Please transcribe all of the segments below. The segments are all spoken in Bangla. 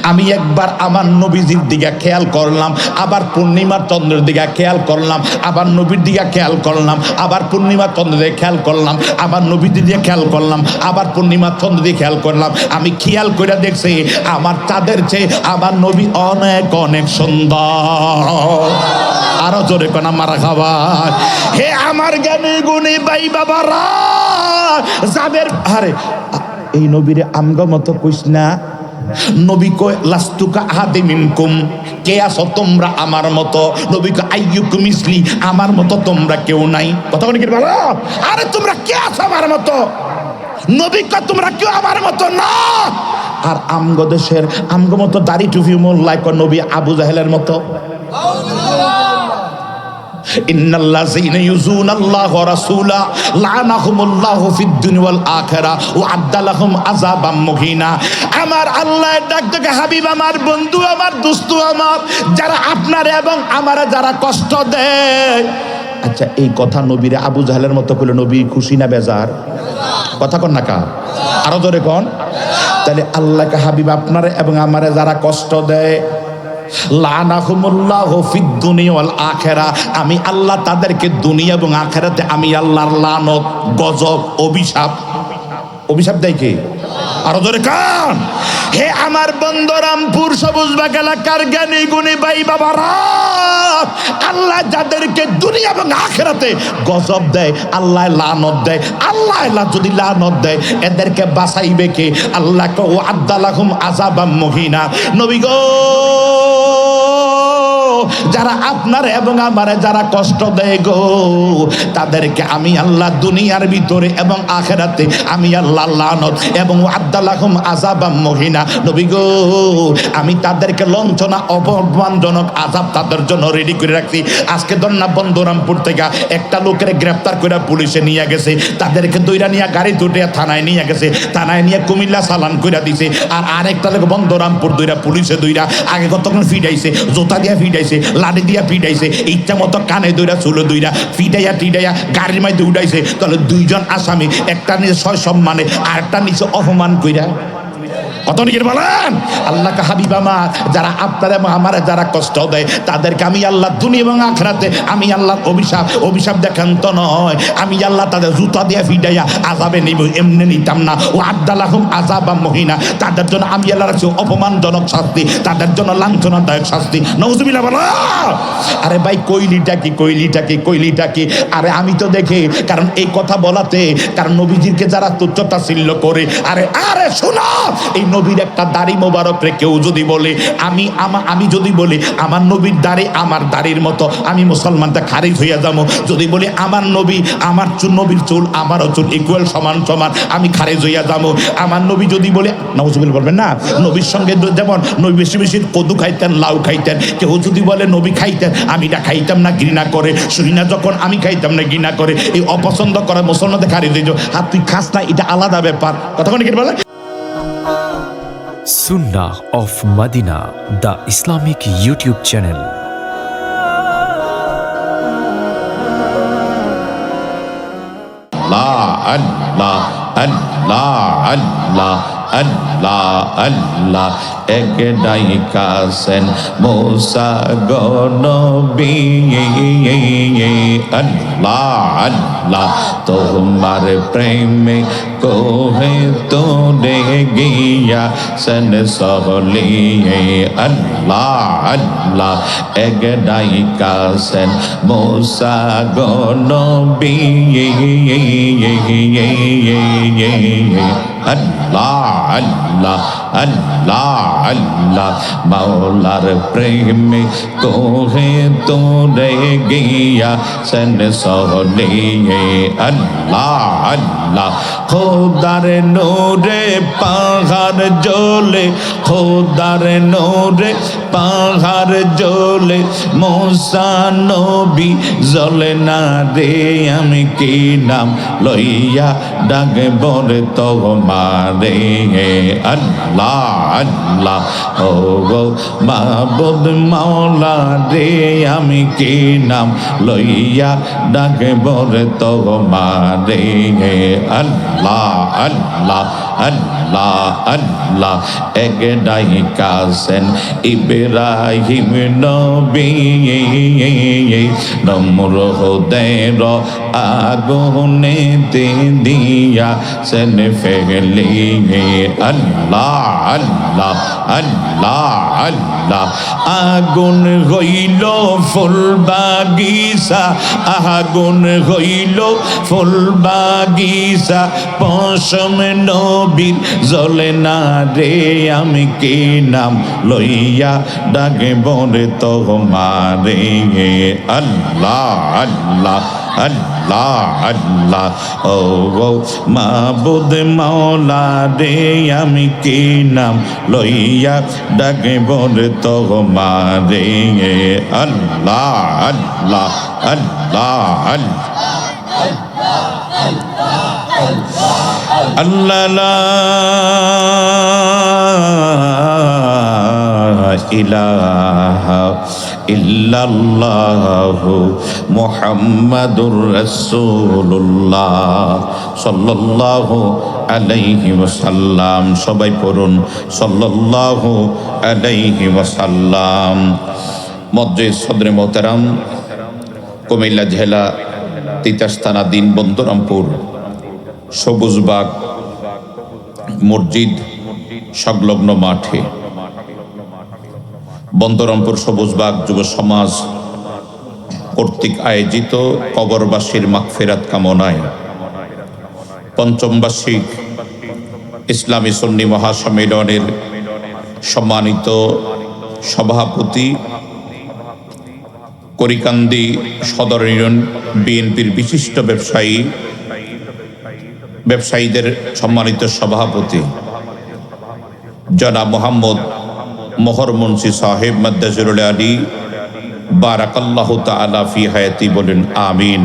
আমি একবার আমার নবীজির দিকে খেয়াল করলাম, আবার পূর্ণিমার চন্দ্রের দিকে খেয়াল করলাম, আবার নবীর দিকে খেয়াল করলাম, আবার পূর্ণিমার চন্দ্রের দিকে খেয়াল করলাম, আবার নবীজির দিকে খেয়াল করলাম, আবার পূর্ণিমার চন্দ্রের দিকে খেয়াল করলাম। আমি খেয়াল করে দেখছি আমার চাঁদের চেয়ে আমার নবী অনেক অনেক সুন্দর। আরো জোরে কোনা মারা খাবার। হে আমার জ্ঞানী গুণী ভাই বাবারা, যাবের আরে এই নবীরে আমগো মতো কইস না। নবী কয় লাস্তুকা আহাদি মিনকুম, কে আছো তোমরা আমার মতো? নবী কয় আইয়ুকুম মিসলি, আমার মতো তোমরা কেউ নাই। কথা বলি কি বলো? আরে তোমরা কে আছো আমার মতো? নবী কয় তোমরা কেউ আমার মতো না। আর আমগো দেশের আমগো মতো দাড়ি টুপি মোল্লাই কয় নবী আবু জাহেলের মতো। ইন্নাল্লাযীনা ইউযুনাল্লাহু ওয়া রাসূলা লানাহুমুল্লাহু ফিদ দুনিয়া ওয়াল আখিরা ওয়া আদালাহুম আযাবাম মুহিনা। আমার আল্লাহ ডাক থেকে হাবিব আমার বন্ধু আমার দোস্ত আমার, যারা আপনার এবং আমারে যারা কষ্ট দেয়। আচ্ছা এই কথা নবীরে আবু জাহেলের মতো কইলে নবী খুশি না বেজার? কথা কন না কা, আরো জোরে কন। তাহলে আল্লাহকে হাবিব আপনারে এবং আমারে যারা কষ্ট দেয়, লানাহুমুল্লাহু ফিদ দুনিয়া ওয়াল আখিরা, আমি আল্লাহ তাদেরকে দুনিয়া এবং আখিরাতে আমি আল্লাহর লানত, গজব, অভিশাপ। অভিশাপ দেয় কে? আরো জোরে কান। হে আমার বন্দরামপুর সবুজবাগ এলাকার জ্ঞানী গুণী ভাই বাবারা, আল্লাহ যাদেরকে দুনিয়া এবং আখিরাতে গজব দেয়, আল্লাহ লানত দেয়, আল্লাহ যদি লানত দেয় এদেরকে বাঁচাইবে কে? আল্লাহকে ও আদালাহুম আযাবাম মুহিনা। নবী গো, যারা আপনার এবং আমার যারা কষ্ট দেয় গো, তাদেরকে আমি আল্লাহ দুনিয়ার ভিতরে এবং আখিরাতে আমি আল্লাহ লানত এবং আদালাহুম আযাবাম মুহিনা। নবী গো, আমি তাদেরকে লঞ্চনা অপমানজনক আযাব তাদের জন্য রেডি করে রাখছি। আজকে দন্না বন্দরামপুর থেকে একটা লোকের গ্রেফতার করে পুলিশে নিয়ে গেছে, তাদেরকে দইরা নিয়ে গাড়ি তুটে থানায় নিয়ে গেছে, থানায় নিয়ে কুমিল্লা চালান করে দিছে। আর আরেকটা লোক বন্দরামপুর দইরা পুলিশে দইরা আগে কতক্ষণ ফিডাইছে, জোতা দিয়া ফিডাইছে, লাঠি দিয়া পিটাইছে, ইচ্ছা মতো কানে দইরা চুলো দইরা ফিটাইয়া টিটাইয়া গাড়ির মাঝে উঠাইছে। তাহলে দুইজন আসামি, একটা নিচে সয় সম্মানে আর একটা নিচে অপমান কইরা। কত নিকের বলেন? আল্লাহকে হাবিব আমার, যারা আপনার এবং আমার যারা কষ্ট দেয় তাদেরকে আমি আল্লাহ দুনিয়া এবং আখিরাতে আমি আল্লাহর অভিশাপ দেখান তো নয়, আমি আল্লাহ তাদের জুতা দিয়ে ফিটাইয়া আযাবে নিব, এমনি নিতাম না। ও আদালাহুম আযাবাম মুহিনা, তাদের জন্য আমি আল্লাহ রাখছি অপমানজনক শাস্তি, তাদের জন্য লাঞ্ছনাদায়ক শাস্তি। নাউযুবিল্লাহ বলো। আরে ভাই কইলিটা কি? আরে আমি তো দেখে, কারণ এই কথা বলাতে, কারণ নবীজিকে যারা তুচ্ছতাচ্ছিল্য করে, আরে শোনো, এই নবীর একটা দাড়ি মোবারক রে কেউ যদি বলে আমি যদি বলি আমার নবীর দাড়ি আমার দাড়ির মতো, আমি মুসলমানটা খারিজ হইয়া যাবো। যদি বলি আমার নবী আমার নবীর চুল আমারও চুল ইকুয়াল সমান, আমি খারিজ হইয়া যাবো। আমার নবী যদি বলে, নাউজুবিল্লাহ বলবেন না, নবীর সঙ্গে যেমন নবী বেশি কদু খাইতেন, লাউ খাইতেন, কেউ যদি বলে নবী খাইতেন, আমি এটা খাইতাম না, ঘৃণা করে। শুনি না যখন আমি খাইতাম না, ঘৃণা করে। এই অপছন্দ করা মুসলমানদের খারিজ হয়ে যাও। আর তুই খাস না, এটা আলাদা ব্যাপার। কথা কি বলে? Sunnah of Madina, the Islamic YouTube channel. আল্লাহ আল্লাহ আল্লাহ আল্লাহ এক ডাইকাছেন মুসা গো নবী। আল্লাহ আল্লাহ তোমার প্রেমে কোহে তোরে গিয়া সন সহলিয়ে। আল্লাহ আল্লাহ এক ডাইকাছেন মুসা গো নবী। আল্লাহ আল্লাহ আল্লাহ আল্লাহ মাওলার প্রেমে কোহে তোরে গিয়া সন সহলিয়ে। আল্লাহ আল্লাহ খোদার নূরে পাহাড় জ্বলে, খোদার নূরে পাহাড় জ্বলে, মুসা নবী জ্বলে না রে। আমি কি নাম লইয়া ডাকব রে তোমারে। আল্লাহ আল্লাহ ও গো মাবুদ মাওলা রে, আমি কি নাম লইয়া ডাকব রে তোমারে। আল্লাহ আল্লাহ আল্লাহ আল্লাহ এক ডাইকাছেন ইব্রাহিম নবী নমরুদের আগুনেতে দিয়া সেন ফেলে আল্লাহ আল্লাহ আল্লাহ আল্লাহ আগুন হইল ফুল বাগিচা আগুন হইল ফুল বাগিচা পশম নবীর জ্বলে না রে আমি কি নাম লইয়া ডাকে বলে তোমারে আল্লাহ আল্লাহ আল্লাহ আল্লাহ ও মাবুদ মাওলা রে আমি কি নাম লইয়া ডাকে বলে তোমারে আল্লাহ আল্লাহ আল্লাহ আল্লাহ লা ইলাহা ইল্লাল্লাহু মুহাম্মাদুর রাসূলুল্লাহ সাল্লাল্লাহু আলাইহি ওয়াসাল্লাম। সবাই পড়ুন সাল্লাল্লাহু আলাইহি ওয়াসাল্লাম। মসজিদ সদরে মোহতারাম, কুমিল্লা জেলা তিতাস থানা দিন বন্দরামপুর সবুজবাগ মসজিদ সংলগ্ন মাঠে বন্দরামপুর সবুজবাগ যুব সমাজ কর্তৃক আয়োজিত কবরবাসীর মাগফিরাত কামনায় পঞ্চম বার্ষিক ইসলামী সুন্নি মহাসম্মেলনের সম্মানিত সভাপতি করিকান্দি সদর ইউনিয়ন বিএনপির বিশিষ্ট ব্যবসায়ীদের সম্মানিত সভাপতি জনাব মোহাম্মদ মোহর মুন্সি সাহেব মাদ্দাজিরুল আলী বারাকাল্লাহু তাআলা ফি হায়াতি বলেন আমিন।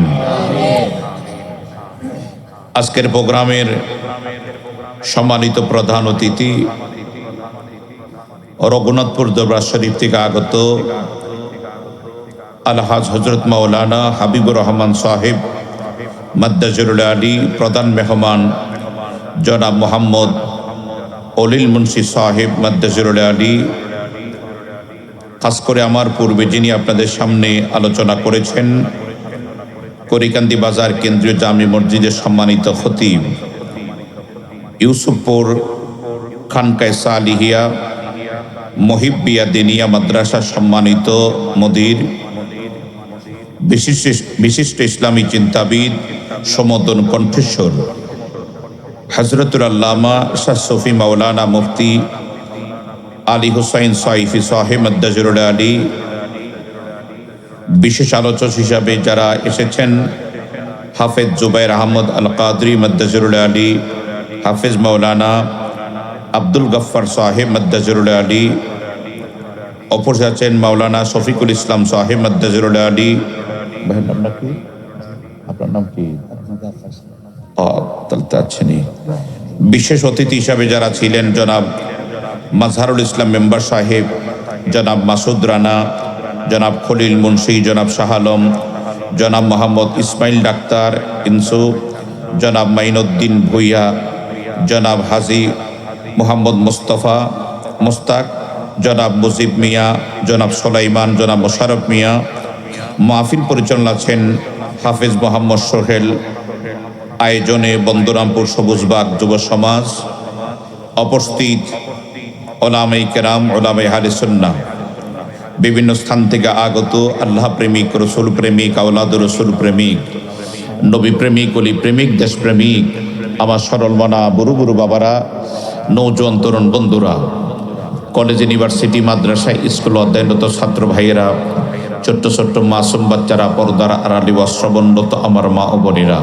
আজকের প্রোগ্রামের সম্মানিত প্রধান অতিথি রঘুনাথপুর দরবার শরীফ থেকে আগত আলহাজ হজরত মাওলানা হাবিবুর রহমান সাহেব মাদ্দাজিরুল আলী, প্রধান মেহমান জনাব মোহাম্মদ অলিল মুন্সি সাহেব মাদ্দাজিরুল আলী, খাস করে আমার পূর্বে যিনি আপনাদের সামনে আলোচনা করেছেন করিকান্দি বাজার কেন্দ্রীয় জামি মসজিদের সম্মানিত খতিব ইউসুফপুর খানকায়ে সালিহিয়া মহিব্বিয়া দিনিয়া মাদ্রাসার সম্মানিত মুদির বিশিষ্ট ইসলামী চিন্তাবিদ সমদন কণ্ঠেশ্বর হযরতুল আল্লামা শাহ সফি মাওলানা মুফতি আলী হুসাইন সাইফি সাহেব মাদ্দাজিরুল আলী, বিশেষ আলোচক হিসাবে যারা এসেছেন হাফেজ জুবাইর আহমদ আল কাদরি মাদ্দাজিরুল আলী, হাফেজ মাওলানা আব্দুল গফফার সাহেব মাদ্দাজিরুল আলী, অপর আছেন মাওলানা শফিকুল ইসলাম সাহেব মাদ্দাজিরুল আলী। ভাইয়ের নাম কি? আপনার নাম কি? বিশেষ অতিথি হিসাবে যারা ছিলেন জনাব মাজহারুল ইসলাম মেম্বার সাহেব, জনাব মাসুদ রানা, জনাব খলিল মুন্সি, জনাব শাহ আলম, জনাব মোহাম্মদ ইসমাইল ডাক্তার ইনসু, জনাব মাইনুদ্দিন ভুইয়া, জনাব হাজি মোহাম্মদ মুস্তফা মুস্তাক, জনাব মুজিব মিয়া, জনাব সোলাইমান, জনাব মোশারফ মিয়া। মাহফিল পরিচালনা আছেন হাফেজ মোহাম্মদ সোহেল। আয়োজনে বন্দরামপুর সবুজবাগ যুব সমাজ, উপস্থিত ওলামায়ে কেরাম, ওলামায়ে আহলে সুন্নাহ, বিভিন্ন স্থান থেকে আগত আল্লাহ প্রেমিক, রসুল প্রেমিক, আওলাদ রসুল প্রেমিক, নবী প্রেমিক, অলি প্রেমিক, দেশপ্রেমিক, আমার সরল মনা বুড়ো বুড়ো বাবারা, নৌজওয়ান তরুণ বন্ধুরা, কলেজ, ইউনিভার্সিটি, মাদ্রাসা, স্কুল অধ্যয়নরত ছাত্র ভাইয়েরা, ছোট্ট ছোট্ট মাসুম বাচ্চারা, পর্দার আড়ালি শ্রবণরত আমার মা ও বোনেরা,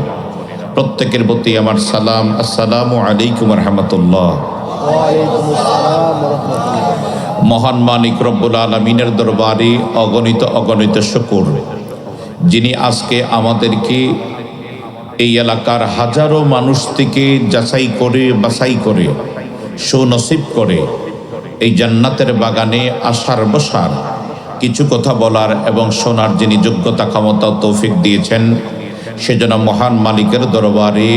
প্রত্যেকের প্রতি আমার সালাম। আসসালামু আলাইকুম রহমতুল্লাহ। মহান মালিক রব্বুল আলামিনের দরবারে অগণিত শুকর, যিনি আজকে আমাদেরকে এই এলাকার হাজারো মানুষ থেকে যাচাই করে বাছাই করে সুনসিব করে এই জান্নাতের বাগানে আসার বসার, কিছু কথা বলার এবং শোনার যিনি যোগ্যতা ক্ষমতা তৌফিক দিয়েছেন, সেজন্য মহান মালিকের দরবারে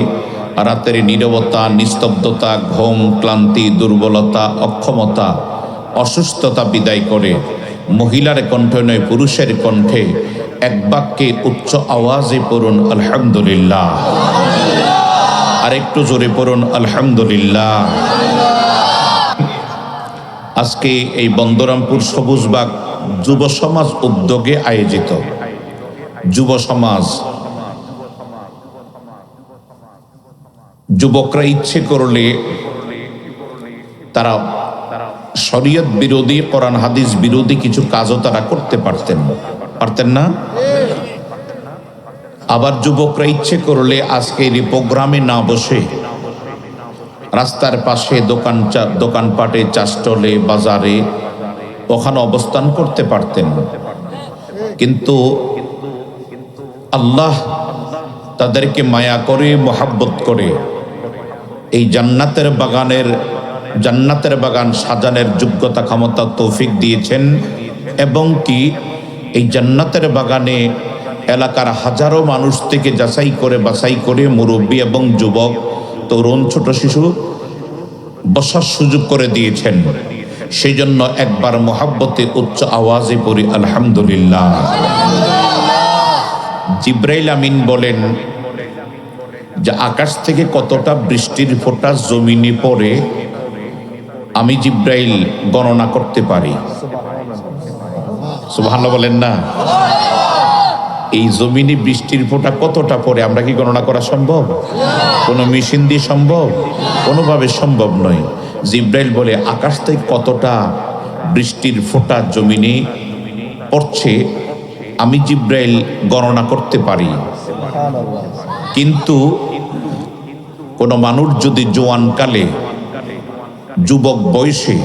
রাতের নীরবতা, নিস্তব্ধতা, ঘুম, ক্লান্তি, দুর্বলতা, অক্ষমতা, অসুস্থতা বিদায় করে মহিলার কণ্ঠে নয়, পুরুষের কণ্ঠে এক বাক্যে উচ্চ আওয়াজে পড়ুন আলহামদুলিল্লাহ। আর একটু জোরে পড়ুন আলহামদুলিল্লাহ। আজকে এই বন্দরামপুর সবুজবাগ যুব সমাজ উদ্যোগে আয়োজিত যুব সমাজ, যুবকরা ইচ্ছে করলে তারা শরীয়ত বিরোধী, কোরআন হাদিস বিরোধী কিছু কাজও তারা করতে পারতেন না। আবার যুবকরা ইচ্ছে করলে আজকের এই প্রোগ্রামে না বসে রাস্তার পাশে দোকানপাটে, চাষটলে, বাজারে ওখানে অবস্থান করতে পারতেন। কিন্তু আল্লাহ তাদেরকে মায়া করে, মোহাব্বত করে এই জান্নাতের বাগান সাজানোর যোগ্যতা, ক্ষমতা, তৌফিক দিয়েছেন। এবং কি এই জান্নাতের বাগানে এলাকার হাজারো মানুষ থেকে বাছাই করে মুরব্বী এবং যুবক, তরুণ, ছোট শিশু বসার সুযোগ করে দিয়েছেন। সেই জন্য একবার মোহাব্বতে উচ্চ আওয়াজে পড়ি আলহামদুলিল্লাহ। জিব্রাইল আমিন বলেন যে আকাশ থেকে কতটা বৃষ্টির ফোঁটা জমিনে পড়ে আমি জিব্রাইল গণনা করতে পারি। সুবহানাল্লাহ বলেন না? এই জমিনে বৃষ্টির ফোঁটা কতটা পড়ে আমরা কি গণনা করা সম্ভব? কোনো মেশিন দিয়ে সম্ভব? কোনোভাবে সম্ভব নয়। জিব্রাইল বলে আকাশ থেকে কতটা বৃষ্টির ফোঁটা জমিনে পড়ছে আমি জিব্রাইল গণনা করতে পারি। কিন্তু কোনো মানুষ যদি জোয়ানকালে, যুবক বয়সে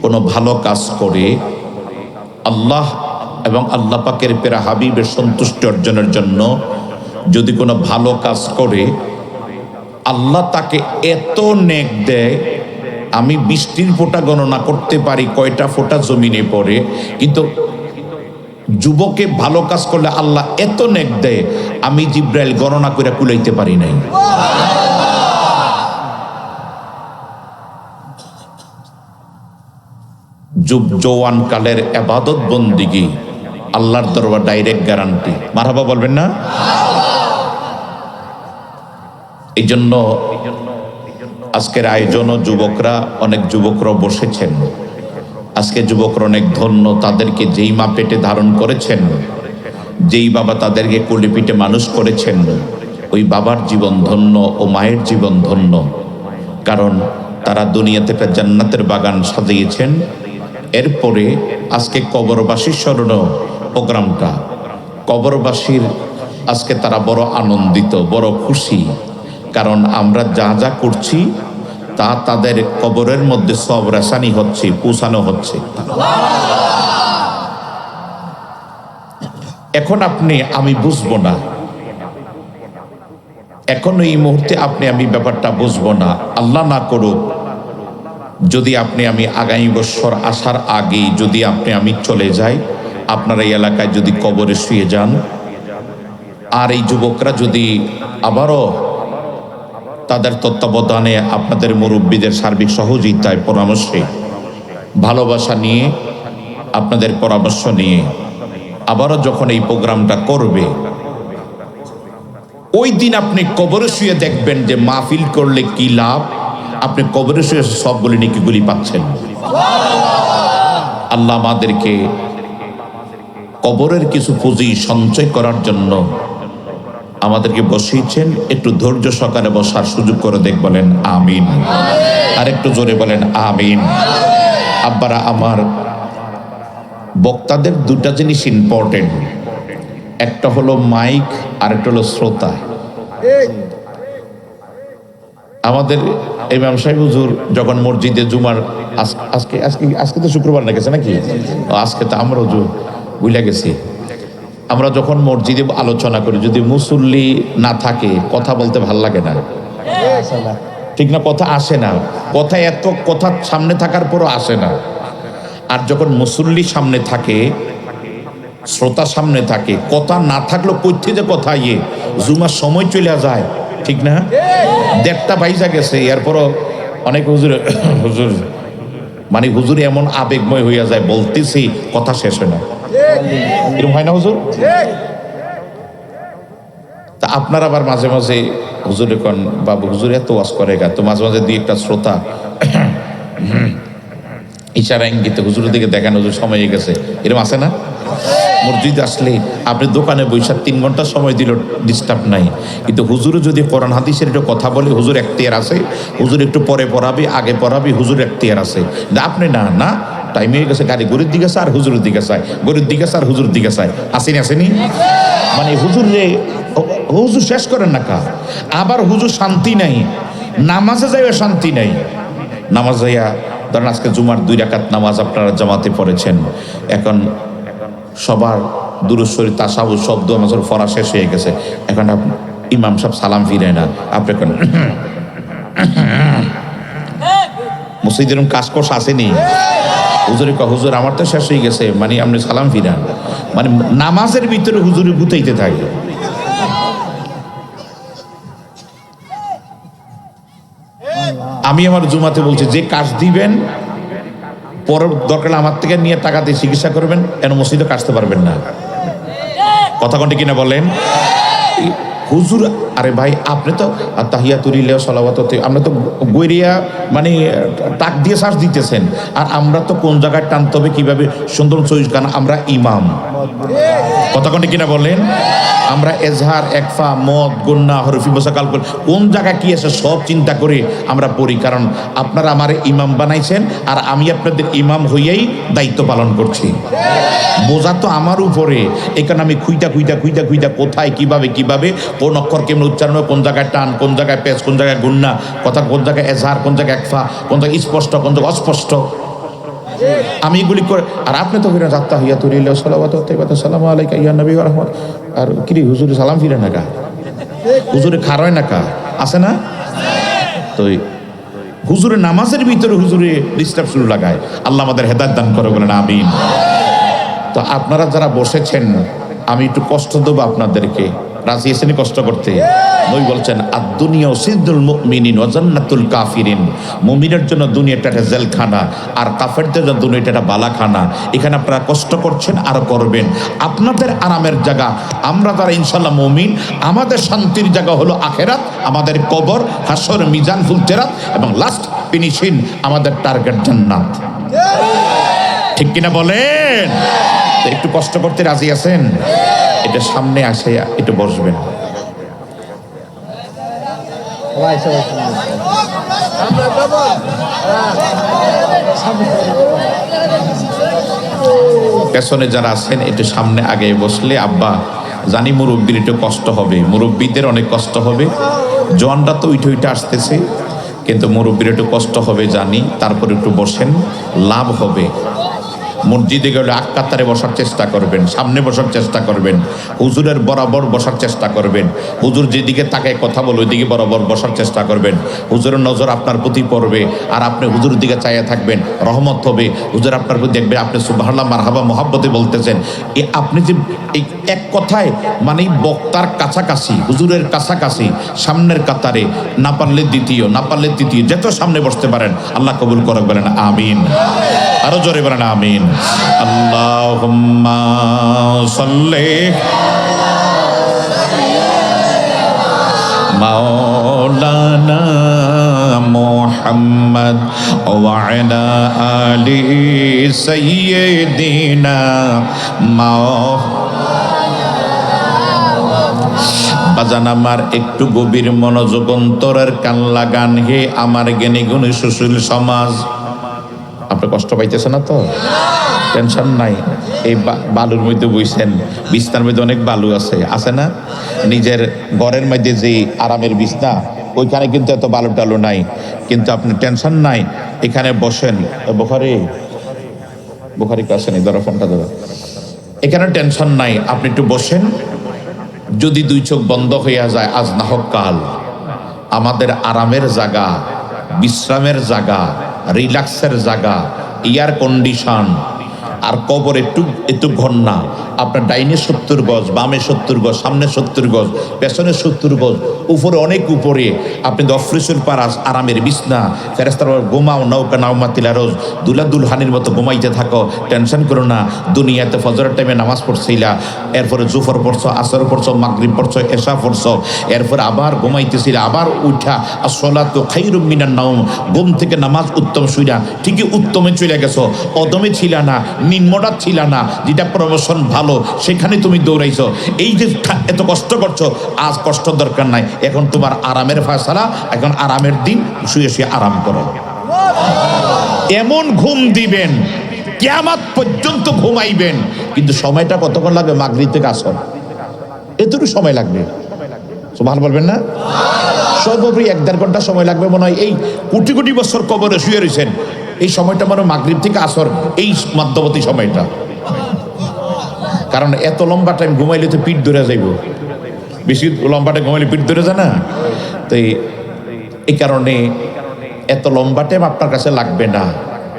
কোনো ভালো কাজ করে আল্লাহ এবং আল্লাহ পাকের প্যারা হাবিবের সন্তুষ্টি অর্জনের জন্য যদি কোনো ভালো কাজ করে, আল্লাহ তাকে এত নেক দেয়, আমি বৃষ্টির ফোঁটা গণনা করতে পারি কয়টা ফোঁটা জমিনে পড়ে। কিন্তু যুবকে ভালো কাজ করলে আল্লাহ এত নেক দেয়, আমি জিব্রাইল গণনা করে কুলাইতে পারি নাই। জওয়ান কালের ইবাদত বন্দিগি আল্লাহর দরবার ডাইরেক্ট গ্যারান্টি। মারহাবা বলবেন না? এই জন্য আজকের আয়োজনও অনেক যুবকরা বসেছেন। আজকে যুবকরা অনেক ধন্য, তাদেরকে যেই মা পেটে ধারণ করেছেন, যেই বাবা তাদেরকে কোলে পিঠে মানুষ করেছেন, ওই বাবার জীবন ধন্য ও মায়ের জীবন ধন্য। কারণ তারা দুনিয়াতে একটা জান্নাতের বাগান সাজিয়েছেন। এরপরে আজকে কবরবাসীর স্মরণে প্রোগ্রামটা, কবরবাসীর আজকে তারা বড় আনন্দিত, বড় খুশি। কারণ আমরা যা যা করছি তা তাদের কবরের মধ্যে সব রেসানি হচ্ছে, পৌঁছানো হচ্ছে। এখন আমি বুঝবো না, এখন এই মুহূর্তে আমি ব্যাপারটা বুঝবো না। আল্লাহ না করুক যদি আমি আগামী বছর আসার আগেই যদি আমি চলে যাই, আপনারা এই এলাকায় যদি কবরে শুয়ে যান, আর এই যুবকরা যদি আবারও তাদের তত্ত্বাবধানে আপনাদের মুরব্বীদের সার্বিক সহযোগিতায়, পরামর্শে, ভালোবাসা নিয়ে, আপনাদের পরামর্শ নিয়ে আবারও যখন এই প্রোগ্রামটা করবে, ওই দিন আপনি কবরে শুয়ে দেখবেন যে মাহফিল করলে কি লাভ। আপনি কবরে শুয়ে সবগুলি নেকিগুলি পাচ্ছেন। আল্লাহ আমাদেরকে কবরের কিছু পুঁজি সঞ্চয় করার জন্য আমাদেরকে বসিয়েছেন। একটু ধৈর্য সহকারে বসার সুযোগ করে বলেন আমিন। আর একটু জোরে বলেন আমিন। আব্বারা আমার, বক্তাদের দুটা জিনিস ইম্পর্টেন্ট, একটা হলো মাইক আর একটা হলো শ্রোতা। আমাদের ইমাম সাহেব হুজুর যখন মসজিদে জুমার আজকে তো শুক্রবার না গেছে নাকি, আজকে তো আমরা বুঝলে গেছি, আমরা যখন মসজিদে আলোচনা করি যদি মুসল্লি না থাকে কথা বলতে ভাল লাগে না, ঠিক না? কথা আসে না, কথা সামনে থাকার পরও আসে না। আর যখন মুসল্লি সামনে থাকে, শ্রোতা সামনে থাকে, কথা না থাকলেও কইতে যে কথা জুমার সময় চলে যায়, ঠিক না? 1.5টা বাইজা গেছে, এরপরও অনেক হুজুর হুজুর মানে হুজুর এমন আবেগময় হইয়া যায়, বলতেছি কথা শেষ হয় না, এরকম হয় না হুজুর? তা আপনার আবার মাঝে মাঝে হুজুরে কন বাবু হুজুর এত ওয়াজ করে গা, তো মাঝে মাঝে দুই একটা শ্রোতা ইশারা ইঙ্গিতে হুজুরের দিকে দেখান হুজুর সময় হয়ে গেছে, এরকম আছে না? মসজিদ আসলে আপনি দোকানে বৈশাখ 3 ঘন্টা সময় দিল, ডিস্টার্ব নাই, কিন্তু হুজুরে যদি কোরআন হাদিসের একটু কথা বলে হুজুর এখতিয়ার আছে, হুজুর একটু পরে পড়াবি আগে পড়াবি, হুজুর এখতিয়ার আছে। আপনি না না টাইম হয়ে গেছে, গাড়ি গরুর দিকে চায় আর হুজুরের দিকে চায়, গরুর দিকে চায় আর হুজুরের দিকে চায়, আসেনি আসেনি? মানে হুজুর রে হুজুর শেষ করেন না কা, আবার হুজুর শান্তি নাই, নামাজে যাইয়া শান্তি নাই, নামাজ যাইয়া ধরেন আজকে জুমার 2 রাকাত নামাজ আপনারা জামাতে পড়েছেন, এখন সবার দুরূদ শরীফ তাশাহুদ শব্দ আমাদের পড়া শেষ হয়ে গেছে, এখন ইমাম সাহেব সালাম ফিরে না, আপনি এখন মসজিদের কাজ করছে আসেনি? হুজুরে হুজুর আমার তো শেষ হয়ে গেছে, মানে আপনি সালাম ফিরান, মানে নামাজের ভিতরে হুজুরে গুতাইতে থাকে। আমি আমার জুমাতে বলছি যে কাজ দিবেন পরের দরকার আমার থেকে নিয়ে টাকা দিয়ে চিকিৎসা করবেন, এন মসজিদে কাটতে পারবেন না, কথা কোনটি কিনা বলেন? হুজুর আরে ভাই আপনি তো তাহিয়াতুলিল্লাহ সালাওয়াত, আমরা তো গৈরিয়া মানে টাক দিয়ে শ্বাস দিতেছেন, আর আমরা তো কোন জায়গায় টানতে হবে কিভাবে সুন্দর চইস গান, আমরা ইমাম, কথা কোনটি কিনা বলেন? আমরা এজহার একফা মদ গুন্না হরফি মোসাকাল কোন জায়গায় কি আছে সব চিন্তা করে আমরা পড়ি, কারণ আপনারা আমার ইমাম বানাইছেন আর আমি আপনাদের ইমাম হইয়াই দায়িত্ব পালন করছি, বোঝা তো আমার উপরে, এখানে আমি খুইটা খুইটা খুইটা খুইটা কোথায় কিভাবে কিভাবে কোন অক্ষর কেমন উচ্চারণ হয়, কোন জায়গায় টান, কোন জায়গায় পেশ, কোন জায়গায় গুন্না, কথা কোন জায়গায় এজহার, কোন জায়গায় একফা, কোন জায়গায় স্পষ্ট, কোন জায়গায় অস্পষ্ট, আমি এগুলি করে, আর আপনি তো ফিরে যাত্তা হইয়া তুলিল সালাম আলাইকা ইয়া নবী ওয়া রাহমাত, আর কি হুজুরে সালাম ফিরে না কা, হুজুরে খারয় না কা, আছে না? তো হুজুরে নামাজের ভিতরে হুজুরে ডিস্টার্ব শুরু লাগায়, আল্লাহ আমাদের হেদায়েত দান করে, বলেন আমিন। তো আপনারা যারা বসেছেন আমি একটু কষ্ট দেবো আপনাদেরকে, রাজি আছেন কষ্ট করতে? নবী বলছেন আদ-দুনিয়া সিজনুল মুমিনিন ওয়া জান্নাতুল কাফিরিন, মুমিনের জন্য দুনিয়াটা একটা জেলখানা আর কাফেরদের জন্য দুনিয়াটা একটা বালাখানা, এখানে আপনারা কষ্ট করছেন আর করবেন, আপনাদের আরামের জায়গা, আমরা যারা ইনশাআল্লাহ মুমিন আমাদের শান্তির জায়গা হলো আখিরাত, আমাদের কবর, হাসর, মিজান, ফুলতেরাত এবং লাস্ট ফিনিশিং আমাদের টার্গেট জান্নাত, ঠিক কিনা বলেন? একটু কষ্ট করতে রাজি আছেন? এটা সামনে আসে একটু বসবেন, পেছনে যারা আছেন একটু সামনে আগে বসলে, আব্বা জানি মুরব্বীর একটু কষ্ট হবে, মুরব্বীদের অনেক কষ্ট হবে, জওয়ানরা তো উঠে উঠে আসতেছে, কিন্তু মুরব্বীর একটু কষ্ট হবে জানি, তারপর একটু বসেন, লাভ হবে। মসজিদে গেলে আগ কাতারে বসার চেষ্টা করবেন, সামনে বসার চেষ্টা করবেন, হুজুরের বরাবর বসার চেষ্টা করবেন, হুজুর যেদিকে তাকায় কথা বলে ওইদিকে বরাবর বসার চেষ্টা করবেন, হুজুরের নজর আপনার প্রতি পড়বে আর আপনি হুজুরের দিকে চাইয়া থাকবেন, রহমত হবে, হুজুর আপনার প্রতি দেখবে, আপনি সুবহানাল্লাহ মারহাবা মহাব্বতে বলতেছেন, আপনি যে এই এক কথায় মানে বক্তার কাছাকাছি, হুজুরের কাছাকাছি, সামনের কাতারে, না পারলে দ্বিতীয়, না পারলে তৃতীয়, যত সামনে বসতে পারেন আল্লাহ কবুল করুক, বলেন আমিন, আরো জোরে বলেন আমিন। আল্লাহুম্মা সাল্লি মাওলানা মুহাম্মদ ওয়া আলা আলি সাইয়্যিদিনা বাজান আমার একটু গভীর মনোযোগ অন্তরের কান লাগান, হে আমার জ্ঞানী গুণী সুশীল সমাজ, আপনি কষ্ট পাইতেছেন না তো? টেনশন নাই, এই বালুর মধ্যে বইছেন, বিছনার মধ্যে অনেক বালু আছে, আছে না? নিজের ঘরের মধ্যে যে আরামের বিছনা ওইখানে কিন্তু এত বালু টালু নাই, কিন্তু আপনি টেনশন নাই, এখানে বসেন, বুখারি কাছে নেই, ধরো ফোনটা ধরো, এখানে টেনশন নাই, আপনি একটু বসেন, যদি দুই চোখ বন্ধ হইয়া যায় আজ না হোক কাল, আমাদের আরামের জায়গা, বিশ্রামের জায়গা, রিল্যাক্সের জায়গা, এয়ার কন্ডিশন, আর কবর একটু ঘর না, আপনার ডাইনে 70 গজ, বামে 70 গজ, সামনে 70 গজ, পেছনে 70 গজ, উপরে অনেক উপরে আপনি দফরিসুল পারাস আরামের বিছনা, ফেরেস্তার ঘুমাও নৌকা নাওমাতিলা রোজ দুলা দুলহানির মতো ঘুমাইতে থাকো, টেনশন করো না। দুনিয়াতে ফজরের টাইমে নামাজ পড়ছিলা, এরপরে জুফর পড়ছো, আসর পড়ছো, মাগরিব পড়ছো, এশা পড়ছো, এরপরে আবার ঘুমাইতেছিলা, আবার উঠা আসসালাতু খায়রুম মিনান নাওম, ঘুম থেকে নামাজ উত্তম শুইরা ঠিকই উত্তমে চলে গেছো, অদমে ছিলা না, নিম্নটা ছিলা না, যেটা প্রমোশন ভালো সেখানে তুমি দৌড়াইছো। এই যে এত কষ্ট করছো, আজ কষ্ট দরকার নাই, এখন তোমার আরামের ফয়সালা, এখন আরামের দিন, শুয়ে শুয়ে আরাম করো। এমন ঘুম দিবেন কিয়ামত পর্যন্ত ঘুমাইবেন, কিন্তু সময়টা কতক্ষণ লাগবে? মাগরিব থেকে আসর, এতটুকু সময় লাগবে। সুবহান বলবেন না? সর্বোপরি 1-1.5 ঘন্টা সময় লাগবে মনে হয়। এই কোটি কোটি বছর কবরে শুয়ে রয়েছেন, এই সময়টা মনে হয় মাগরিব থেকে আসর, এই মধ্যবর্তী সময়টা। কারণ এত লম্বা টাইম ঘুমাইলে তো পিঠ ধরে যাইব, বেশি লম্বা টাইম ঘুমাইলে পিঠ ধরে যায় না। তো এই কারণে এত লম্বা টাইম আপনার কাছে লাগবে না।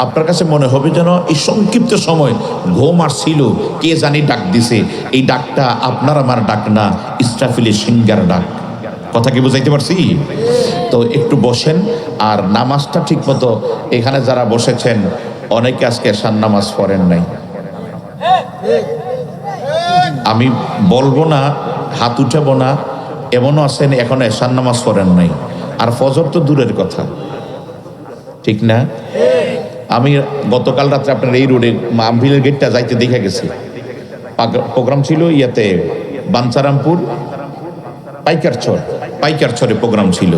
আপনার কাছে মনে হবে যেন এই সংক্ষিপ্ত সময় ঘুম আসছিল, কে জানি ডাক দিছে। এই ডাকটা আপনার আমার ডাক না, ইসরাফিলের সিংহার ডাক। কথা কি বুঝাইতে পারছি? তো একটু বসেন, আর নামাজটা ঠিক মতো, এখানে যারা বসেছেন অনেকে আজকে এশার নামাজ পড়েন নাই। আমি বলবো না, হাত উঠাবো না, এমনও আছেন এখনো এশার নামাজ পড়েন নাই। আর ফজর তো দূরের কথা, ঠিক না? আমি গতকাল রাত্রে আপনার এই রোডে মাহফিলের গেটটা যাইতে দেখে গেছি, প্রোগ্রাম ছিল ইয়াতে বাঞ্ছারামপুর পাইকারছড়ে প্রোগ্রাম ছিল।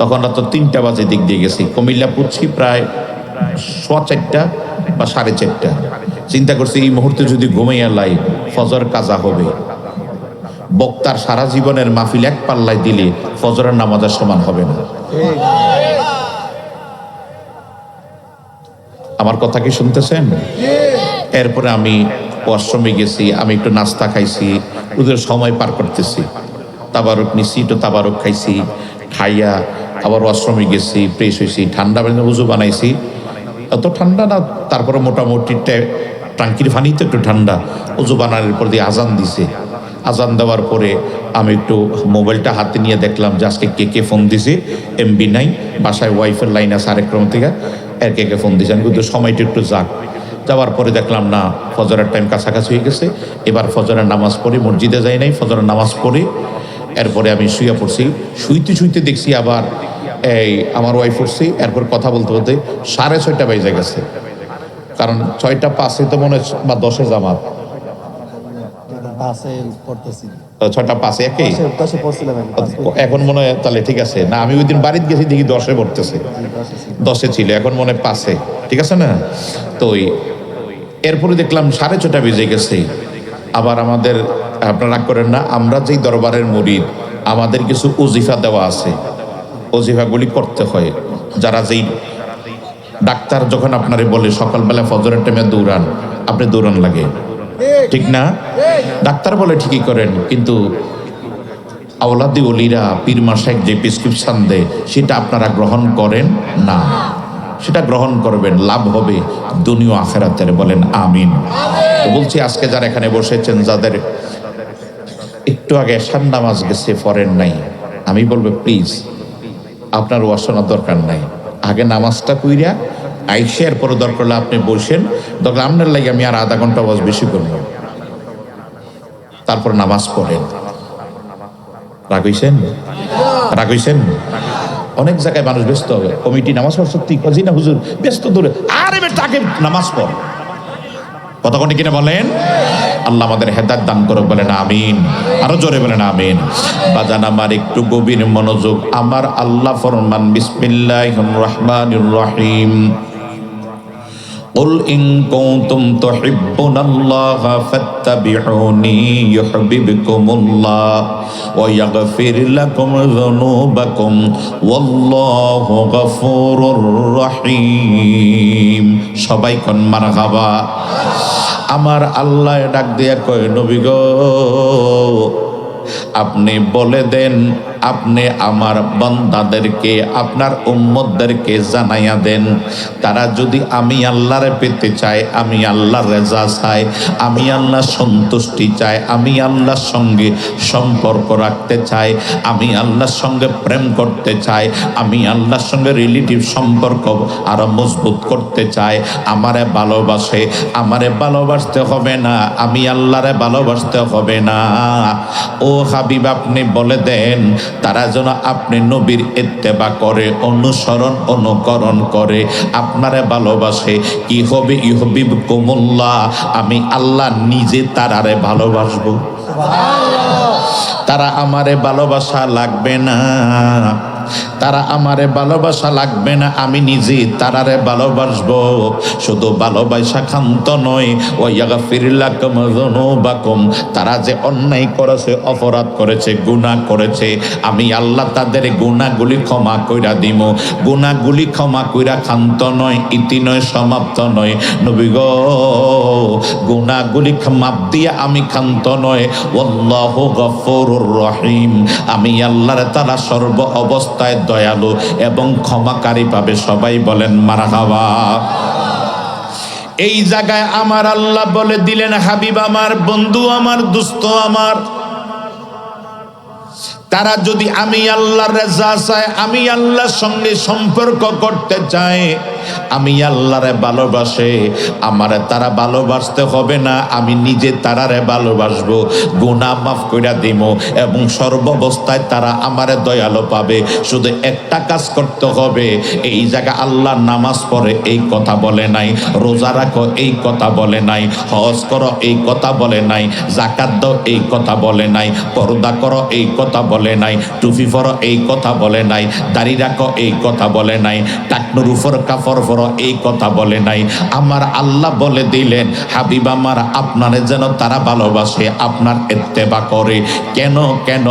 তখন রাত 3টা বাজে দিক দিয়ে গেছি, কুমিল্লা পুচ্ছি প্রায় 4:15 বা 4:30। চিন্তা করছি এই মুহূর্তে যদি ঘুমাইয়া লাই, ফজর কাজা হবে। বক্তার সারা জীবনের মাহফিল এক পাল্লায় দিলে ফজরের নামাজের সমান হবে না। আমার কথা কি শুনতেছেন? এরপরে আমি ওয়াশরুমে গেছি, আমি একটু নাস্তা খাইছি, ওদের সময় পার করতেছি, তাবারক নিছি, একটু তাবারক খাইছি, খাইয়া আবার ওয়াশরুমে গেছি, ফ্রেশ হয়েছি, ঠান্ডা পানি উজু বানাইছি। এত ঠান্ডা না, তারপরে মোটামুটি টাঙ্কির পানি তো একটু ঠান্ডা। উজু বানানোর পর দিয়ে আজান দিছে। আজান দেওয়ার পরে আমি একটু মোবাইলটা হাতে নিয়ে দেখলাম যে আজকে কে কে ফোন দিছে। এমবি নাই, বাসায় ওয়াইফের লাইন আছে আরেকরম থেকে, এর কে কে ফোন দিছে। আমি কিন্তু সময়টা একটু যাওয়ার পরে দেখলাম না, ফজরের টাইম কাছাকাছি হয়ে গেছে। এবার ফজরের নামাজ পড়ে, মসজিদে যাই নাই, ফজরের নামাজ পড়ে এরপরে আমি শুয়ে পড়ছি। শুইতে দেখছি আবার এই আমার ওয়াইফ উঠছি। এরপর কথা বলতে 6:30 বেজে গেছে, কারণ 6:05 তো মনে হয় বা 10-এ জামাত, 6:05 একই। এখন মনে হয় তাহলে ঠিক আছে না, আমি ওই দিন বাড়িতে গেছি দেখি 10-এ পড়তেছে, 10-এ ছিল, এখন মনে হয় 5-এ, ঠিক আছে না? তো এরপরে দেখলাম 6:30 বেজে গেছে। আবার আমাদের, আপনারা রাগ করেন না, আমরা যেই দরবারের মুরিদ, আমাদের কিছু ওজিফা দেওয়া আছে, ওজিফাগুলি করতে হয়। যারা যেই ডাক্তার যখন আপনারে বলে সকালবেলা ফজরের টাইমে দৌড়ান, আপনি দৌড়ান লাগে, ঠিক না? ডাক্তার বলে ঠিকই করেন, কিন্তু আওলাদি ওলিরা পীর মাশায়েখ যে প্রেসক্রিপশন দেয় সেটা আপনারা গ্রহণ করেন না। সেটা গ্রহণ করবেন, লাভ হবে দুনিয়া আখিরাতের। বলেন আমিন। তো বলছি, আজকে যারা এখানে বসেছেন, যাদের একটু আগে এশার নামাজ গেছে পড়েন নাই, আমি বলবো প্লিজ আপনার ওয়াজ শোনার দরকার নাই, আগে নামাজটা কইরা আইসের পরে দরকার হলে আপনি বসেন, দরকার আপনার লাগে আমি আর আধা ঘন্টা ওয়াজ বেশি করব, তারপর নামাজ পড়েন। রাগ হইছেন? অনেক জায়গায় মানুষ ব্যস্ত হবে, কমিটি নামাজ পড়, সত্যি কাজী না হুজুর ব্যস্ত, দূরে আরে বেটাকে নামাজ পড়। কতক্ষণ কিনা বলেন? আল্লাহ আমাদের হেদায়েত দান করুক, বলেন আমিন। আরো জোরে বলেন আমিন। বাজান আমার একটু গভীর মনোযোগ। আমার আল্লাহ ফরমান, বিসমিল্লাহির রহমানির রহিম, قل إن كنتم تحبون الله فاتبعوني يحببكم الله ويغفر لكم ذنوبكم والله غفور رحيم। সবাই কোন মারহাবা। আমার আল্লাহ ডাক দিয়া কয়, নবী গো আপনি বলে দেন আপনি আমার বান্দাদেরকে, আপনার উম্মতদেরকে জানাইয়া দেন, তারা যদি আমি আল্লাহরে পেতে চায়, আমি আল্লাহর রেজা চাই, আমি আল্লাহর সন্তুষ্টি চাই, আমি আল্লাহর সঙ্গে সম্পর্ক রাখতে চাই, আমি আল্লাহর সঙ্গে প্রেম করতে চাই, আমি আল্লাহর সঙ্গে রিলেটিভ সম্পর্ক আরো মজবুত করতে চাই, আমারে ভালোবাসে, আমারে ভালোবাসতে হবে না, আমি আল্লাহরে ভালোবাসতে হবে না। ও হাবিব, আপনি বলে দেন তারা যেন আপনি নবীর ইত্তেবা করে, অনুসরণ অনুকরণ করে, আপনারে ভালোবাসে। কি হবে? ইহবিব কুমুল্লাহ, আমি আল্লাহ নিজে তারারে ভালোবাসবো। তারা আমারে ভালোবাসা লাগবে না, তারা আমারে ভালোবাসা লাগবে না, আমি নিজে তারারে ভালোবাসবো। শুধু ভালোবাসা ক্ষান্ত নয়, ওয়াগফির লাকুম যুনুবাকুম, তারা যে অন্যায় করেছে, অপরাধ করেছে, গুনাহ করেছে, আমি আল্লাহ তাদের গুনাহগুলি ক্ষমা কইরা দিব। গুনাহগুলি ক্ষমা কইরা ক্ষান্ত নয়, ইতি নয়, সমাপ্ত নয়। নবী গো, গুনাহগুলি মাপ দিয়া আমি ক্ষান্ত নয়। আল্লাহু গফুরুর রহিম, আমি আল্লাহর তাআলা সর্ব অবস্থায় দয়ালু এবং ক্ষমাকারী পাবে। সবাই বলেন মারহাবা। এই জায়গায় আমার আল্লাহ বলে দিলেন, হাবিব আমার, বন্ধু আমার, দোস্ত আমার, তারা যদি আমি আল্লাহর রেজা চায়, আমি আল্লাহর সঙ্গে সম্পর্ক করতে চায়, আমি আল্লাহরে ভালোবাসে, আমারে তারা ভালোবাসতে হবে না, আমি নিজে তারারে ভালোবাসবো, গুনাহ মাফ কইরা দিব এবং সর্বাবস্থায় তারা আমারে দয়ালু পাবে। শুধু একটা কাজ করতে হবে। এই জায়গা আল্লাহ নামাজ পড়ে এই কথা বলে নাই, রোজা রাখো এই কথা বলে নাই, হজ করো এই কথা বলে নাই, যাকাত দাও এই কথা বলে নাই, পর্দা করো এই কথা বলে নাই, টুপি পরো এই কথা বলে নাই, দাড়ি রাখো এই কথা বলে নাই, টাকনুর উপর কাপড় পরো এই কথা বলে নাই। আমার আল্লাহ বলে দিলেন, হাবিব আমার, আপনারে যেন তারা ভালোবাসে, আপনার ইত্তেবা করে। কেন? কেন?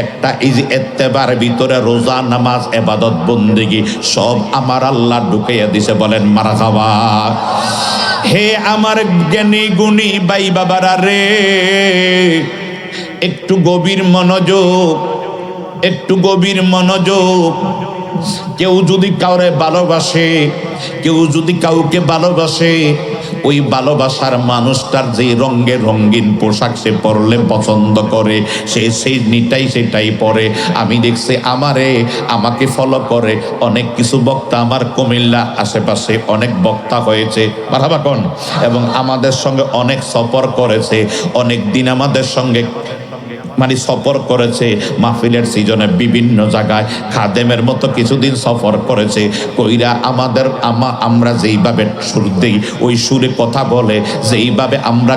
একটা এই যে ইত্তেবার ভিতরে রোজা, নামাজ, ইবাদত, বন্দেগী সব আমার আল্লাহ ঢুকাইয়া দিছে। বলেন মারহাবা। হে আমার জ্ঞানী গুণী ভাই বাবারা রে, একটু গভীর মনোযোগ, একটু গভীর মনোযোগ। কেউ যদি কাউরে ভালোবাসে, কেউ যদি কাউকে ভালোবাসে, ওই ভালোবাসার মানুষটার যে রঙে রঙিন পোশাক সে পরলে পছন্দ করে, সে সেই নিটাই সেটাই পরে। আমি দেখছি আমাকে ফলো করে অনেক কিছু বক্তা, আমার কুমিল্লা আশেপাশে অনেক বক্তা হয়েছে, মারহাবা কোন, এবং আমাদের সঙ্গে অনেক সফর করেছে, অনেক দিন আমাদের সঙ্গে মানে সফর করেছে, মাহফিলের সিজনে বিভিন্ন জায়গায় খাদেমের মতো কিছুদিন সফর করেছে। কইরা আমরা যেইভাবে সুর দেই ওই সুরে কথা বলে, যেইভাবে আমরা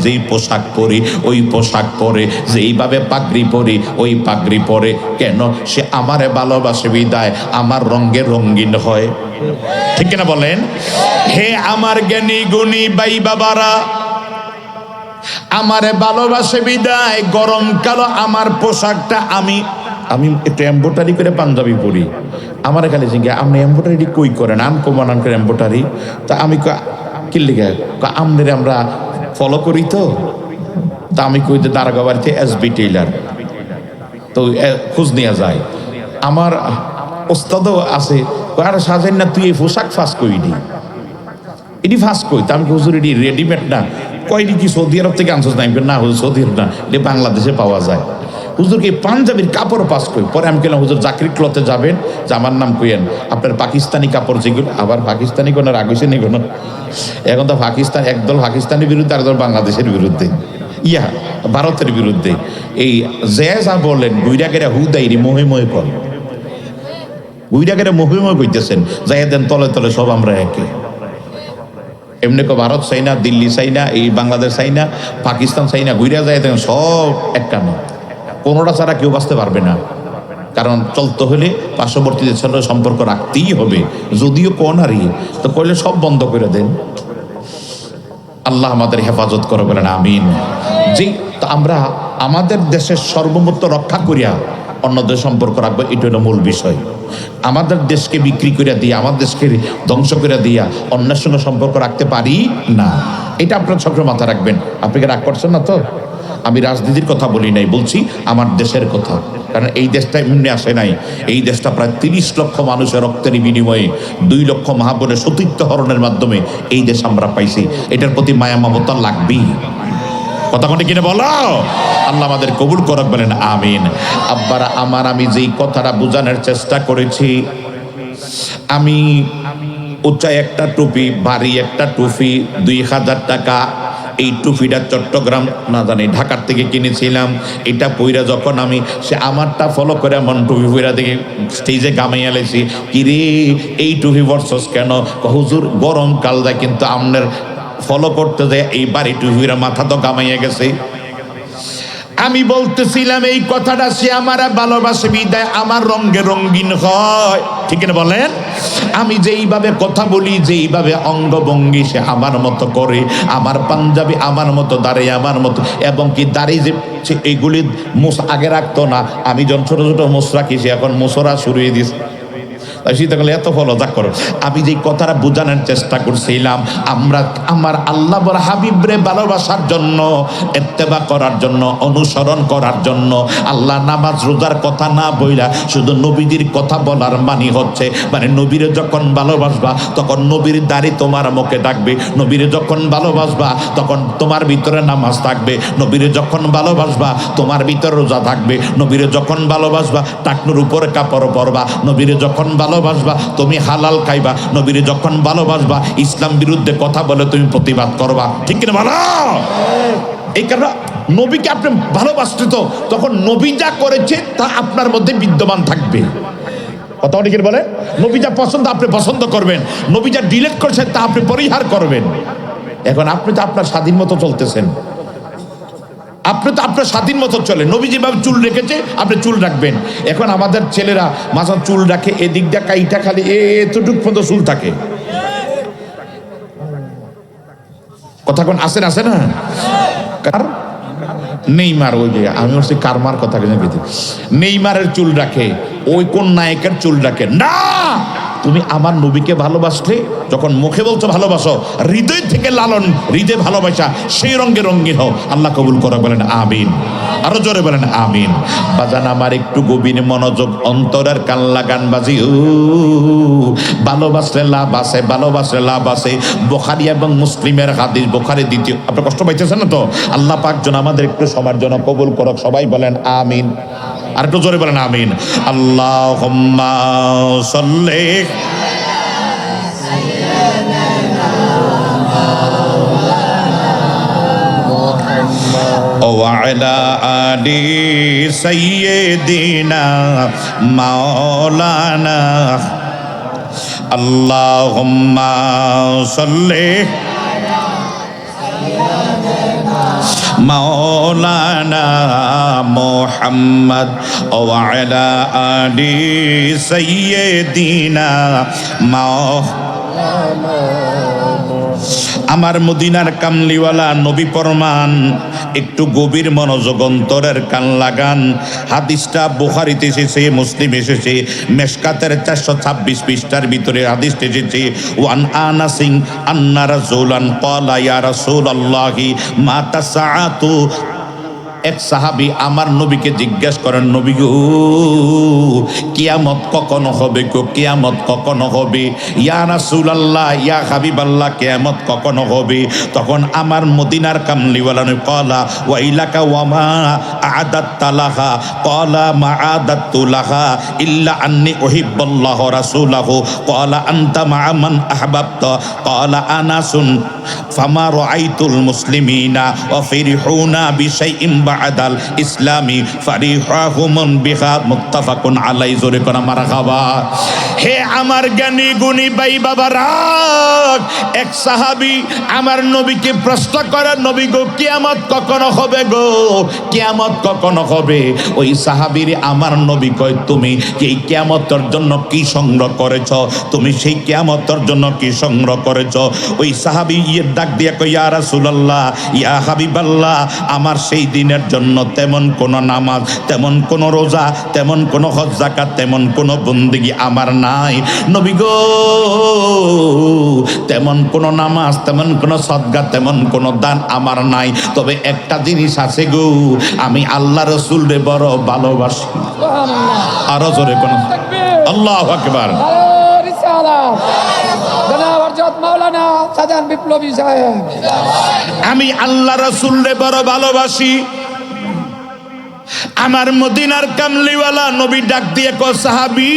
যেই পোশাক পরি ওই পোশাক পরে, যেইভাবে পাগড়ি পরি ওই পাগড়ি পরে। কেন? সে আমারে ভালোবাসে বিদায় আমার রঙে রঙিন হয়। ঠিক কিনা বলেন? হে আমার জ্ঞানী গুণী ভাই বাবারা, আমারে ভালোবাসে বিদায় গরমকাল আমার পোশাকটা আমি একটু এম্বোটারি করে পাঞ্জাবি পরি। আমার খালি জিজ্ঞা, আপনি এম্বোটারি কই করেন? আনকমন করে এম্বোটারি। তা আমি কি লিখে আমনের আমরা ফলো করি, তা আমি কই যে দারোগা বাড়িতে SB টেইলার, তো খোঁজ নেওয়া যায়। আমার ওস্তাদও আছে, আর সাজেন না তুই এই পোশাক ফাঁস কইনি, এটি ফাঁস কই। তা আমি হুজুর এটি রেডিমেড না। কয়টি কি সৌদি আরব থেকে আনছোস না? না হুজুর সৌদি আরব না, এটা বাংলাদেশে পাওয়া যায়। হুজুরকে পাঞ্জাবির কাপড় পাস কই। পরে আমি কেন হুজুর জাকির ক্লথে যাবেন, যে আমার নাম কইয়েন, আপনার পাকিস্তানি কাপড় যেগুলো, আবার পাকিস্তানি কোনো রাগ হয়েছে নি কোনো? এখন তো পাকিস্তান, একদল পাকিস্তানের বিরুদ্ধে আর একদল বাংলাদেশের বিরুদ্ধে, ভারতের বিরুদ্ধে। এই যা বললেন গুইরাগেরা হুদাইরি মোহে মোহে কর, গুইরাগেরা মোহে মোহে কইতেছেন, যাই দেন তলে তলে সব আমরা একে। এমনি ভারত চাই না, দিল্লি চাই না, এই বাংলাদেশ চাই না, পাকিস্তান চাই না, ঘুরে যায় সব একখানো। কোনোটা ছাড়া কেউ বাঁচতে পারবে না, কারণ চলতে হলে পার্শ্ববর্তীদের সাথে সম্পর্ক রাখতেই হবে। যদিও কোনারি তো কইলে সব বন্ধ করে দেন। আল্লাহ আমাদের হেফাজত করে, বলেন আমিন। যে আমরা আমাদের দেশের সর্বমত্ত রক্ষা করিয়া অন্যদের সম্পর্ক রাখবো, এটা হলো মূল বিষয়। আমাদের দেশকে বিক্রি করে দিয়া, আমাদের দেশকে ধ্বংস করে দিয়া অন্যের সঙ্গে সম্পর্ক রাখতে পারি না। এটা আপনার চক্র মাথা রাখবেন। আপনি কি রাগ করছেন না তো? আমি রাজনীতির কথা বলি নাই, বলছি আমার দেশের কথা। কারণ এই দেশটা এমনি আসে নাই, এই দেশটা প্রায় 30 লক্ষ মানুষের রক্তের বিনিময়ে 2 লক্ষ মাহবুবের সতীত্ব হরণের মাধ্যমে এই দেশ আমরা পাইছি। এটার প্রতি মায়া মমতা লাগবেই। কথা কোনটা কিনে বলো, আল্লাহ আমাদের কবুল করক, বলেন আমিন। আব্বারা আমার, আমি যেই কথাটা বোঝানোর চেষ্টা করেছি, আমি উচ্চাই একটা টুপি, ভারী একটা টুপি, 2000 টাকা। এই টুপিটা চট্টগ্রাম না জানি ঢাকার থেকে কিনেছিলাম। এটা পইরা যখন আমি সে আমারটা ফলো করে এমন টুপি পইরা দেখি স্টেজে গামাইয়া লেছি, কিরে এই টুপি বর্ষস কেন? হুজুর গরমকাল যায়, কিন্তু আপনার ফলো করতে যায় এই বাড়ি টুপিরা মাথা তো গামাইয়া গেছে। আমি বলতেছিলাম এই কথাটা, সে আমার ভালোবাসে বিদায় আমার রঙে রঙিন হয়, ঠিক না বলেন? আমি যেইভাবে কথা বলি, যেইভাবে অঙ্গভঙ্গি সে আমার মতো করে, আমার পাঞ্জাবি আমার মতো, দাঁড়িয়ে আমার মতো, এবং কি দাঁড়িয়ে যে এইগুলি আগে রাখতো না, আমি যখন ছোট ছোট মোষ রাখি সে এখন মোসরা শুরু হয়ে দিস। শীতকালে এত ফলো যা করো। আমি যে কথাটা বোঝানোর চেষ্টা করছিলাম, আমরা আমার আল্লাহ বড় হাবিবরে ভালোবাসার জন্য, ইত্তেবা করার জন্য, অনুসরণ করার জন্য, আল্লাহ নামাজ রোজার কথা না বইলা শুধু নবীদের কথা বলার মানে হচ্ছে, মানে নবীরে যখন ভালোবাসবা তখন নবীর দাড়ি তোমার মুখে থাকবে, নবীরে যখন ভালোবাসবা তখন তোমার ভিতরে নামাজ থাকবে, নবীরে যখন ভালোবাসবা তোমার ভিতরে রোজা থাকবে, নবীরে যখন ভালোবাসবা টাকনুর উপরে কাপড় পরবা, নবীরে যখন ভালোবাসবা তুমি হালাল খাইবা, নবীরে যখন ভালোবাসবা ইসলাম বিরুদ্ধে কথা বলে তুমি প্রতিবাদ করবা, ঠিক না বলো? এই কারণে নবীকে আপনি ভালোবাসতে তো তখন নবী যা করেছে তা আপনার মধ্যে বিদ্যমান থাকবে। কথা অনেকের বলে নবী যা পছন্দ আপনি পছন্দ করবেন, নবী যা ডিলেট করছেন তা আপনি পরিহার করবেন। এখন আপনি তো আপনার স্বাধীন মতো চলতেছেন, আপনি তো আপনার স্বাধীন মতো চলে। নবী যেভাবে চুল রেখেছে আপনি চুল রাখবেন। এখন আমাদের ছেলেরা মাঝে চুল রাখে এদিক দিয়ে কাইটা খালি এতটুক পর্যন্ত চুল থাকে। কথা কোন আসেন আসে না? কার নেইমার, ওই যে আমি বলছি কারমার কথা নেইমারের চুল রাখে, ওই কোন নায়কের চুল রাখে না। তুমি আমার নবীকে ভালোবাসলে, যখন মুখে বলছো ভালোবাসো, হৃদয় থেকে লালন, হৃদয় ভালোবাসা সেই রঙে রঙিন হও। আল্লাহ কবুল করে, বলেন আমিন। আরো জোরে বলেন আমিন। বাজান আমার একটু গভীর মনোযোগ, অন্তরের কান লাগান বাজি। ভালোবাসলে লাভ আছে, ভালোবাসলে লাভ আছে। বুখারী এবং মুসলিমের হাদিস, বুখারী দ্বিতীয়। আপনি কষ্ট পাইতেছেন না তো? আল্লাহ পাক যেন আমাদের একটু সময়ের জন্য কবুল করক, সবাই বলেন আমিন। আর একটু জোরে বলেন আমিন। আল্লাহুম্মা সাল্লি ওয়ালা আলি সাইয়্যিদিনা মাওলানা। আল্লাহুম্মা সাল্লি মাওলানা মুহাম্মদ ওয়ালা আলি সাইয়্যিদিনা মাওলানা। আমার মদিনার কামলিওয়ালা নবী ফরমান, একটু গভীর মনোযোগ, অন্তরের কান লাগান। হাদিসটা বুখারীতে এসেছে, মুসলিম এসেছে, মেশকাতের 426 পৃষ্ঠার ভিতরে হাদিসটা এসেছে। ওয়ান আনাসিন আন্না রাসূলান ক্বালা ইয়া রাসূলুল্লাহি মা তাসাআতু। এক সাহাবী আমার নবীকে জিজ্ঞেস করেন, নবী গো কিয়ামত কখন হবে গো, কিয়ামত কখন হবে? ইয়া রাসূলুল্লাহ, ইয়া হাবিবাল্লাহ, কিয়ামত কখন হবে? তখন আমার মদিনার কামলিওয়ালা নবী ক্বালা ওয়াইলাকা ওয়া মা আ'দাত্তা লাহা, ক্বালা মা আ'দাত্তু লাহা ইল্লা আন্নী উহিব্বুল্লাহ রাসূলাহু, ক্বালা আনতা মা মান আহবাবতা, ক্বালা আনাসুন ফামা রাআইতুল মুসলিমিনা ওয়া ফিরহুনা বিশাইইন বা'দাল ইসলামি ফারিহাহুম বিহা মুত্তাফাকুন আলাই। জোরে কোন মারহাবা। হে আমার জ্ঞানী গুণী ভাই বাবারা, এক সাহাবী আমার নবীকে প্রশ্ন করে, নবী গো কিয়ামত কখন হবে গো, কিয়ামত কখন হবে? ওই সাহাবীর আমার নবী কয়, তুমি এই কিয়ামতের জন্য কি সংগ্রহ করেছ? তুমি সেই কিয়ামতের জন্য কি সংগ্রহ করেছ? ওই সাহাবী ডাক দিয়া কয়, ইয়া রাসূলুল্লাহ, ইয়া হাবিবাল্লাহ, আমার সেই দিনের দুনিয়ার জন্য তেমন কোনো নামাজ, তেমন কোনো রোজা, তেমন কোনো হজ যাকাত, তেমন কোনো বন্দেগী আমার নাই নবী গো। তেমন কোনো নামাজ, তেমন কোনো সদকা, তেমন কোনো দান আমার নাই। তবে একটা জিনিস আছে গো, আমি আল্লাহ রসুল রে বড় ভালোবাসি। আরো জোরে কোন আল্লাহু আকবার। আমি আল্লাহ রসুল রে বড় ভালোবাসি। আমার মদিনার কামলিওয়ালা নবী ডাক দিয়ে কো সাহাবী,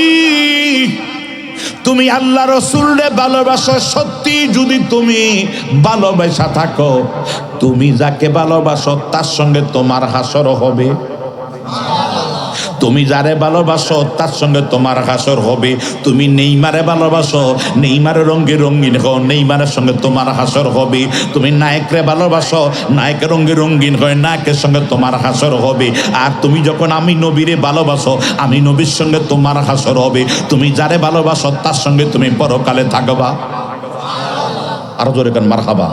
তুমি আল্লাহ রসুল রে ভালোবাসো, সত্যি যদি তুমি ভালোবাসা থাকো, তুমি যাকে ভালোবাসো তার সঙ্গে তোমার হাসর হবে। তুমি যারে ভালোবাসো তার সঙ্গে তোমার হাসর হবে। তুমি নেইমারে ভালোবাসো, নেইমারের রঙে রঙিন হও, নেইমারের সঙ্গে তোমার হাসর হবে। তুমি নায়করে ভালোবাসো, নায়কের রঙে রঙিন হয়, নায়কের সঙ্গে তোমার হাসর হবে। আর তুমি যখন আমি নবীরে ভালোবাসো, আমি নবীর সঙ্গে তোমার হাসর হবে। তুমি যারে ভালোবাসো তার সঙ্গে তুমি পরকালে থাকবা। আরো জোরে কান মারহাবা।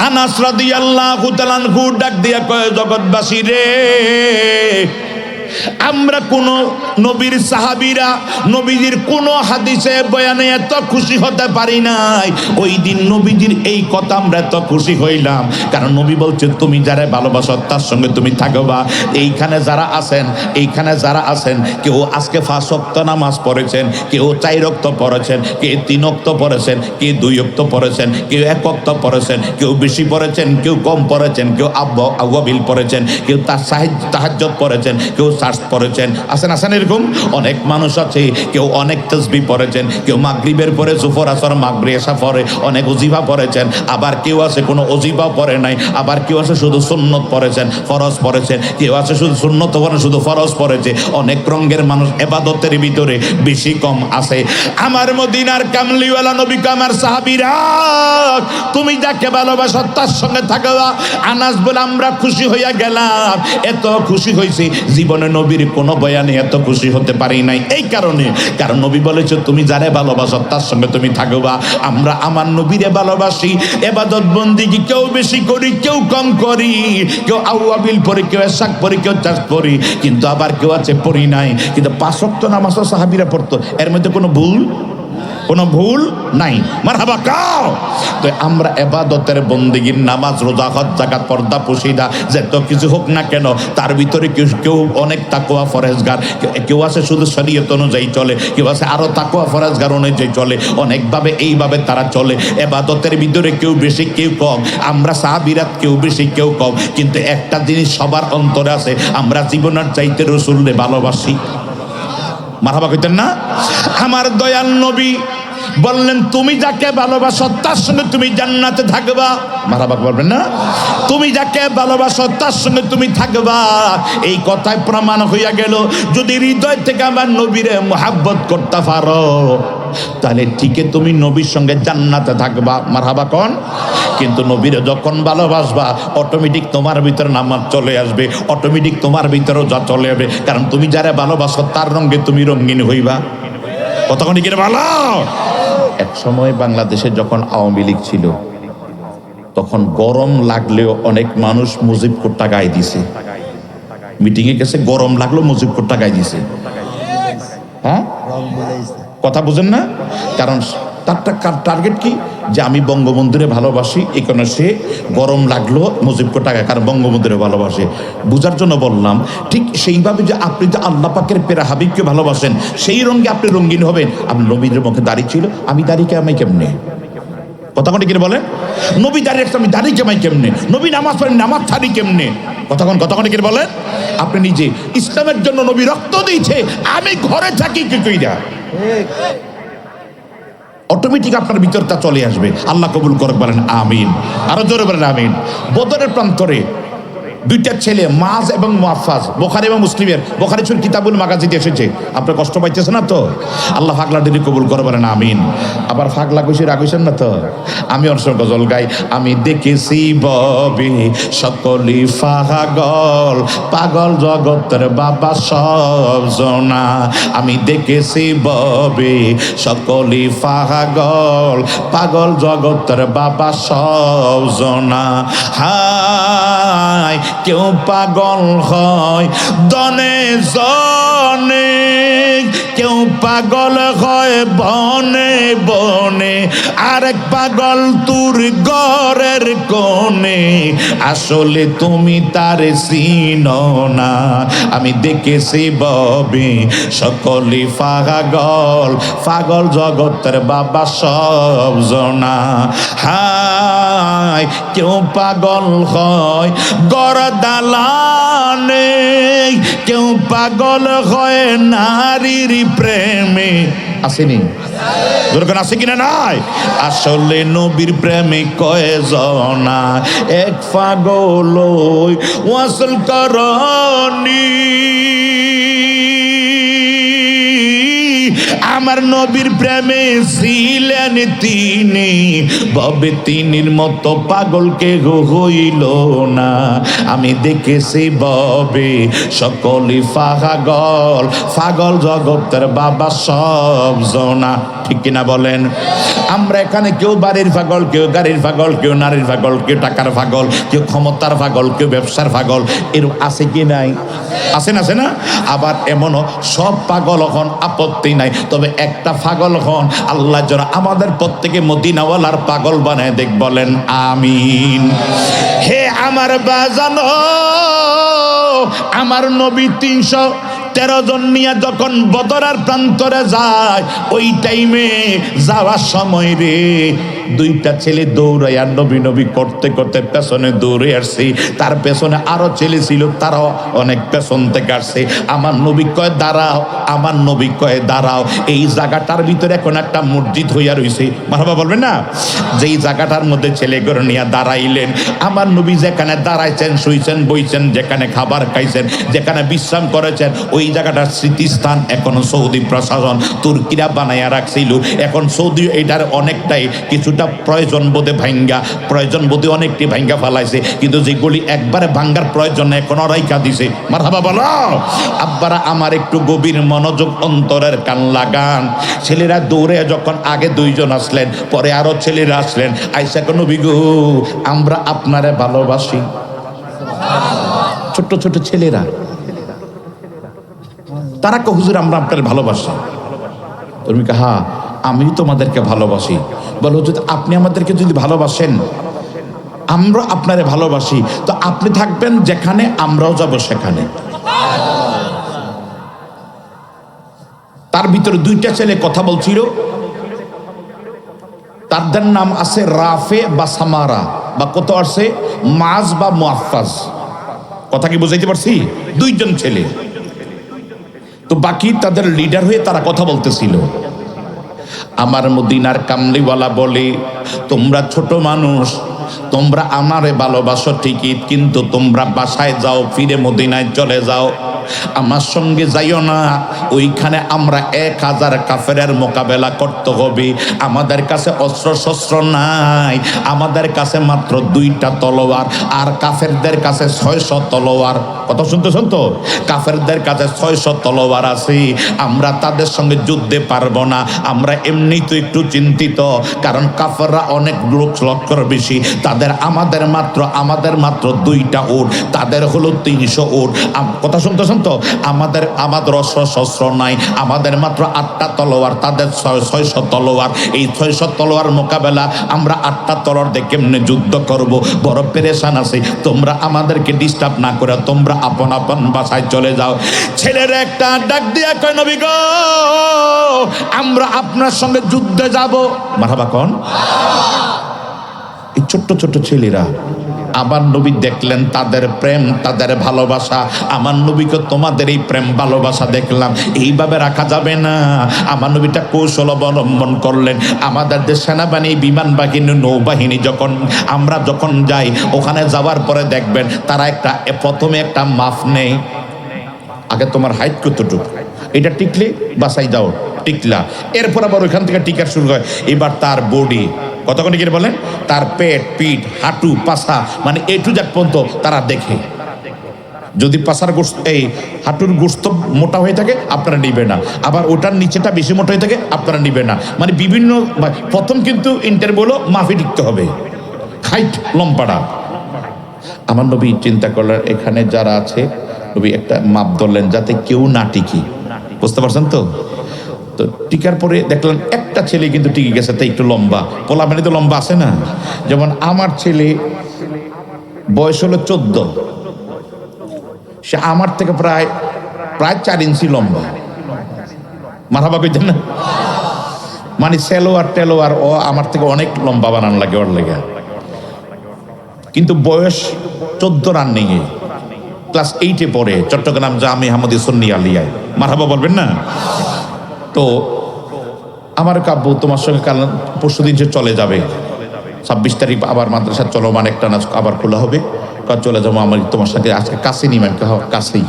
আনাস রাদিয়াল্লাহু তাআলা আনহু ডাক দিয়া কয়, জগৎবাসী রে, আমরা কোন নবীর সাহাবীরা নবীজির কোন হাদিসে বয়ানে এত খুশি হতে পারি নাই। ওই দিন নবীজির এই কথা আমরা এত খুশি হইলাম, কারণ নবী বলছে তুমি যারা ভালোবাসো তার সঙ্গে তুমি থাকবা। এইখানে যারা আছেন, এইখানে যারা আছেন, কেউ আজকে 5 ওয়াক্ত নামাজ পড়েছেন, কেউ 4 ওয়াক্ত পড়েছেন, কেউ 3 ওয়াক্ত পড়েছেন, কেউ 2 ওয়াক্ত পড়েছেন, কেউ 1 ওয়াক্ত পড়েছেন, কেউ বেশি পড়েছেন, কেউ কম পড়েছেন, কেউ আওয়াবিল পড়েছেন, কেউ তাহাজ্জুদ পড়েছেন, কেউ সার্চ পড়েছেন। আসেন আসেন, এরকম অনেক মানুষ আছে। কেউ অনেক তাসবিহ পড়েছেন, কেউ মাগরিবের পরে জোহর আসর মাগরিব এশা পড়ে, অনেক ওজিফা পড়েছেন। আবার কেউ আছে কোনো ওজিফা পড়ে নাই, আবার কেউ আছে শুধু সুন্নত পড়েছেন, ফরজ পড়েছেন, কেউ আছে শুধু সুন্নত পড়ে শুধু ফরজ পড়েছে। অনেক রঙের মানুষ ইবাদতের ভিতরে বেশি কম আছে। আমার মদিনার কামলিওয়ালা নবী আমার সাহাবীরা, তুমি যাকে ভালোবাসো তার সঙ্গে থাকবা। আনাস বলে আমরা খুশি হইয়া গেলাম, এত খুশি হয়েছি জীবনে নবীর কোনো বয়ানে এত খুশি হতে পারি নাই। এই কারণে, কারণ নবী বলেছে তুমি যারে ভালোবাসো তার সঙ্গে তুমি থাকবা। আমরা আমার নবীরে ভালোবাসি, ইবাদত বন্দেগী কেউ বেশি করি, কেউ কম করি, কেউ আওয়াবিল পড়ি, কেউ এশাক পড়ি, কেউ তাস পড়ি, কিন্তু আবার কেউ আছে পড়ি নাই। কিন্তু 5 ওয়াক্ত নামাজও সাহাবীরা পড়তো, এর মধ্যে কোনো ভুল নাই। মারহাবা কাও। তো আমরা ইবাদতের বন্দেগীর নামাজ রোজা হজ যাকাত পর্দা পুশিদা যত কিছু হোক না কেন, তার ভিতরে কেউ অনেক তাকওয়া ফরজগার, কেউ আছে শুধু শরীয়ত অনুযায়ী চলে, কেউ আছে আরো তাকওয়া ফরজগার অনুযায়ী চলে, অনেকভাবে এইভাবে তারা চলে। ইবাদতের ভিতরে কেউ বেশি কেউ কম, আমরা সাহাবীরা কেউ বেশি কেউ কম, কিন্তু একটা জিনিস সবার অন্তরে আছে, আমরা জীবনের চাইতে রাসূলকে ভালোবাসি। মারহাবা কইতেন না? আমার দয়াল নবী বললেন তুমি যাকে ভালোবাসো তার সঙ্গে তুমি জান্নাতে থাকবা। মারহাবা বলবেন না? তুমি যাকে ভালোবাসো তার সঙ্গে তুমি থাকবা। এই কথায় প্রমাণ হইয়া গেল, যদি হৃদয় থেকে আমার নবীরে মুহাব্বত করতে পারো, তাহলে ঠিকই তুমি নবীর সঙ্গে জান্নাতে থাকবা। মারহাবা কোন? কিন্তু নবীরে যখন ভালোবাসবা, অটোমেটিক তোমার ভিতরে নামাজ চলে আসবে, অটোমেটিক তোমার ভিতরে যা চলে যাবে, কারণ তুমি যারা ভালোবাসো তার রঙে তুমি রঙিন হইবা। কতক্ষণ কি ভালো? এক সময় বাংলাদেশে যখন আওয়ামী লীগ ছিল, তখন গরম লাগলেও অনেক মানুষ মুজিব কোট্টা গায়ে দিছে। মিটিংয়ে গেছে, গরম লাগলো মুজিব কোট্টা গায়ে দিছে। হ্যাঁ, কথা বুঝেন না? কারণ তার টার্গেট কি, যে আমি বঙ্গবন্ধুরে ভালোবাসি, এই কারণে সে গরম লাগলো মুজিব কোট্টা গায়ে, কারণ বঙ্গবন্ধুরে ভালোবাসে। বুঝার জন্য বললাম, ঠিক সেইভাবে যে আপনি যে আল্লাহ পাকের পেরা হাবিবকে ভালোবাসেন, সেই রঙে আপনি রঙিন হবেন। আপনি নবীর মুখে দাড়ি ছিল, আমি দাড়ি কামাই কেমনে? কথা কোন কি বলেন? নবী দাঁড়িয়ে একটা আমি দাড়ি কামাই কেমনে? নবী নামাজ পড়েন, নামাজ ছাড়ি কেমনে? কথা কোন কি বলেন? আপনি নিজে ইসলামের জন্য নবী রক্ত দিয়েছে, আমি ঘরে থাকি কি কইরা, অটোমেটিক আপনার ভিতরটা চলে আসবে। আল্লাহ কবুল করুক, বলেন আমিন। আরো জোরে বলেন আমিন। বদরের প্রান্তরে দুইটা ছেলে মাজ এবং মুআফফাজ, বুখারী এবং মুসলিমের, বুখারী শরীফ কিতাবুল মাগাজিতে এসেছে। আপনার কষ্ট পাইতেছেন না তো? আল্লাহ ফাগলা দিদি কবুল করে, বলেন আমিন। আবার ফাগলা কইছে রাগইছেন না তো? আমি অনেক গজল গাই, আমি দেখেছি ববে সকলি পাগল, পাগল জগতের বাবা সব জনা। আমি দেখেছি ববে সকলি পাগল, পাগল জগতের বাবা সব জনা। হায় কেউ পাগল হয় দনে জনে, কেউ পাগল হয় বনে বনে, আরেক পাগল তোর ঘরের কোণে, আসলে তুমি তার চিনো না। আমি দেখেছি ববে সকলে পাগল, পাগল জগতের বাবা সব জনা। হায় কেউ পাগল হয় গড় দালানে, কেউ পাগল হয় নারীর প্রেমে। আসেনি যেরকম আছে কিনা নাই? আসলে নবীর প্রেমে কয়জনা, এক পাগল ওয়াসল করনি। আমার নবীর প্রেমে ছিলেন তিনি, ববে তিনির মতো পাগল কেহ হইল না। আমি দেখেছি ববে সকলে পাগল, পাগল জগতের বাবা সব জনা। ঠিক কিনা বলেন? আমরা এখানে কেউ বাড়ির পাগল, কেউ গাড়ির পাগল, কেউ নারীর পাগল, কেউ টাকার পাগল, কেউ ক্ষমতার পাগল, কেউ ব্যবসার পাগল, এরকম আছে কি নাই? আছেন, আছে না? আবার এমনও সব পাগল হন, আপত্তি নাই, তবে একটা পাগল হন আল্লাহ যেন আমাদের প্রত্যেকে মদিনাওয়ালার পাগল বানায় দেখ। বলেন আমিন। হে আমার বাজানো, আমার নবী 313 জন নিয়ে যখন বদরের প্রান্তরে যায়, ওই টাইমে যাওয়ার সময় রে দুইটা ছেলে দৌড়াইয়া নবী নবী করতে করতে পেছনে দৌড়ে আসছে। তার পেছনে আরো ছেলে ছিল, তারাও অনেক পেছন থেকে আসছে। আমার নবী কয় দাঁড়াও, আমার নবী কয় দাঁড়াও। এই জায়গাটার ভিতরে এখন একটা মসজিদ হইয়া রয়েছে, মারহাবা বলবেন না? যেই জায়গাটার মধ্যে ছেলেগুলো নিয়ে দাঁড়াইলেন, আমার নবী যেখানে দাঁড়াইছেন, শুইছেন, বইছেন, যেখানে খাবার খাইছেন, যেখানে বিশ্রাম করেছেন, ওই জায়গাটার স্মৃতিস্থান এখনো সৌদি প্রশাসন তুর্কিরা বানাইয়া রাখছিল। এখন সৌদি এটার অনেকটাই কিছুটা প্রয়োজন বোধে ভাঙ্গা, প্রয়োজন বোধে অনেকটি ভাঙ্গা ফেলাইছে, কিন্তু যেগুলি একবারে ভাঙ্গার প্রয়োজন এখনো রাইখা দিছে। মারহাবা বলো। আব্বারা আমার একটু গভীর মনোযোগ, অন্তরের কান লাগান। ছেলেরা দৌড়ে যখন আগে 2 জন আসলেন, পরে আরো ছেলেরা আসলেন, আইসা কোন বিগু আমরা আপনারে ভালোবাসি। ছোট্ট ছোট ছেলেরা, তারা কে হুজুর আমরা আপনার ভালোবাসি। তুমি কে হ্যাঁ আমি তোমাদেরকে ভালোবাসি। বলো হুজুর আপনি আমাদেরকে যদি ভালোবাসেন, আমরা আপনারে ভালোবাসি, তো আপনি থাকবেন যেখানে, আমরাও যাব সেখানে। তার ভিতরে 2টা ছেলে কথা বলছিল, তাদের নাম আছে রাফে বা সামারা, বা কত আছে মাজ বা মুআফফাজ। কথা কি বুঝাইতে পারছি? 2 জন ছেলে। তো বাকি তাদের লিডার হয়ে তারা কথা বলতেছিল। আমার মদিনার কামলিওয়ালা বলে, তোমরা ছোট মানুষ, তোমরা আমারে ভালোবাসো ঠিকই, কিন্তু তোমরা বাসায় যাও, ফিরে মদিনায় চলে যাও, আমার সঙ্গে যাইও না। ওইখানে আমরা 1000 কাফেরের মোকাবেলা করতে হবে। আমাদের কাছে অস্ত্র শস্ত্র নাই, আমাদের কাছে মাত্র 2টা তলোয়ার, আর কাফেরদের কাছে 600 তলোয়ার। কথা শুনতেছেন তো? কাফেরদের কাছে 600 তলোয়ার আছে। আমরা তাদের সঙ্গে যুদ্ধে পারবো না। আমরা এমনি তো একটু চিন্তিত, কারণ কাফেররা অনেক লক্ষর বেশি, তাদের আমাদের মাত্র 2টা উট, তাদের হলো 300 উট। কথা শুনতেছেন তো? আমাদের অস্ত্র শস্ত্র নাই, আমাদের মাত্র 8টা তলোয়ার, তাদের 600 তলোয়ার। এই 600 তলোয়ার মোকাবেলা আমরা 8টা তলোয়ার দিয়ে কেমনে যুদ্ধ করব? বড় পেরেশান আছে। তোমরা আমাদেরকে ডিস্টার্ব না করে তোমরা আপন আপন বাসায় চলে যাও। ছেলেরা একটা ডাক দিয়া কয়, নবী গো আমরা আপনার সঙ্গে যুদ্ধে যাব। মারহাবা কোন? এই ছোট্ট ছোট্ট ছেলেরা আমার নবী দেখলেন তাদের প্রেম, তাদের ভালোবাসা। আমার নবীকে তোমাদের এই প্রেম ভালোবাসা দেখলাম, এইভাবে রাখা যাবে না। আমার নবীটা কৌশল অবলম্বন করলেন। আমাদের দেশ সেনাবাহিনী, বিমান বাহিনী, নৌবাহিনী আমরা যখন যাই, ওখানে যাওয়ার পরে দেখবেন তারা প্রথমে একটা মাপ নেই। আগে তোমার হাইট কতটুকু, এটা টিকলে বাসাই যাও, টিকলা। এরপর আবার ওইখান থেকে টিকার শুরু হয়। এবার তার বডি কতক্ষণ কি বলেন, তার পেট, পিঠ, হাঁটু, পাছা, মানে এ টু জেড পর্যন্ত তারা দেখে। যদি পাছার গোস্ত, এই হাঁটুর গোস্ত মোটা হয়ে থাকে আপনারা নিবে না, আবার ওটার নিচেটা বেশি মোটা হয়ে থাকে আপনারা নিবে না। মানে বিভিন্ন, প্রথম কিন্তু ইন্টারভিউ মাফি টিকতে হবে, হাইট লম্বাটা। আমার নবী চিন্তা করলেন এখানে যারা আছে, নবী একটা মাপ ধরলেন যাতে কেউ না টিকি। বুঝতে পারছেন তো? তো টিকার পরে দেখলেন একটা ছেলে কিন্তু টিকে গেছে, তাই একটু লম্বা, পোলা মানে তো লম্বা আছে না। যেমন আমার ছেলে বয়স হলো 14, সে আমার থেকে প্রায় 4 ইঞ্চি লম্বা। মারহাবা কইতেন না? মানে সেলোয়ার ও আমার থেকে অনেক লম্বা বানান লাগে ওর লেগে, কিন্তু বয়স 14 রান নেই, ক্লাস 8-এ পড়ে চট্টগ্রাম জামে আহমদী সুন্নি আলিয়ায়। মারহাবা বলবেন না? তো আমার কাব্য তোমার সঙ্গে কাল পরশুদিন সে চলে যাবে, 26 তারিখ আবার মাদ্রাসা চলমান একটা নাচ আবার খোলা হবে, চলে যাবো আমার তোমার সঙ্গে আজকে কাছে নিবেন, কাছেই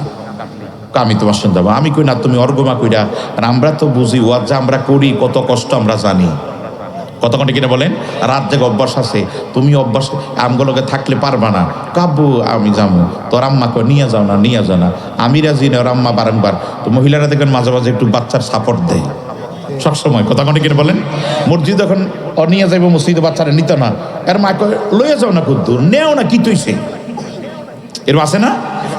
আমি তোমার সঙ্গে যাবো। আমি কই না, তুমি অর্গমা কইরা, আর আমরা তো বুঝি ওয়াজ যা আমরা করি কত কষ্ট আমরা জানি, কতক্ষণে কিনা বলেন। রাত জায়গা অভ্যাস আছে, তুমি অভ্যাস আমগুলোকে থাকলে পারবা না। কাব্বু আমি যাবো, তোর আম্মাকে নিয়ে যাও না, আমি রাজি না, ওর আম্মা বারংবার। তো মহিলারা দেখবেন মাঝে মাঝে একটু বাচ্চার সাপোর্ট দেয় সবসময়, কতক্ষণে কিনা বলেন। মসজিদ যখন নিয়ে যাইবো মসজিদে বাচ্চারা নিত না, এর মা কয় লইয়া যাও না, কুদ্দুর নেও না, কি তুইছে এর আছে না।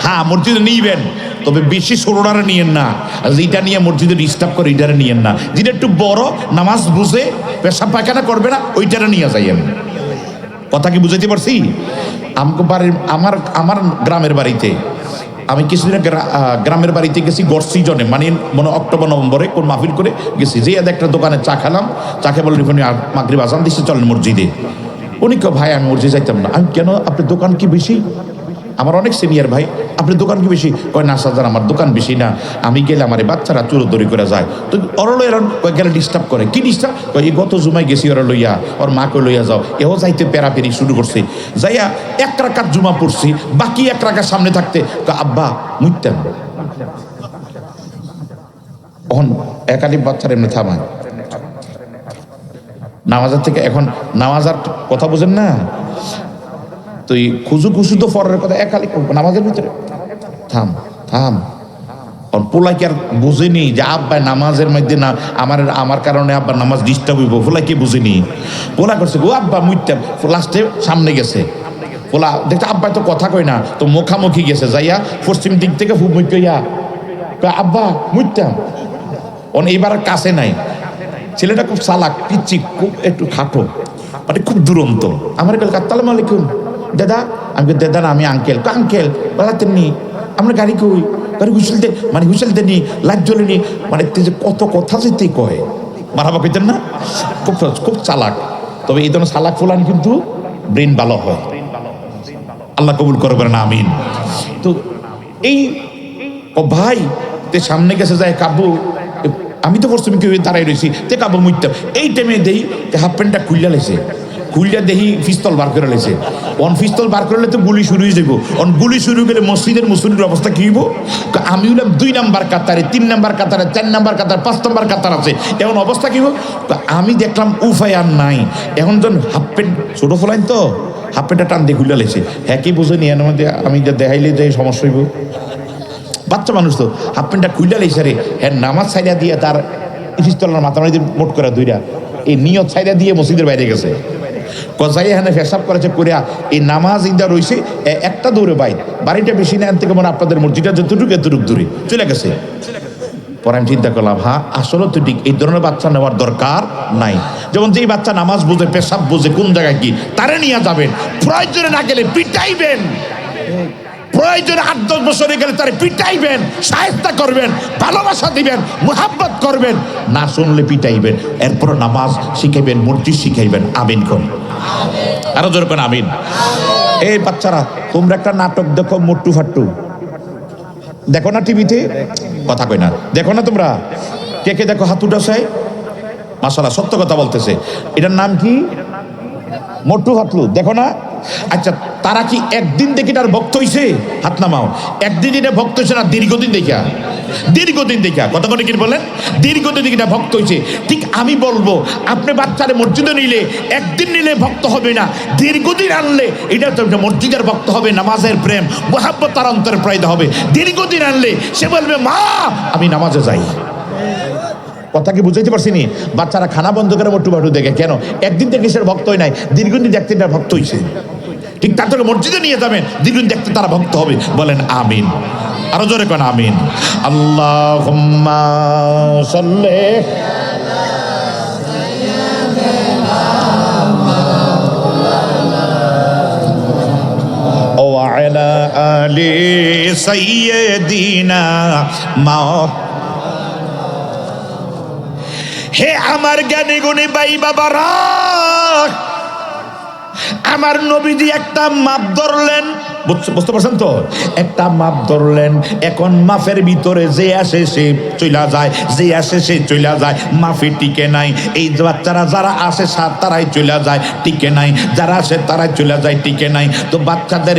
হ্যাঁ মসজিদে নিবেন, তবে বেশি ষোলোটারে নিয়েন না, আর যেটা নিয়ে মসজিদে ডিস্টার্ব করে এইটারে নিয়েন না। যেটা একটু বড় নামাজ বুঝে পেশাব পায়খানা করবে না, ওইটারে নিয়ে যাইয়েন। কথা কি বুঝাইতে পারছি? আমাকে বাড়ির আমার গ্রামের বাড়িতে আমি কিছুদিন গ্রামের বাড়িতে গেছি গড় সিজনে, মানে মনে অক্টোবর নভেম্বরে কোন মাহফিল করে গেছি, যে একটা দোকানে চা খেলাম, চা খেয়ে বললেন মাগরিব আজান দিচ্ছে চলেন মসজিদে। উনি কেউ ভাই আমি মসজিদে যাইতাম না। আমি কেন, আপনার দোকান কি বেশি? আমার অনেক সিনিয়র ভাই, আপনার দোকান কি বেশি? কয় না সাজান আমার দোকান বেশি না, আমি গেলে আমার বাচ্চারা চুরোদরি করে যায়, তো ওরা লইয়া গেলে ডিস্টার্ব করে। কি ডিস্টার্ব? এই গত জুমায় গেছি ওরা লইয়া, ওর মাকে লইয়া যাও, এও যাইতে পেরাপেরি শুরু করছে। যাইয়া 1 রাকাত জুমা পড়ছি, বাকি 1 রাকাত সামনে থাকতে আব্বা মুইতাম, তখন একাধিক বাচ্চার এমনি থামায় নামাজের থেকে। এখন নামাজার কথা বুঝেন না, তো এই খুশু তো ফরের কথা একালি নামাজের ভিতরে থাম। পোলাই কি আর বুঝেনি যে আব্বা নামাজের মধ্যে না আমার কারণে আব্বা নামাজ ডিস্টার্ব হইব? পোলা কি বুঝেনি? পোলা করছে ও আব্বা মুইতাম, লাস্টে সামনে গেছে। পোলা দেখতে আব্বা তো কথা কই না, তো মুখামুখি গেছে, যাইয়া পশ্চিম দিক থেকে খুব মুইয়া আব্বা মুইতাম। এইবার আর কাছে নাই। ছেলেটা খুব চালাক, পিচ্ছি, খুব একটু খাটো, মানে খুব দুরন্ত। আমার কাল আসসালামু আলাইকুম দাদা, আমি দাদা না, আমি আঙ্কেল। আঙ্কেল বলাতেন নি, আমরা গাড়ি কই, গাড়ি হুইসেলতে, মানে হুইসেলতে নি, লাইট জ্বলেনি, মানে যে কত কথা যেতেই কয়। মারাবা কইতেন না, খুব চালাক। তবে এই ধরনের চালাক ফুলান কিন্তু ব্রেন ভালো হয়, আল্লাহ কবুল করবেন না, আমিন। তো এই ভাই তে সামনে গেছে যায় কাব্বু, আমি তো পশ্চিম কেউ দাঁড়াই রয়েছি, তে কাব্বু মুইতাম। এই টাইমে দেই হাফ প্যান্টটা খুললা লেছে, খুললা দেখি পিস্তল বার করে লেছে। পিস্তল বার করলে তো গুলি শুরু হয়ে যাবো। গুলি শুরু গেলে মসজিদের মুসলিমের অবস্থা কি হইব? আমি হলাম 2 নাম্বার কাতারে, 3 নাম্বার কাতারে, 4 নাম্বার কাতার, 5 নাম্বার কাতার আছে, এখন অবস্থা কি হইব? আমি দেখলাম উপায় আর নাই। এখন যখন হাফ প্যান্ট ছোট ফলাইন, তো হাফ প্যান্টটা টান দিয়ে খুললা লেছে। হ্যাঁ কি বুঝেনি, এর মধ্যে আমি দেখাইলে যে সমস্যা হইব। বাচ্চা মানুষ তো হাফ প্যান্টটা খুললা লেছে রে। হ্যাঁ নামাজ ছাইড়া দিয়ে তার পিস্তলের মাথা মারি মোট করে দুইটা এই নিয়ত ছাইড়া দিয়ে মসজিদের বাইরে গেছে। কজাই এখানে ফেসাব করেছে করিয়া এই নামাজ ইন্দা রয়েছে একটা দৌড়ে বাড়িটা বেশি না, থেকে মানে আপনাদের মসজিদটা যতটুকু এতটুকু দূরে চলে গেছে। পরে আমি চিন্তা করলাম, হ্যাঁ আসলে তো ঠিক, এই ধরনের বাচ্চা নেওয়ার দরকার নাই। যেমন যেই বাচ্চা নামাজ বোঝে, পেশাব বোঝে, কোন জায়গায় কি, তারে নিয়ে যাবেন। প্রয়োজনে না গেলে পিটাইবেন, প্রয়োজনে 8-10 বছরে গেলে তারে পিটাইবেন, সাহায্য করবেন, ভালোবাসা দিবেন, মুহাব্বত করবেন, না শুনলে পিটাইবেন, এরপর নামাজ শিখাইবেন, মসজিদ শিখাইবেন। আমিন কোন, আরো জোর কোন আমিন। এই বাচ্চারা তোমরা একটা নাটক দেখো, মোট্টু ফাট্টু দেখো না টিভিতে? কথা কই না, দেখো না তোমরা? কে কে দেখো? হাত উঠাছে। মাশাআল্লাহ, সত্য কথা বলতেছে। এটার নাম কি? মোট্টু ফাটলু, দেখো না? আচ্ছা, তারা কি একদিন দেখে তার ভক্ত হইছে? হাত নামাও। একদিন এটা ভক্ত হইছে না, দীর্ঘদিন দেখা? দীর্ঘদিন দেখা। কথা কথা কি বলেন? দীর্ঘদিন দেখে এটা ভক্ত হইছে। ঠিক আমি বলবো, আপনি বাচ্চারে মসজিদে নিলে একদিন নিলে ভক্ত হবে না, দীর্ঘদিন আনলে এটা তো মসজিদের ভক্ত হবে, নামাজের প্রেম মুহাব্বত তার অন্তরে পয়দা হবে। দীর্ঘদিন আনলে সে বলবে মা আমি নামাজে যাই। কথা কি বুঝাইতে পারছি নি? বাচ্চারা খানা বন্ধ করে মোট্টু ফাটু দেখে কেন? একদিন থেকে সে ভক্ত হয় নাই, দীর্ঘদিন দেখতে ভক্ত হইছে। ঠিক তাদেরকে মসজিদে নিয়ে যাবেন, দ্বিগুণ দেখতে তারা ভক্ত হবে। বলেন আমিন, আরো জোরে কোন আমিন। আল্লাহুম্মা সাল্লি ওয়া আলা আলি সাইয়্যিদিনা মা। হে আমার জ্ঞানী গুণী ভাই বাবারা, আমার নবীজি একটা মাপ ধরলেন, বুঝতে পারছেন তো? একটা মাপ ধরলেন। এখন মাফের ভিতরে যে আসে সে চইলা যায়, যে আসে সে চইলা যায়, মাফে টিকে নাই। এই বাচ্চারা যারা আসে তারাই চইলা যায়, টিকে নাই। যারা আসে তারাই চইলা যায়, টিকে নাই। তো বাচ্চাদের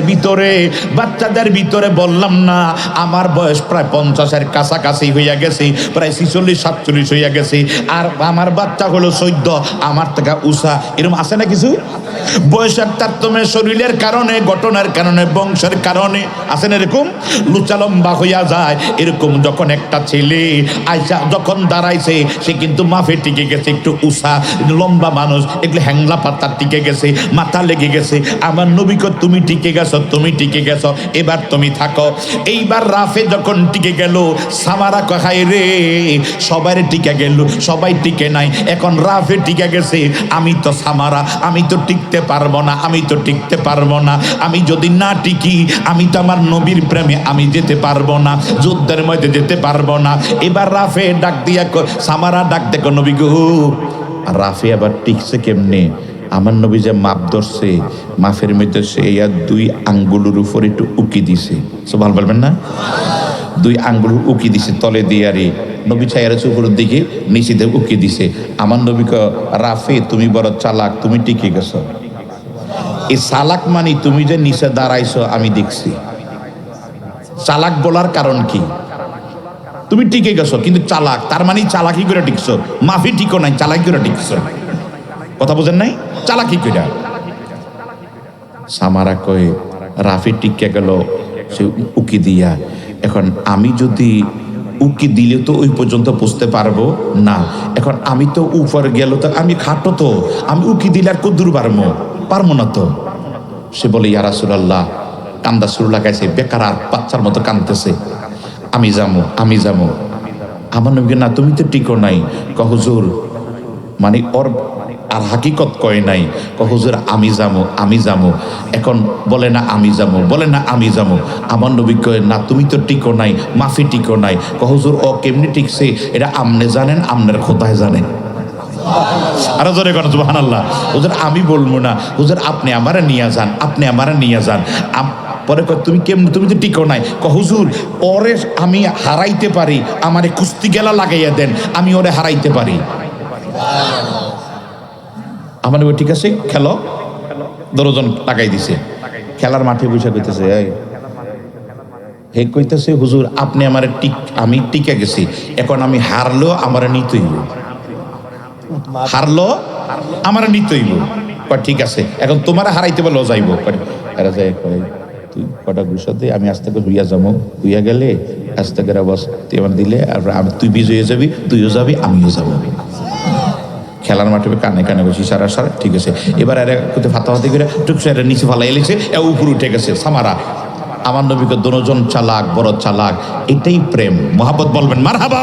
ভিতরে বললাম না, আমার বয়স প্রায় 50-এর কাছাকাছি হইয়া গেছে, প্রায় 46-47 হইয়া গেছে। আর আমার বাচ্চা হলো 14, আমার থেকে উষা। এরকম আছে না কিছু বয়সের তারতম্যে, শরীরের কারণে, ঘটনার কারণে, বংশের কারণে আছেন এরকম লুচা লম্বা হইয়া যায়। এরকম যখন একটা ছেলে আইসা যখন দাঁড়াইছে, সে কিন্তু মাফে টিকে গেছে, একটু উষা লম্বা মানুষ, এগুলো হ্যাংলা পাতা টিকে গেছে, মাথা লেগে গেছে। আমার নবীকে তুমি টিকে গেছো, তুমি টিকে গেছো, এবার তুমি থাকো। এইবার রাফে যখন টিকে গেল, সামারা কখাই রে, সবাই টিকে গেল, সবাই টিকে নাই। এখন রাফে টিকে গেছে, আমি তো সামারা, আমি তো টিকতে পারবো না, আমি তো টিকতে পারবো না। আমি যদি না টিকি, আমি তো আমার নবীর প্রেমে আমি যেতে পারবো না, যুদ্ধের মধ্যে যেতে পারবো না। এবার রাফে ডাক দিয়া সামারা ডাক দেখো নবী গো। রাফে আবার টিকছে কেমনে? আমার নবী যে মাপ ধরছে, মাফের মধ্যে সে 2 আঙ্গুলের উপর একটু উকি দিছে। সুবহান বলবেন না? 2 আঙ্গুল উকি দিছে তলে দিয়ে, আরে নবী ছায়ারেছে উপরের দিকে, নিচে দিয়ে উকি দিছে। আমার নবীকে, রাফে তুমি বড় চালাক, তুমি টিকে গেছো। এই চালাক মানে তুমি যে নিচে দাঁড়াইছো আমি দেখছি। চালাক বলার কারণ কি? তুমি টিকে গেছো কিন্তু চালাক, তার মানে চালাকি করে টিকছো। মাফি টিকো নাই, চালাকি করে টিকছো। কথা বোঝেন নাই? চালাকি করে। সামারা কয়ে রাফি টিকে গেল সে উকি দিয়া। এখন আমি যদি উকি দিলে তো ওই পর্যন্ত বুঝতে পারবো না। এখন আমি তো উপরে গেল, তো আমি খাটো, তো আমি উকি দিলে আর কদ্দুর পারবো না তো। সে বলে ইয়া রাসূলুল্লাহ, কান্দা শুরু লাগাইছে, বেকার আর বাচ্চার মতো কান্দতেছে, আমি যাবো। আমার নবী না, তুমি তো টিকো নাই। হুজুর, মানে ওর আর হাকিকত কয় নাই। হুজুর আমি যাবো। এখন বলে না আমি যাবো। আমার নবী কয় না, তুমি তো টিকো নাই, মাফি টিকো নাই। হুজুর ও কেমনি টিকছে এটা আমনে জানেন, আমনের খোদায় জানেন। আরো জোরে করেন সুবহানাল্লাহ। হুজুর আমি বলবো না, হুজুর আপনি আমারে নিয়ে যান। পরে তুমি কেমন, তুমি তো টিকো নাই। হুজুর ওরে আমি হারাইতে পারি, আমারে কুস্তি গেলা লাগাইয়া দেন, আমি ওরে হারাইতে পারি। আমার ঠিক আছে, খেলো। দরজন লাগাই দিছে, খেলার মাঠে বসে কইতেছে, হে কইতেছে হুজুর আপনি আমি টিকে গেছি, এখন আমি হারলেও আমারে নিতেই ঠিক আছে, এখন তোমার হারাইতে বলো যাইব। এরা যায় তুই কটা গুছা দে, আমি আজ থেকে হইয়া যাবো, হইয়া গেলে আজ থেকে অবস্থা আমার দিলে, আর তুই বিজয় যাবি, তুইও যাবি, আমিও যাবো। খেলার মাঠে কানে বসি সারা ঠিক আছে। এবার এরা কোথায় ফাতাফাতি করে টুকসে নিচে ফালাই এলেছে, উপরে উঠে গেছে সামারা। আমার নবীকে দুজন চালাক, বড় চালাক, এটাই প্রেম মহব্বত। বলবেন মারহাবা।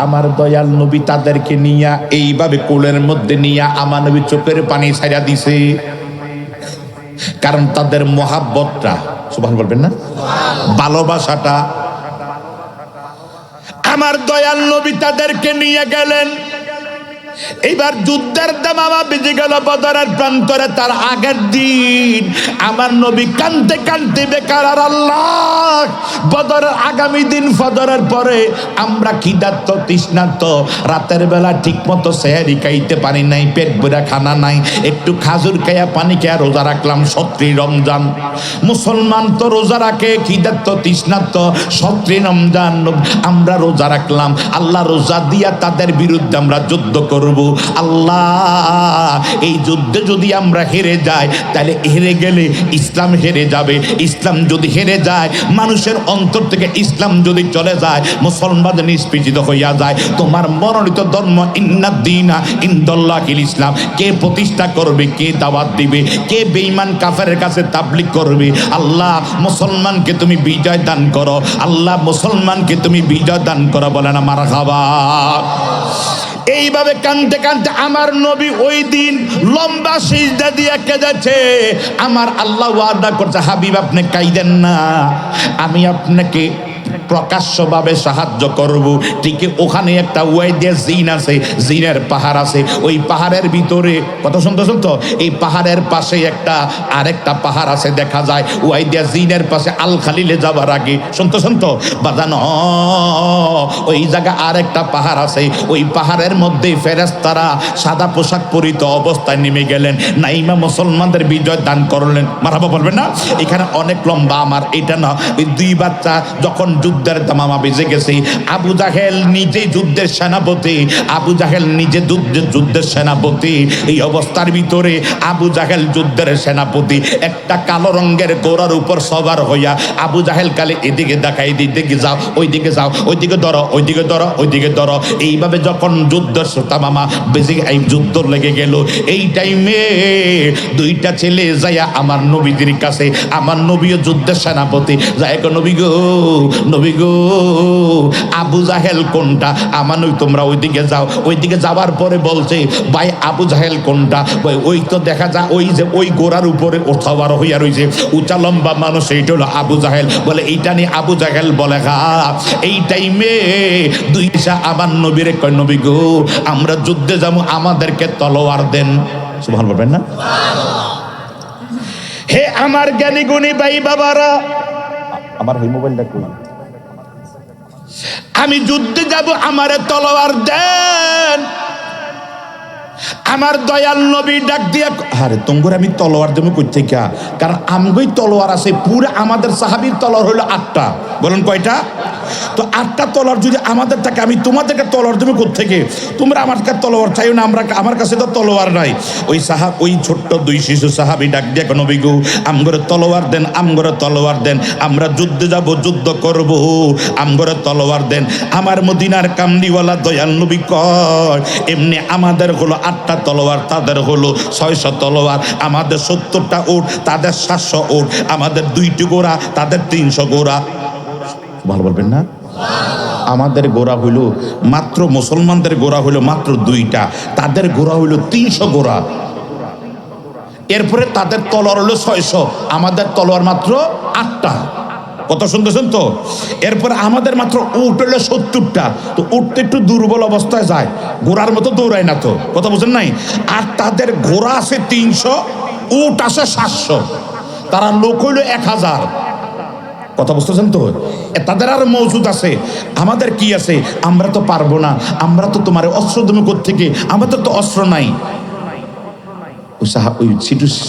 আমার দয়াল নবী তাদেরকে নিয়া এইভাবে কোলের মধ্যে নিয়া আমার নবী চোখের পানি ছাইড়া দিছে, কারণ তাদের মহব্বতটা, সুবহান বলবেন না, ভালোবাসাটা। আমার দয়াল নবী তাদেরকে নিয়ে গেলেন। এইবার যুদ্ধের দামামা বেজে গেল বদরের প্রান্তরে। তার আগের দিন আমার নবী কানতে কানতে বেকার, আর আল্লাহ বদরের আগামী দিন ফজরের পরে আমরা খিদার্ত তৃষ্ণার্ত, রাতের বেলা ঠিক মতো সেহরি খাইতে পারি নাই, পেট ভরা খানা নাই, একটু খাজুর খাইয়া পানি খাইয়া রোজা রাখলাম। 17 রমজান মুসলমান তো রোজা রাখে, খিদার্ত তৃষ্ণার্ত 17 রমজান আমরা রোজা রাখলাম। আল্লাহ রোজা দিয়া তাদের বিরুদ্ধে আমরা যুদ্ধ করব। করব। আল্লাহ, এই যুদ্ধে যদি আমরা হেরে যাই, তাহলে হেরে গেলে ইসলাম হেরে যাবে। ইসলাম যদি হেরে যায়, মানুষের অন্তর থেকে ইসলাম যদি চলে যায়, মুসলমান নিষ্পেষিত হইয়া যায়, তোমার মনোনীত ধর্ম ইন্নাদ্দীনা ইনদাল্লাহিল ইসলাম কে প্রতিষ্ঠা করবে, কে দাওয়াত দিবে, কে বেঈমান কাফেরের কাছে তাবলীগ করবে? আল্লাহ, মুসলমানকে তুমি বিজয় দান করো। আল্লাহ, মুসলমানকে তুমি বিজয় দান করো। বলেন না মারহাবা। এইভাবে কাঁদতে কাঁদতে আমার নবী ওই দিন লম্বা সিজদা দিয়ে কেঁদেছে। আমার আল্লাহ ওয়াদা করছে, হাবিব আপনি কাইদেন না, আমি আপনাকে প্রকাশ্যভাবে সাহায্য করব। ঠিক ওখানে একটা ওয়াইদে জিন আছে, জিনের পাহাড় আছে। ওই পাহাড়ের ভিতরে কত সুন্দর শুনতো, এই পাহাড়ের পাশে একটা আরেকটা পাহাড় আছে দেখা যায়। ওয়াইদে জিনের পাশে আল খালিলে যাবার আগে শুনতো বাজানো, ওই জায়গা আরেকটা পাহাড় আছে। ওই পাহাড়ের মধ্যে ফেরেশতারা সাদা পোশাক পরিত অবস্থায় নেমে গেলেন, নাইমা মুসলমানদের বিজয় দান করলেন। মারহাবা বলবেন না? এখানে অনেক লম্বা, আমার এটা না। ওই দুই বাচ্চা যখন যুদ্ধের দামামা বেজে গেছে, আবু জাহেল নিজে যুদ্ধের সেনাপতি, আবু জাহেল নিজে যুদ্ধের সেনাপতি। এই অবস্থার ভিতরে আবু জাহেল যুদ্ধের সেনাপতি, একটা কালো রঙের ঘোড়ার উপর সবার হইয়া আবু জাহেল কালে এদিকে দেখাই, এদিকে যাও, ওইদিকে যাও, ওইদিকে ধরো, ওইদিকে ধরো, ওইদিকে ধরো। এইভাবে যখন যুদ্ধের তামামা বেজে এই যুদ্ধ লেগে গেল, এই টাইমে দুইটা ছেলে যাইয়া আমার নবীদের কাছে, আমার নবীও যুদ্ধের সেনাপতি, যায় নবী গো, নবী গো, আবু জাহেল কোনটা? আমার নবী, তোমরা ওইদিকে যাও। ওইদিকে যাওয়ার পরে বলছে, ভাই আবু জাহেল কোনটা? ভাই ওই তো দেখা যায়, ওই যে ওই গোড়ার উপরে ওঠাবার হইয়া রয়েছে, উঁচা লম্বা মানুষ, এইটা হলো আবু জাহেল। বলে এইটা নিয়ে আবু জাহেল বলে গা। এই টাইমে দুইটা আমার নবীরে কয়, নবী গো, আমরা যুদ্ধে যাবো, আমাদেরকে তলোয়ার দেন। সুবহানাল্লাহ বলবেন না? হে আমার জ্ঞানী গুণী ভাই বাবারা, আমার এই মোবাইলটা কই? আমি যুদ্ধে যাব, আমারে তলোয়ার দেন। আমার দয়াল নবী ডাক দিয়া, আরে তোমরা আমি তলোয়ার দেবো কই থেকে? কারণ আমগই তলোয়ার আছে, পুরো আমাদের সাহাবীর তলোয়ার হলো 8টা। বলেন কয়টা? তো 8টা তলোয়ার যদি আমাদের থাকে, আমি তোমাদেরকে তলোয়ার দেবো কোত্থেকে? তোমরা আমার কাছে তলোয়ার চাইও না, আমার কাছে তো তলোয়ার নাই। ওই ছোট্ট দুই শিশু সাহাবী ডাক দিয়া, নবী গো, আমগরে তলোয়ার দেন, আমগরে তলোয়ার দেন, আমরা যুদ্ধে যাব, যুদ্ধ করব, আমগরে তলোয়ার দেন। আমার মদিনার কামলিওয়ালা দয়াল নবী কয়, এমনি আমাদের হলো 8টা তলোয়ার, তাদের হলো 600 তলোয়ার। আমাদের 70টা উট, তাদের 700 উট। আমাদের 2টি ঘোড়া, তাদের 300 ঘোড়া। ভালো বলবেন না? আমাদের ঘোড়া হইল মাত্র, মুসলমানদের ঘোড়া হইল মাত্র 2টা, তাদের ঘোড়া হইল 300 ঘোড়া। এরপরে তাদের তলোয়ার হলো 600, আমাদের তলোয়ার মাত্র 8টা। কত শুনতেছেন তো? এরপরে আমাদের মাত্র উট হলো 70টা। তো উঠতে একটু দুর্বল অবস্থায় যায়, ঘোড়ার মতো দৌড়ায় না। তো কথা বুঝেন নাই? আর তাদের ঘোড়া আছে 300, উট আছে 700, তারা লোক হইল 1000। কথা বুঝতেছেন তো? তাদের আর মজুদ আছে, আমাদের কি আছে? আমরা তো পারবো না, আমরা তো তোমার অস্ত্র তুমি কোত্থেকে? আমাদের তো অস্ত্র নাই। ওই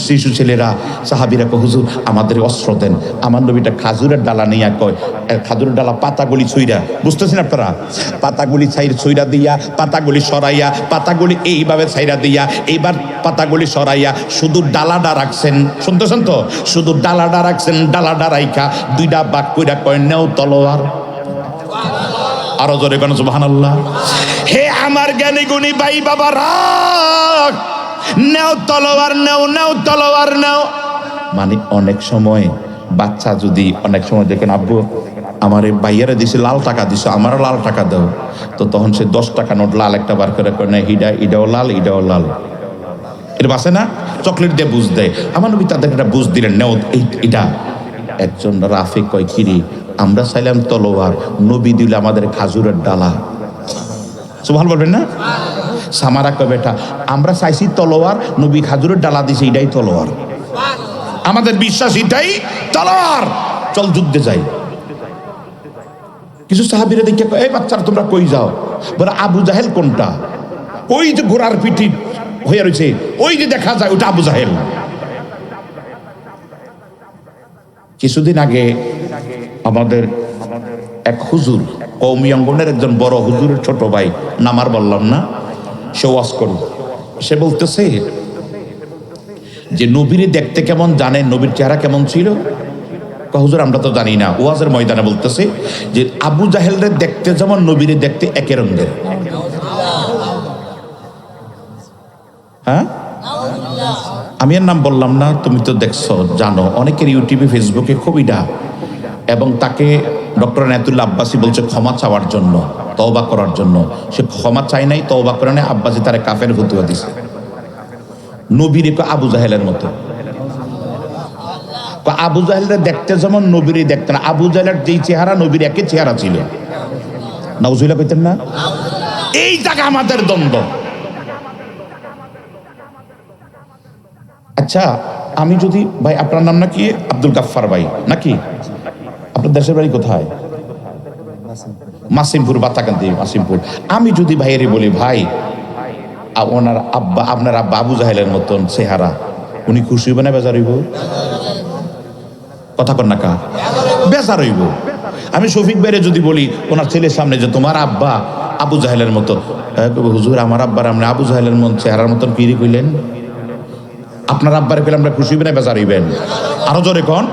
শিশু ছেলেরা সাহাবীরা কয়, হুজুর আমাদের অস্ত্র দেন। আমার নবীটা খাজুরের ডালা নিয়ে কয়, খাজুরের ডালা পাতাগুলি ছুঁইরা, বুঝতেছেন আপনারা? পাতাগুলি ছুঁইরা দিয়া, পাতাগুলি সরাইয়া, পাতাগুলি এইভাবে ছাইরা দিয়া, এইবার পাতাগুলি সরাইয়া শুধু ডালাডা রাখছেন। শুনতেছেন তো? শুধু ডালাডা রাখছেন। ডালাডা রাইখা 2টা বাক কইরা কয়, নেও তলোয়ার। আরো জোরে কেন সুবহানাল্লাহ। হে আমার জ্ঞানী গুণী ভাই বাবা, রাখ, নেও তলোয়ার, নেও, নেও তলোয়ার, নেও। মানে অনেক সময় বাচ্চা যদি অনেক সময় দেখেন, আব্বু আমার এই ভাইয়ারা দিছে লাল টাকা দিছে, আমারও লাল টাকা দাও, তো তখন সে 10 টাকা নোট লাল একটা বার করে কয়, না এটাও লাল, এটাও লাল। এটা বাসে না? চকলেট দিয়ে বুঝ দেয়। আমার নবী তাদের একটা বুঝ দিলেন, নেও এটা। একজন রাফি কয়, কিরে আমরা চাইলাম তলোয়ার, নবী দিলে আমাদের খাজুরের ডালা। সুবহানাল্লাহ বলবেন না? সামারা কয়, বেটা আমরা চাইছি তলোয়ার, নবী খাজুরের ডালা দিছে, এটাই তলোয়ার। আমাদের বিশ্বাস এটাই তলোয়ার, চল যুদ্ধে যাই। কিছু সাহাবীরা দেখে, এই বাচ্চারা তোমরা কই যাও? বলে আবু জাহেল কোনটা? ওই যে ঘোড়ার পিঠি হয়ে রয়েছে, ওই যে দেখা যায়, ওটা আবু জাহেল। কিছুদিন আগে আমাদের এক হুজুর, কওমি অঙ্গনের একজন বড় হুজুরের ছোট ভাই, নামার বললাম না, সে ওয়াজ করল, সে বলতেছে যে নবীরে দেখতে কেমন জানেন, নবীর চেহারা কেমন ছিল? হুজুর আমরা তো জানি না। ওয়াজের ময়দানে বলতেছে যে আবু জাহেলরে দেখতে যেমন নবীরে দেখতে একই রঙের। হ্যাঁ, আমি এর নাম বললাম না, তুমি তো দেখছো, জানো, অনেকের ইউটিউবে ফেসবুকে কবিটা, এবং তাকে ডক্টর এনায়েতুল্লাহ আব্বাসী বলছে ক্ষমা চাওয়ার জন্য, তওবা করার জন্য। সে ক্ষমা চায় নাই, তওবা করে নাই, আব্বাসী তারে কাফের ফতুয়া দিছে। নবীর আবু জাহেলের মতো। আবু জাহেলরে দেখতে যেমন নবীরই দেখতেন, আবু জাহেলের যেই চেহারা নবীর একই চেহারা ছিল। নাউজুবিল্লাহ কইতেন না? এই জায়গা আমাদের দ্বন্দ্ব। আচ্ছা, আমি যদি, ভাই আপনার নাম নাকি? আব্দুল গাফফার ভাই নাকি? আপনার দেশের বাড়ি কোথায়? মাসিমপুর, বাতাকান্দি, মাসিমপুর। আমি যদি ভাইয়েরই বলি, ভাই ওনার আব্বা, আপনার আব্বা আবু জাহেলের মতন চেহারা, উনি খুশি হইব না বেজার হইব? কথা কন না কা? বেজার হইব। আমি শফিক ভাইরে যদি বলি ওনার ছেলের সামনে যে তোমার আব্বা আবু জাহেলের মতো, হুজুর আমার আব্বার আপনি আবু জাহেলের মন চেহারার মতন কিরি কইলেন? আপনার আব্বারে কইলে আমরা খুশি হইবেন না বেজার হইবেন? আরো জোরে কোন।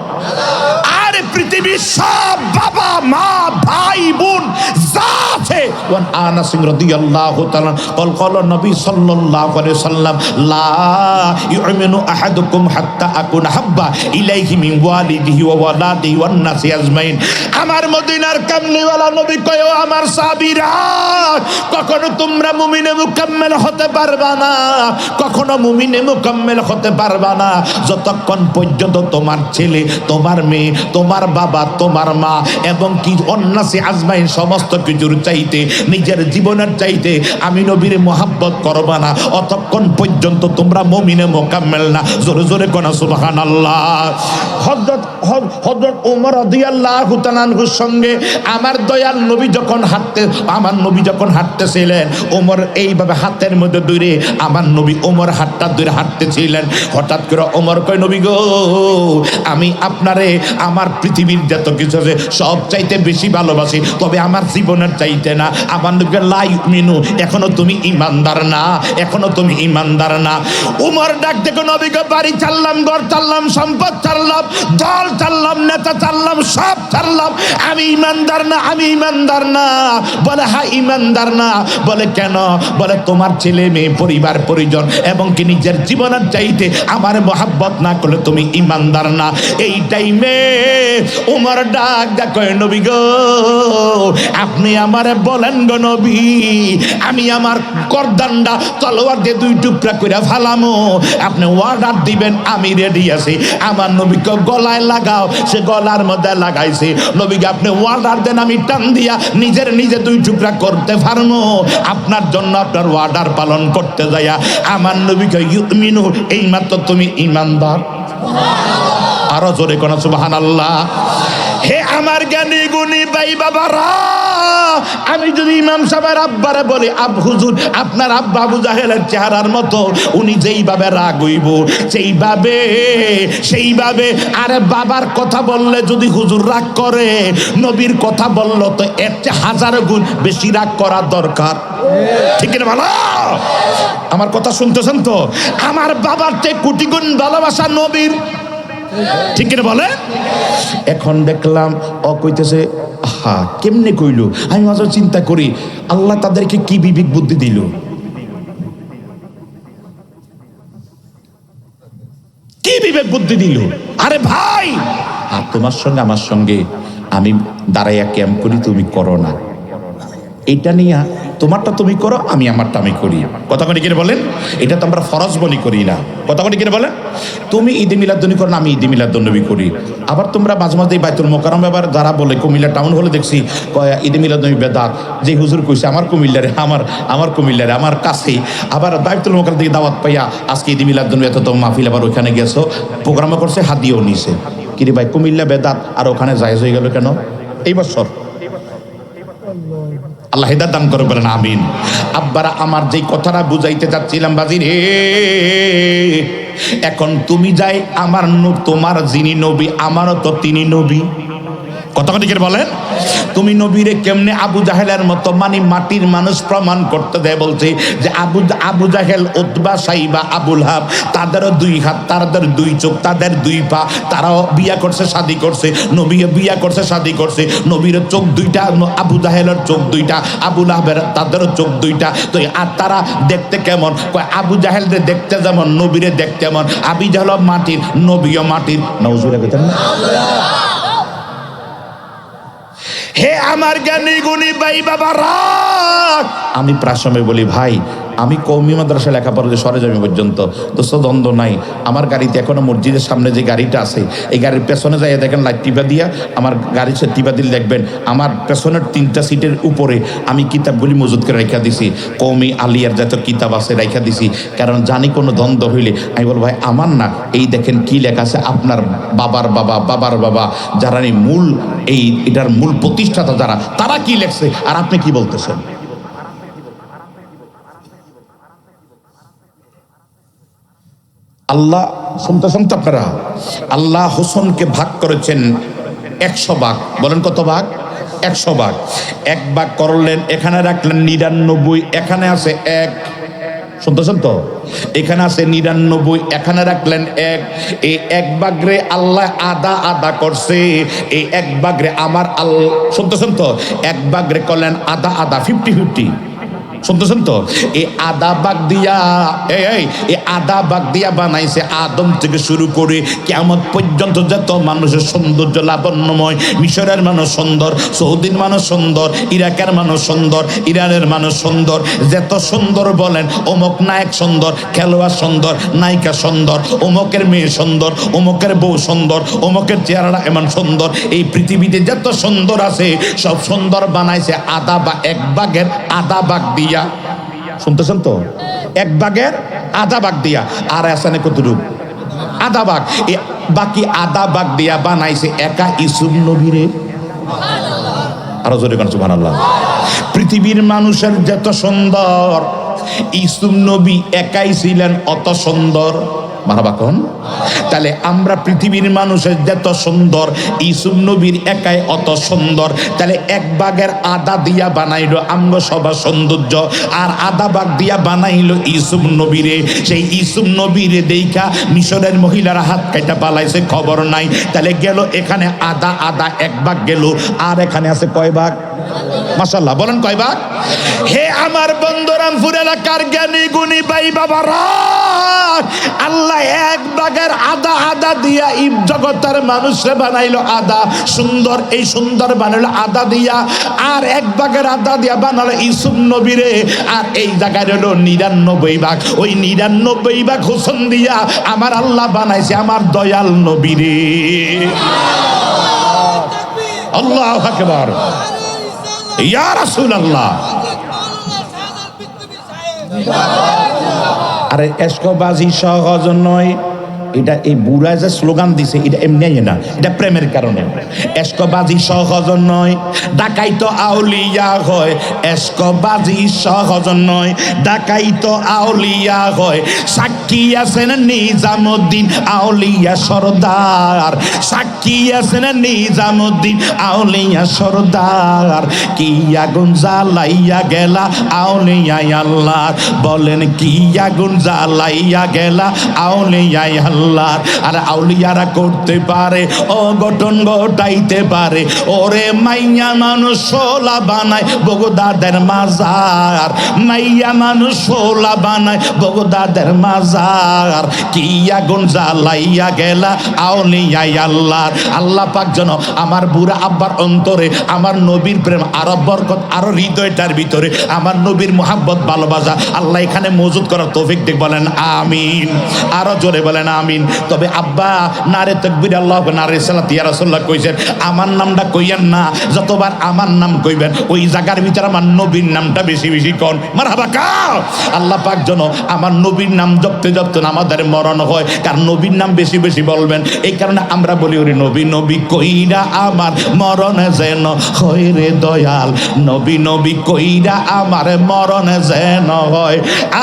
আরে পৃথিবীর সব বাবা মা ভাই বোন যা আছে, ওয়ান আনাস রাদিয়াল্লাহু তাআলা قال নবী সাল্লাল্লাহু আলাইহি সাল্লাম, লা ইউমিনু আহাদুকুম হাত্তা আকুনা হাব্বা ইলাইহি মিন ওয়ালিদিহি ওয়া ওয়ালাদিহি ওয়ান নাসি আজমাইন। আমার মদিনার কামলিওয়ালা নবী কয়, ও আমার সাহাবীরা, কখনো তোমরা মুমিনে মুকাম্মেল হতে পারবা না, কখনো মুমিনে মুকাম্মেল হতে পারবা না যতক্ষণ পর্যন্ত তোমার ছেলে, তোমার মেয়ে, তোমার বাবা, তোমার মা এবং কি অন্নাসি আজমাইন সমস্ত কিছুর চাইতে, নিজের জীবনের চাইতে আমি নবীর মোহাব্বত করবা না, অতক্ষণ পর্যন্ত তোমরা মুমিনে মুকাম্মেল না। জোরে জোরে কোন সুবহানাল্লাহ। হযরত ওমর রাদিয়াল্লাহু তাআলার সঙ্গে আমার দয়াল নবী যখন হাঁটতেছিলেন, ওমর এইভাবে হাতের মধ্যে ধরে আমার নবী ওমর হাতটা ধরে হাঁটতেছিলেন। হঠাৎ করে ওমর কয়, নবী গো, আমি আপনারে আমার পৃথিবীর যত কিছু আছে সব চাইতে বেশি ভালোবাসি, তবে আমার জীবনের চাইতে না। আমার নবীকে লা ইউমিনু, এখনো তুমি ইমানদার না, এখনো তুমি ইমানদার না। উমর ডাক দেখো, নবীকে বাড়ি ছাড়লাম, ঘর ছাড়লাম, সম্পদ ছাড়লাম, দল ছাড়লাম, নেতা ছাড়লাম, সব ছাড়লাম, আমি ইমানদার না, আমি ইমানদার না। বলে হ্যাঁ ইমানদার না। বলে কেন? বলে তোমার ছেলে মেয়ে, পরিবার পরিজন এবং কি নিজের জীবনের চাইতে আমার মোহাব্বত না করলে তুমি ইমানদার না। এই টাইমে উমর ডাক দেখো, নবী গো, আপনি আমারে বলেন গো নবী, আমি আমার করদান্ডা তলোয়ার দিয়ে দুই টুকরা করে ফালামো, আপনি অর্ডার দিবেন, আমি রেডি আছি। আমার নবীকে গলায় লাগাও, সে গলার মধ্যে লাগাইছে। নবীকে আপনি অর্ডার দেন, আমি টান দিয়া নিজে দুই টুকরা করতে পারবো। আপনার জন্য আপনার অর্ডার পালন করতে যাইয়া আমার নবীকে ইউমিনু, এইমাত্র তুমি ইমানদার। আরো জোরে কোন সুবহানাল্লাহ। হে আমার জ্ঞানী গুণী ভাই বাবারা, আমি যদি ইমাম সাহেবের আব্বারে বলি, হুজুর আপনার আব্বা আবু জাহেলের চেহারার মতো, উনি যেইভাবে রাগ হইব সেইভাবে আরে বাবার কথা বললে যদি হুজুর রাগ করে, নবীর কথা বলল তো এর চেয়ে 1000 গুণ বেশি রাগ করার দরকার। ঠিক না ভালো? আমার কথা শুনতেছেন তো? আমার বাবার চেয়ে কোটি গুণ ভালোবাসা নবীর। ঠিক না বলে? এখন দেখলাম ও কইতেছে, হা কেমনে কইলো? আমি মাঝে চিন্তা করি, আল্লাহ তাদেরকে কি বিবেক বুদ্ধি দিল? কি বিবেক বুদ্ধি দিল? আরে ভাই, আর তোমার সঙ্গে আমার সঙ্গে আমি দাঁড়াইয়া ক্যাম্প করি, তুমি করো না, এটা নিয়ে তোমারটা তুমি করো, আমি আমারটা আমি করি। কথা কনি কিনে বলেন? এটা তো আমরা ফরজ বলি করি না। কথা কনি কিনে বলেন? তুমি ঈদে মিলাদুন্নবী করো না, আমি ঈদে মিলাদুন্নবী করি। আবার তোমরা মাঝে মাঝে বাইতুল মোকাররম এবার যারা বলে, কুমিল্লা টাউন হলে দেখছি ঈদে মিলাদুন্নবী বেদাত, যে হুজুর কইছে আমার কুমিল্লারে, আমার কুমিল্লারে, আমার কাছেই। আবার বাইতুল মোকাররম থেকে দাওয়াত পাইয়া আজকে ঈদে মিলাদুন্নবী এত তো মাহফিল, আবার ওইখানে গেছো, প্রোগ্রামও করছে, হাদিয়াও নিছে। কিরে ভাই, কুমিল্লা বেদাত আর ওখানে জায়েজ হয়ে গেল কেন এই বছর? আল্লাহ হিদায়াত দান করে বলেন আমিন। আব্বারা, আমার যেই কথাটা বুঝাইতে যাচ্ছিলাম বাজির হে, এখন তুমি যাই আমার তোমার যিনি নবী, আমারও তো তিনি নবী। কত কটিকের বলেন? তুমি নবীরে কেমনে আবু জাহেলের মতো মানে মাটির মানুষ প্রমাণ করতে দেয়? বলছে যে আবু জাহেল, উতবা, সাইবা, আবুল হাব, তাদেরও 2 হাত, তাদের 2 চোখ, তাদের 2 পা, তারাও বিয়া করছে, শাদী করছে, নবীও বিয়া করছে, শাদী করছে। নবীর চোখ 2টা, আবু জাহেলের চোখ 2টা, আবুল হাবের তাদেরও চোখ 2টা। তো আর তারা দেখতে কেমন? কয় আবু জাহেলরে দেখতে যেমন, নবীরে দেখতে যেমন। আবু জাহেল মাটির, নবীও মাটির। নাউজুবিল্লাহ কইতেন না? হে আমার জ্ঞানী গুণী ভাই বাবারা, আমি প্রাসমে বলি ভাই, আমি কওমি মাদ্রাসা লেখাপড়া যে সরেজমি পর্যন্ত দোস্ত দ্বন্দ্ব নাই। আমার গাড়িতে এখনো মসজিদের সামনে যে গাড়িটা আছে, এই গাড়ির পেছনে যাই দেখেন লাইট টিপা দিয়া, আমার গাড়ির সে টিপা দিলে দেখবেন আমার পেছনের 3টা সিটের উপরে আমি কিতাবগুলি মজুদ করে রেখা দিছি। কওমি আলিয়ার যত কিতাব আছে রেখা দিছি, কারণ জানি কোনো দ্বন্দ্ব হইলে আমি বল ভাই আমার না, এই দেখেন কি লেখা আছে, আপনার বাবার বাবা, বাবার বাবা, যারা মূল এটার মূল প্রতিষ্ঠাতা যারা, তারা কি লেখছে আর আপনি কি বলতেছেন? আল্লাহ শুনতেছেন তো আপনারা? আল্লাহ হোসেনকে ভাগ করেছেন 100 ভাগ। বলেন কত ভাগ? 100 ভাগ। 1 ভাগ করলেন, এখানে রাখলেন 99, এখানে আছে 1। শুনতেছেন তো? এখানে আছে 99, এখানে রাখলেন 1। এই 1 ভাগরে আল্লাহ আদা আদা করছে। এই 1 ভাগরে আমার আল্লাহ, শুনতেছেন তো? 1 ভাগরে করলেন আদা আদা, 50-50। শুনতেছেন তো? এই আদা বাগ দিয়া এই আদা বাগ দিয়া বানাইছে আদম থেকে শুরু করে কিয়ামত পর্যন্ত যত মানুষের সৌন্দর্য লাবণ্যময়। মিশরের মানুষ সুন্দর, সৌদির মানুষ সুন্দর, ইরাকের মানুষ সুন্দর, ইরানের মানুষ সুন্দর। যত সুন্দর বলেন, অমুক নায়ক সুন্দর, খেলোয়াড় সুন্দর, নায়িকা সুন্দর, অমুকের মেয়ে সুন্দর, অমুকের বউ সুন্দর, অমুকের চেহারা এমন সুন্দর। এই পৃথিবীতে যত সুন্দর আছে সব সুন্দর বানাইছে আদা বা 1 ভাগের আদা বাগ দিয়া। শুনতেছেন তো? 1 ভাগের আধা ভাগ দিয়া। আর আসানে কতটুকু? আধা ভাগ। বাকি আধা ভাগ দিয়া বানাইছে একা ইউসুফ নবীরে। আরো জোরে কোন সুবহানাল্লাহ। পৃথিবীর মানুষের যত সুন্দর, ইউসুফ নবী একাই ছিলেন অত সুন্দর। মারহাবা কোন? তাহলে আমরা পৃথিবীর মানুষের যত সুন্দর, ইউসুফ নবীর একাই অত সুন্দর। তাহলে 1 ভাগের আদা দিয়া বানাইলো আমগো সবার সৌন্দর্য, আর আধা ভাগ দিয়া বানাইলো ইউসুফ নবীরে। সেই ইউসুফ নবীরে দেখা মিশরের মহিলারা হাত কাটা পালাইছে, খবর নাই। তাহলে গেল এখানে আদা আদা 1 ভাগ গেল, আর এখানে আছে কয় ভাগ? মাশাআল্লাহ, বলেন কয় ভাগ? হে আমার বন্দরামপুর এলাকার জ্ঞানী গুণী ভাই বাবারা, আল্লাহ 1 ভাগের আদা আদা দিয়া এই জগতের মানুষে বানাইলো আদা সুন্দর। এই সুন্দর বানাইলো আদা দিয়া, আর 1 ভাগের আদা দিয়া বানালো ইউসুফ নবীরে। আর এই জায়গায় হলো 99 ভাগ। ওই 99 ভাগ হোসেন দিয়া আমার আল্লাহ বানাইছে আমার দয়াল নবীরে। আল্লাহু আকবার, ইয়া রাসূলুল্লাহ। আরে এসকবাজি সহজ নয়। এটা এই বুড়া যে স্লোগান দিছে এটা এমনি না, এটা প্রেমের কারণে। এসকবাজি সহজ নয়, ডাকাইতো আউলিয়া হয়। এসকবাজি সহজ নয়, ডাকাইতো আউলিয়া হয়। সাক্ষী আছেন নিজামুদ্দিন আউলিয়া সরদার, সাক্ষী আছেন নিজামুদ্দিন আউলিয়া সরদার। কি আগুন জ্বালাইয়া গেলা আউলিয়া আল্লাহ, বলেন কি আগুন জ্বালাইয়া গেলা আউলিয়া আল্লাহ। আর আউলিয়ারা করতে পারে অঘটন ঘটাইতে পারে। ওরে মাইয়া মানুষ সোলা বানায় বগদাদের মাজার, মাইয়া মানুষ সোলা বানায় বগদাদের মাজার। কি আগুন জ্বালাইয়া গেলা আউলিয়া আল্লাহ। আল্লাহ পাক যেন আমার বুড়া আব্বার অন্তরে আমার নবীর প্রেম আরো বরকত, আরো হৃদয়টার ভিতরে আমার নবীর মোহাব্বত ভালোবাসা আল্লাহ এখানে মজুদ করার তৌফিক দিক। বলেন আমিন, আরো জোরে বলেন আমিন। তবে আব্বা নারে তাকবীর আল্লাহ নারে সালাত ইয়া রাসূলুল্লাহ কইছেন, আমার নামটা কইয়েন না, যতবার আমার নাম কইবেন ওই জায়গার ভিতরে আমার নবীর নামটা বেশি বেশি কোন। মারহাবা কাও। আল্লাহ পাক যেন আমার নবীর নাম জপতে জপতে আমাদের মরণ হয়, কারণ নবীর নাম বেশি বেশি বলবেন। এই কারণে আমরা বলি ওরে নবী নবী কইরা আমার মরণ যেন হয় রে দয়াল, নবী নবী কইরা আমার মরণ যেন হয়।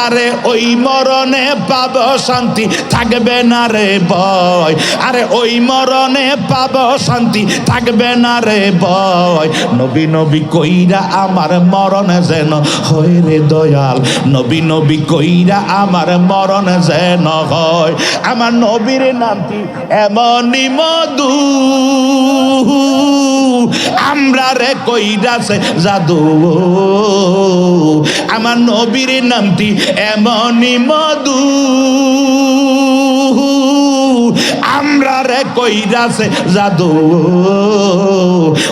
আরে ওই মরণে পাবো শান্তি, থাকবে না না রে ভয়, আরে ওই মরণে পাবো শান্তি, থাকবে না রে ভয়। নবী নবী কইরা আমার মরণ যেন হয় রে দয়াল, নবী নবী কইরা আমার মরণ যেন হয়। আমার নবীর নামটি এমনই মধু, আমরা রে কইরাছে জাদু। আমার নবীর নামটি এমনই মধু, আমরা রে কইরাছে জাদু।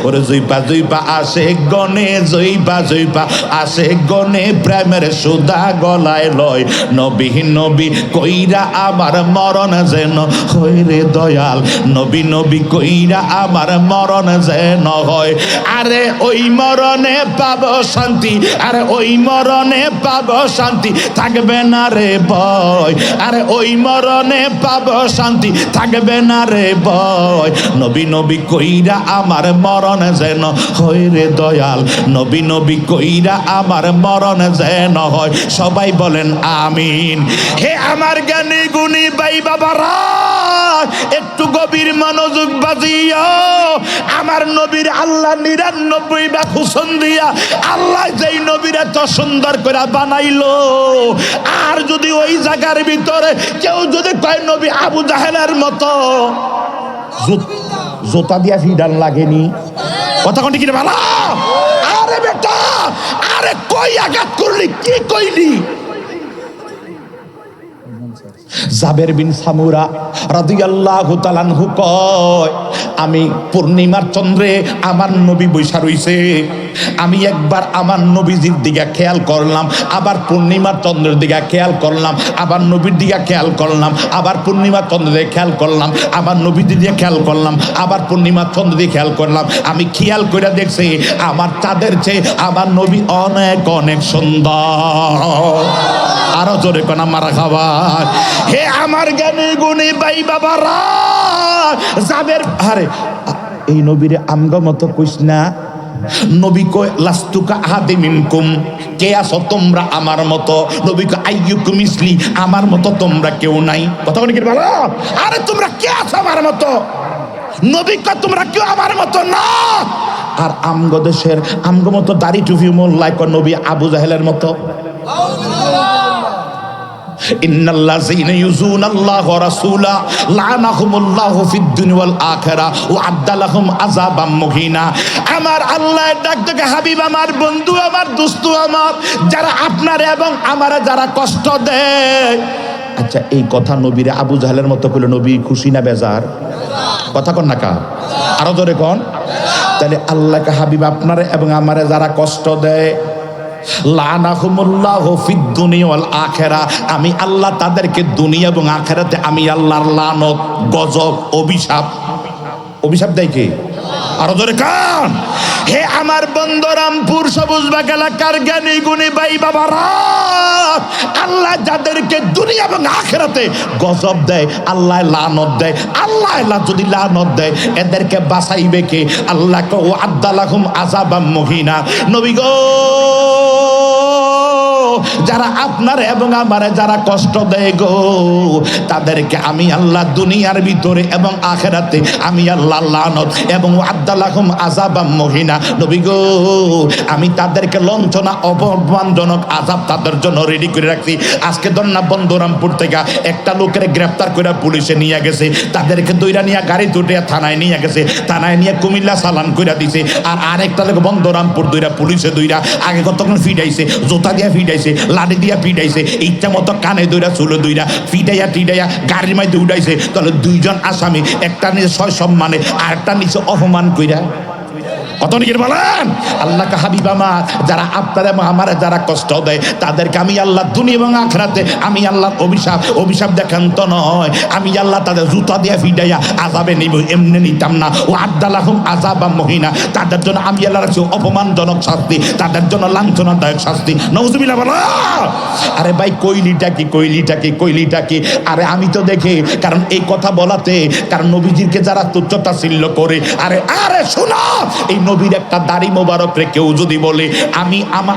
ওরে জইপা জইপা আসে গনে, জইপা জইপা আসে গনে, প্রেমের সুদা গলায় লয়। নবী নবী কইরা আমার মরণ যেন হয় রে দয়াল, নবী নবী কইরা আমার মরণ যেন হয়। আরে ওই মরণে পাবো শান্তি, আরে ওই মরণে পাবো শান্তি, থাকবে না রে ভয়। আরে ওই মরণে পাবো শান্তি, থাকবে না রে ভয়। নবী নবী কইরা আমার মরণ যেন হয় রে দয়াল, নবী নবী কইরা আমার মরণ যেন হয়। সবাই বলেন আমিন। হে আমার জ্ঞানী গুণী ভাই বাবারা, একটু গভীর মনোযোগ বাজিও। আমার নবীর আল্লাহ 99 ভাগ হুসন দিয়া আল্লাহ যেই নবীর এত সুন্দর করে বানাইলো, আর যদি ওই জায়গার ভিতরে কেউ যদি কয় নবী আবু জাহেলের মতো, জোতা দিয়া ফিডান লাগেনি? কথা কোনটি কি ভালো? আরে বেটা, আরে কই আঘাত করলি, কি কইলি? জাবের বিন সামুরা রাদিয়াল্লাহু তাআলা আনহু কয়, আমি পূর্ণিমার চন্দ্রে আমার নবী বৈশা রইছে, আমি একবার আমার নবীজির দিকে খেয়াল করলাম, আবার পূর্ণিমার চন্দ্রের দিকে খেয়াল করলাম, আবার নবীর দিকে খেয়াল করলাম, আবার পূর্ণিমার চন্দ্রের দিকে খেয়াল করলাম, আবার নবীজির দিকে খেয়াল করলাম, আবার পূর্ণিমার চন্দ্রের দিকে খেয়াল করলাম। আমি খেয়াল করে দেখছি আমার চাঁদের চেয়ে আমার নবী অনেক অনেক সুন্দর। আরো জোরে কোনা মারা খাবার। হে আমার জ্ঞানী গুণী ভাই বাবারা, জাবের, আরে এই নবীরে আমগো মতো কইস না। নবী কয় লাস্তুকা আহাদি মিনকুম, কে আছো তোমরা আমার মতো? নবী কয় আইয়ুকুম মিসলি, আমার মতো তোমরা কেউ নাই। কথা বলি কি ভালো? আরে তোমরা কে আছো আমার মতো? নবী কয় তোমরা কেউ আমার মতো না। আর আমগো দেশের আমগো মতো দাড়ি টুপি মোল্লাই কয় নবী আবু জাহেলের মতো। ইন্নাল্লাযীনা ইউযুনাল্লাহা ওয়া রাসূলা লানাহুমুল্লাহু ফিদ দুনিয়া ওয়াল আখিরা ওয়া আ'আদ্দা লাহুম আযাবাম মুহিনা। আমার আল্লাহ ডাক থেকে হাবিব আমার বন্ধু আমার দোস্ত আমার, যারা আপনার এবং আমারে যারা কষ্ট দেয়। আচ্ছা, এই কথা নবীরে আবু জাহেলের মতো কইলে নবী খুশি না বেজার? কথা কন না কা, আরো জোরে কন। তাহলে আল্লাহকে হাবিব আপনারে এবং আমারে যারা কষ্ট দেয়, লানাহুমুল্লাহু ফিদ দুনিয়া ওয়াল আখিরা, আমি আল্লাহ তাদেরকে দুনিয়া এবং আখিরাতে আমি আল্লাহর লানত, গজব, অভিশাপ, অভিশাপ দেয় কে? আরো জোরে কান। হে আমার বন্দরামপুর সবুজবাগ এলাকার জ্ঞানী গুণী ভাই বাবারা, আল্লাহ যাদেরকে দুনিয়া এবং আখিরাতে গজব দেয়, আল্লাহ লানত দেয়, আল্লাহ যদি লানত দেয় এদেরকে বাঁচাইবে কে? আল্লাহকে ও আ'আদ্দা আযাবাম মুহিনা। নবী গো, যারা আপনার এবং আমার যারা কষ্ট দেয় গো, তাদেরকে আমি আল্লাহ দুনিয়ার ভিতরে এবং আখিরাতে আমি আল্লাহ লানত এবং আ'আদ্দা লাহুম আযাবাম মুহিনা। নবী গো, আমি তাদেরকে লঞ্চনা অপমানজনক আযাব তাদের জন্য রেডি করে রাখছি। আজকে দন্না বন্দরামপুর থেকে একটা লোকের গ্রেফতার করে পুলিশে নিয়ে গেছে, তাদেরকে দইরা নিয়ে গাড়ি তুটে থানায় নিয়ে গেছে, থানায় নিয়ে কুমিল্লা চালান করে দিছে। আর আরেকটা লোক বন্দরামপুর দইরা পুলিশে দইরা আগে কতক্ষণ ফিডাইছে, জোতা দিয়া ফিডাইছে, লাঠি দিয়া পিটাইছে, ইচ্ছা মতো কানে দইরা চুলো দইরা ফিটাইয়া টিটাইয়া গাড়ির মাঝে উঠাইছে। তাহলে দুইজন আসামি, একটা নিচে সয় সম্মানে আর একটা নিচে অপমান কইরা। কত নিকের বলেন? আল্লাহকে হাবিব আমার, যারা আপনার এবং আমার যারা কষ্ট দেয় তাদেরকে আমি আল্লাহ দুনিয়া এবং আখিরাতে আমি আল্লাহর অভিশাপ, অভিশাপ দেখান তো নয়, আমি আল্লাহ তাদের জুতা দিয়ে ফিডাইয়া আযাবে নিব, এমনি নিতাম না। ও আ'আদ্দা লাহুম আযাবাম মুহিনা, তাদের জন্য আমি আল্লাহ রাখছি অপমানজনক শাস্তি, তাদের জন্য লাঞ্ছনাদায়ক শাস্তি। নাউযুবিল্লাহ বলো। আরে ভাই কইলিটা কি, কইলিটা কি, কইলিটা কি? আরে আমি তো দেখি, কারণ এই কথা বলাতে, কারণ নবীজিকে যারা তুচ্ছ তাচ্ছিল্য করে, আরে আরে শোনো, এই নবীর একটা দাড়ি মোবারক রে কেউ যদি বলে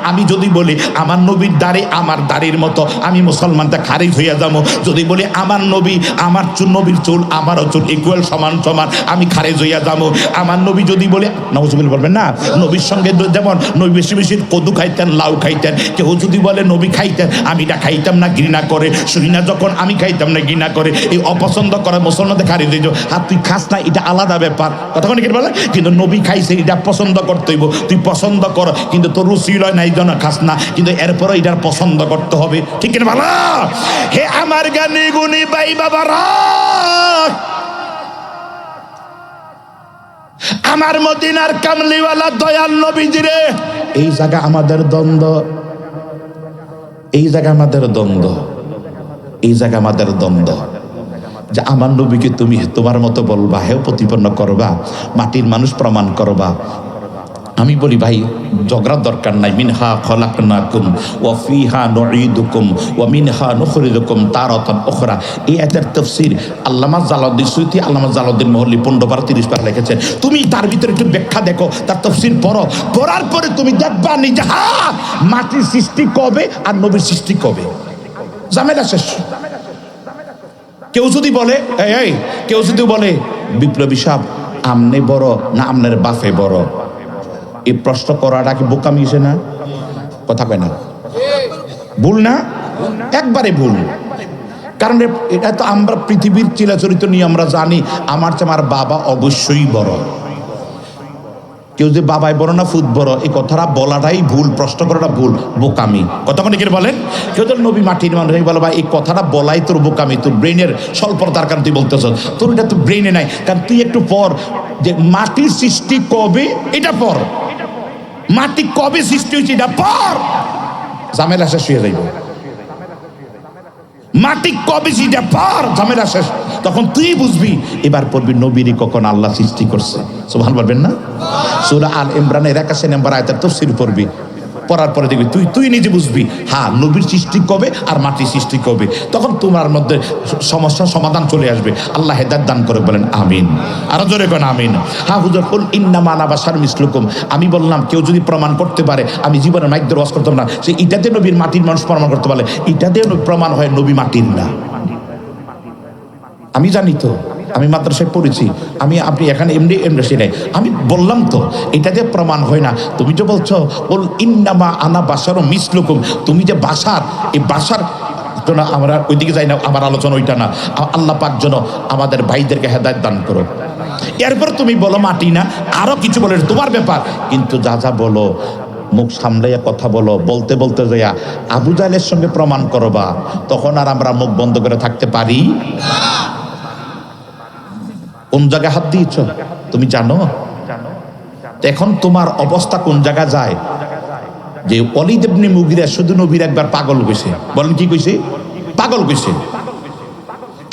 আমি যদি বলি আমার নবীর দাড়ি আমার দাড়ির মতো, আমি মুসলমানটা খারিজ হইয়া যাবো। যদি বলি আমার নবী আমার নবীর চুল আমারও চুল ইকুয়াল সমান সমান, আমি খারিজ হইয়া যাবো। আমার নবী যদি বলে, নাউজুবিল্লাহ বলবেন না, নবীর সঙ্গে যেমন নবী বেশি বেশি কদু খাইতেন, লাউ খাইতেন, কেউ যদি বলে নবী খাইতেন, আমি এটা খাইতাম না, ঘৃণা করে, শুনি না যখন আমি খাইতাম না ঘৃণা করে, এই অপছন্দ করে মুসলমানদের খারিজ হয়ে যাও। আর তুই খাস না এটা আলাদা ব্যাপার, কথা কি বলে, কিন্তু নবী খাইছে এটা পছন্দ করতে হইব, তুই পছন্দ কর, কিন্তু তোর রুচি লয় না এই জন্য খাস না, কিন্তু এরপরে এটার পছন্দ করতে হবে, ঠিক না ভালো? হে আমার জ্ঞানী গুণী ভাই বাবারা, আমার মদিনার কামলিওয়ালা দয়াল নবীজিরে, এই জায়গা আমাদের দ্বন্দ্ব, এই জায়গা আমাদের দ্বন্দ্ব, এই জায়গা আমাদের দ্বন্দ্ব যে আমার নবীকে তুমি তোমার মতো বলবা, হেও প্রতিপন্ন করবা, মাটির মানুষ প্রমাণ করবা। আমি বলি ভাই ঝগড়ার দরকার নাই। মিনহা খলাকনাকুম ওয়া ফিহা নুঈদুকুম ওয়া মিনহা নুখরিজুকুম তারাতান উখরা। এই আয়াতের তাফসীর আল্লামা জালালউদ্দিন সুয়ুতী, আল্লামা জালালউদ্দিন মহল্লি 15-30 বার লিখেছেন। তুমি তার ভিতরে একটু ব্যাখ্যা দেখো, তার তাফসীর পড়ো, পড়ার পরে তুমি দেখবা নিজে মাটির সৃষ্টি কবে আর নবীর সৃষ্টি কবে, ঝামেলা শেষ। কেউ যদি বলে কেউ যদি বলে বিপ্লবী সাহেব আমনে বড় না আমনের বাপে বড়, এই প্রশ্ন করাটা কি বোকামি হইছে না? কথা কয় না, ভুল না? একবারে ভুল। কারণ এটা তো আমরা পৃথিবীর চিরাচরিত নিয়ে আমরা জানি আমার চেয়ে আমার বাবা অবশ্যই বড়। কেউ যে বাবাই বড় না ফুট বড়, এই কথাটা বলাটাই ভুল, প্রশ্ন করাটা ভুল, বোকামি। কথা মানে কি বলেন? কেউ যদি নবী মাটির মানুষ বলো ভাই এই কথাটা বলাই তোর বোকামি, তোর ব্রেনের স্বল্পতার কারণ তুই বলতেছ, তোর এটা তো ব্রেনে নাই। কারণ তুই একটু পর যে মাটির সৃষ্টি কবে এটা পর, মাটি কবে সৃষ্টি হয়েছে এটা পর, ঝামেলা শেষ হয়ে যাইব। মাটি কবে সেটা পর, ঝামেলা শেষ। তখন তুই বুঝবি, এবার পড়বি নবীরই কখন আল্লাহ সৃষ্টি করছে। সুবহান বলবেন না? সূরা আল ইমরানের 81 নম্বর আয়াতের তাফসীর পড়বি, পড়ার পরে দেখবি তুই নিজে বুঝবি হ্যাঁ নবীর সৃষ্টি কবে আর মাটির সৃষ্টি কবে। তখন তোমার মধ্যে সমস্যার সমাধান চলে আসবে। আল্লাহ হেদায়েত দান করে, বলেন আমিন। আরো জোরে কোন আমিন। হ্যাঁ হুজুর কুল ইন্নামা আনা বাশারুম মিসলুকুম, আমি বললাম কেউ যদি প্রমাণ করতে পারে, আমি জীবনে মাইকদের ওয়াজ করতাম না, সে ইটাতে নবীর মাটির মানুষ প্রমাণ করতে পারে, ইটাতে প্রমাণ হয় নবী মাটির না। আমি জানি তো, আমি মাদ্রাসায় পড়েছি, আপনি এখানে এমনি সেটাই আমি বললাম তো, এটা দিয়ে প্রমাণ হয় না। তুমি যে বলছো বল ইন্নামা আনা বাশারুম মিসলুকুম, তুমি যে বাশার, এই বাশার জন্য আমরা ওইদিকে যাই না, আমার আলোচনা ওইটা না। আল্লাহ পাক যেন আমাদের ভাইদেরকে হেদায়েত দান করো। এরপর তুমি বলো মাটি না, আরো কিছু বলে তোমার ব্যাপার, কিন্তু যা যা বলো মুখ সামলাইয়া কথা বলো, বলতে বলতে যাইয়া আবু জাহেলের সঙ্গে প্রমাণ করবা, তখন আর আমরা মুখ বন্ধ করে থাকতে পারি? কোন জায়গায় হাত দিয়েছ তুমি জানো? এখন তোমার অবস্থা কোন জায়গা যায় যে ওয়ালিদ ইবনে মুগিরা শুধু নবীর একবার পাগল কইছে। বলেন কি কইছে? পাগল কইছে।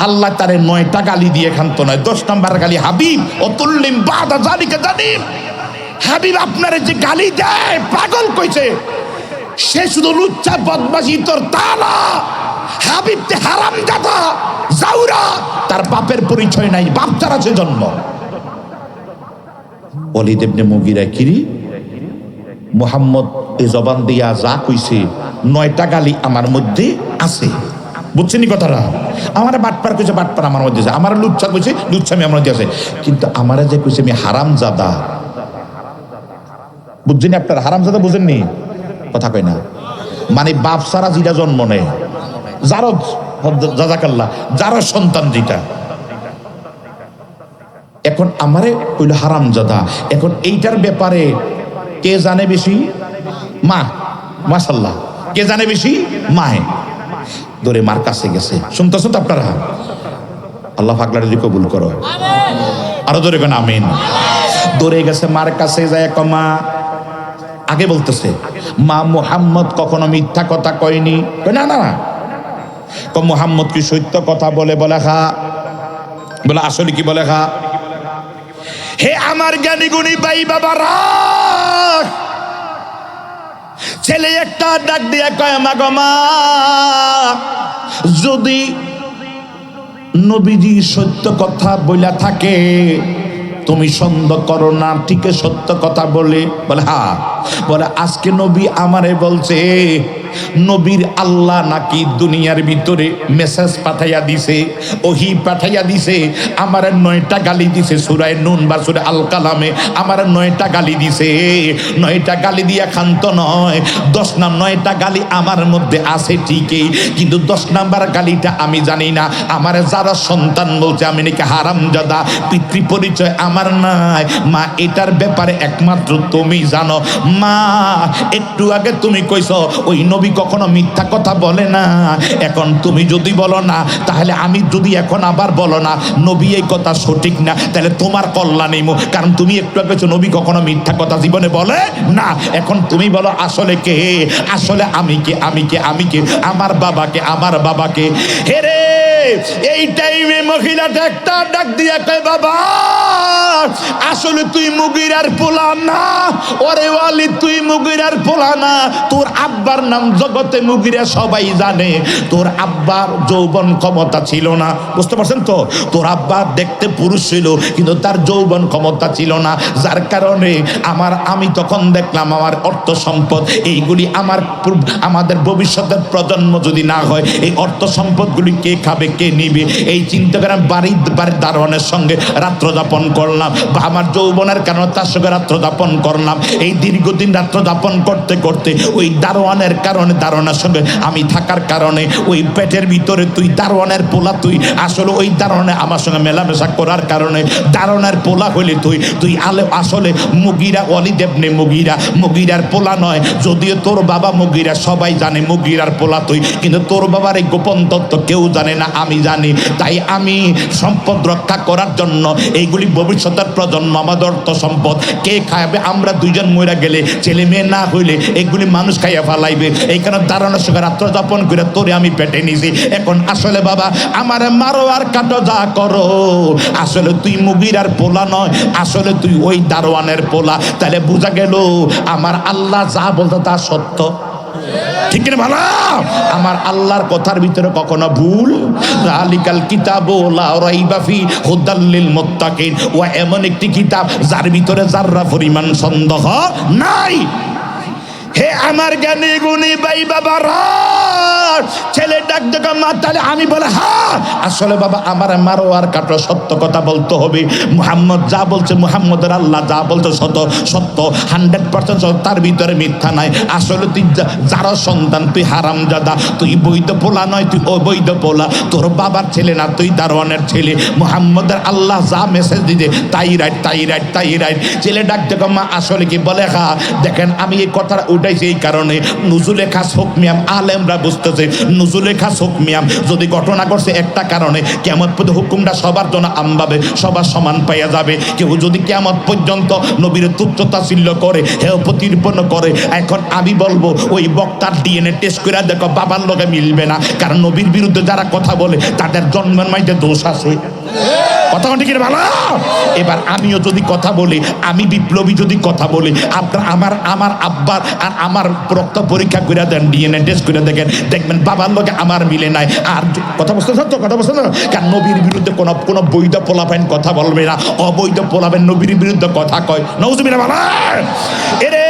আল্লাহ তারে 9টা গালি দিয়ে খান্ত নয়, 10 নম্বর গালি হাবিব অতুল্লিম বাদা জালিকা জানিম, হাবিব আপনারে যে গালি দেয় পাগল কইছে, সে শুধু লুচ্চা বদমাশি তোর তা না, হাবিব তে হারামজাদা জাউরা, তার বাপের পরিচয় নাই, বাপ ছাড়া সে জন্ম। ওয়ালিদ ইবনে মুগিরা কিরি মুহাম্মদ এই জবান দিয়া যা কইছে 9টা গালি আমার মধ্যে আছে, বুঝছেনি কথাটা? আমার বাটপার কইছে বাটপার আমার মধ্যে আছে, আমার লুচ্চা কইছে লুচ্ছামি আমার মধ্যে আছে, কিন্তু আমারে যে কইছে আমি হারামজাদা, বুঝছেন আপনারা? হারামজাদা বুঝেননি? কথা কয় না, মানে বাপ ছাড়া যেটা জন্ম নেয়, যারও জাযাকাল্লাহ, যারও সন্তান যেটা, এখন আমারে কইল হারামজাদা। এখন এইটার ব্যাপারে কে জানে বেশি? মা। মাশাআল্লাহ, কে জানে বেশি? মায়ে। ধরে মার কাছে গেছে, শুনতেছো তো আপনারা? আল্লাহ পাকলারে কবুল করো, আরো ধরে কোন আমিন। দৌড়ে গেছে মার কাছে যায়, মা, আগে বলতেছে মা মুহাম্মদ কখনো মিথ্যা কথা কয়নি। না না, মুহাম্মদ কি সত্য কথা বলে? বলে খা, বলে আসলে কি বলে খা। হে আমার জ্ঞানী গুণী ভাই বাবারা, ছেলে একটা ডাক দিয়া কয় মা গো মা, যদি নবীজি সত্য কথা বইলা থাকে তুমি সন্দেহ করো না, ঠিক সত্য কথা বলে? বলে হ্যাঁ। বলে আজকে নবী আমারে বলছে নবীর আল্লাহ নাকি দুনিয়ার ভিতরে মেসেজ পাঠাইয়া দিছে, ওহি পাঠাইয়া দিছে, আমার 9টা গালি দিছে সূরা নূন বা সূরা আল কালামে, আমার 9টা গালি দিছে। 9টা গালি দিয়া ক্ষান্ত নয়, 10 নাম 9টা গালি আমার মধ্যে আছে ঠিকই, কিন্তু 10 নাম্বার গালিটা আমি জানি না। আমার যারা সন্তান বলছে আমি নাকি হারামজাদা, পিতৃ পরিচয় আমার নাই। মা এটার ব্যাপারে একমাত্র তুমি জানো। মা একটু আগে তুমি কইছো ওই নবী কখনো মিথ্যা কথা বলে না, এখন তুমি যদি বলো না, তাহলে আমি যদি এখন আবার বলো না নবী এই কথা সঠিক না, তাহলে তোমার কল্যাণ নেই, কারণ তুমি একটু আগে নবী কখনো মিথ্যা কথা জীবনে বলে না। এখন তুমি বলো আসলে কে? আসলে আমি কে? আমি কে? আমি কে? আমার বাবাকে, আমার বাবাকে। হেরে এই টাইমে মহিলাটা একটা ডাক দিয়া কয় বাবা আসলে তুই মুগিরার পোলা না। ওরে ওয়ালি তুই মুগিরার পোলা না, তোর আব্বার নাম জগতে মুগিরা সবাই জানে। তোর আব্বার যৌবন ক্ষমতা ছিল না, বুঝতে পারছেন তো? তোর আব্বা দেখতে পুরুষ ছিল কিন্তু তার যৌবন ক্ষমতা ছিল না, যার কারণে আমি তখন দেখলাম আমার অর্থ সম্পদ এইগুলি আমাদের ভবিষ্যতের প্রজন্ম যদি না হয়, এই অর্থ সম্পদগুলি কে খাবে, কে নিবে, এই চিন্তা করে আমি বাড়ির দারোয়ানের সঙ্গে রাত্র যাপন করলাম, বা আমার যৌবনের কারণে তার সঙ্গে রাত্র যাপন করলাম। এই দীর্ঘদিন রাত্র যাপন করতে করতে ওই দারোয়ানের কারণে, দারোয়ানের সঙ্গে আমি থাকার কারণে, ওই পেটের ভিতরে তুই দারোয়ানের পোলা, তুই আসলে ওই দারোয়ানে আমার সঙ্গে মেলামেশা করার কারণে দারোয়ানের পোলা হইলে তুই আসলে মুগিরা, ওয়ালিদ ইবনে মুগিরার পোলা নয়। যদিও তোর বাবা মুগিরা, সবাই জানে মুগিরার পোলা তুই, কিন্তু তোর বাবার এই গোপন তত্ত্ব কেউ জানে না, আমি জানি। তাই আমি সম্পদ রক্ষা করার জন্য এইগুলি ভবিষ্যতের প্রজন্ম, আমাদের অর্থ সম্পদ কে খাইবে? আমরা দুইজন মইরা গেলে ছেলে মেয়ে না হইলে এগুলি মানুষ খাইয়া ফেলাইবে। এই কারণে দারোয়ানের সঙ্গে রাত্র যাপন করে তোরে আমি পেটে নিছি। এখন আসলে বাবা আমারে মারো আর কাটো যা করো, আসলে তুই মুগিরার পোলা নয়, আসলে তুই ওই দারোয়ানের পোলা। তাহলে বোঝা গেল আমার আল্লাহ যা বলতো তা সত্য, ঠিক না? ভালো, আমার আল্লাহর কথার ভিতরে কখনো ভুল। যালিকাল কিতাবু লা রাইবা ফি হুদাল লিল মুত্তাকিন, ও এমন একটি কিতাব যার ভিতরে যাররা পরিমাণ সন্দেহ নাই। হে আমার জ্ঞানী গুণী ভাই বাবারা, ছেলে ডাক দেখা মা, তাহলে আমি বলে হ্যাঁ আসলে বাবা আমার মারো আর কাটো, সত্য কথা বলতে হবে। মুহাম্মদ যা বলছে, মুহাম্মদের আল্লাহ যা বলছে সত্য, 100% সত্য, তার ভিতরে মিথ্যা নাই। আসলে তুই যারা সন্তান, তুই হারামজাদা, তুই বৈধ পোলা নয়, তুই অবৈধ পোলা, তোর বাবার ছেলে না, তুই দারোয়ানের ছেলে। মুহাম্মদের আল্লাহ যা মেসেজ দিতে তাই রাইট, তাই রাইট, তাই রাইট। ছেলে ডাক দেখা মা আসলে কি বলে হ্যাঁ। দেখেন আমি এই কথাটা উঠাইছি এই কারণে, নুজুলে খাস হুকমিয়াম আলেমরা বুঝতেছে, নুজুলে খাস হুকমিয়াম যদি ঘটনা করছে একটা কারণে, কিয়ামত পর্যন্ত হুকুমটা সবার জন্য আমভাবে সবার সমান পাইয়া যাবে। কেউ যদি কিয়ামত পর্যন্ত নবীর তুচ্ছতাচ্ছিল্য করে, হেয় প্রতিপন্ন করে, এখন আমি বলবো ওই বক্তার ডিএনএ টেস্ট করে দেখো, বাবার লগে মিলবে না, কারণ নবীর বিরুদ্ধে যারা কথা বলে তাদের জন্মের মাইতে দোষ আছে। কথা ঠিক ভালো। এবার আমিও যদি কথা বলি, আমি বিপ্লবী যদি কথা বলি, আপনার আমার আব্বার আর আমার রক্ত পরীক্ষা করে দেন, ডিএনএ টেস্ট করে দেখেন, দেখবেন বাবার লোকে আমার মিলে নাই। আর কথা বুঝতে তো, কথা বুঝতে না, কারণ নবীর বিরুদ্ধে কোনো বৈধ পোলাপাইন কথা বলবে না, অবৈধ পোলাপাইন নবীর বিরুদ্ধে কথা কয়। নউজুবিল্লাহ বাবা এরে,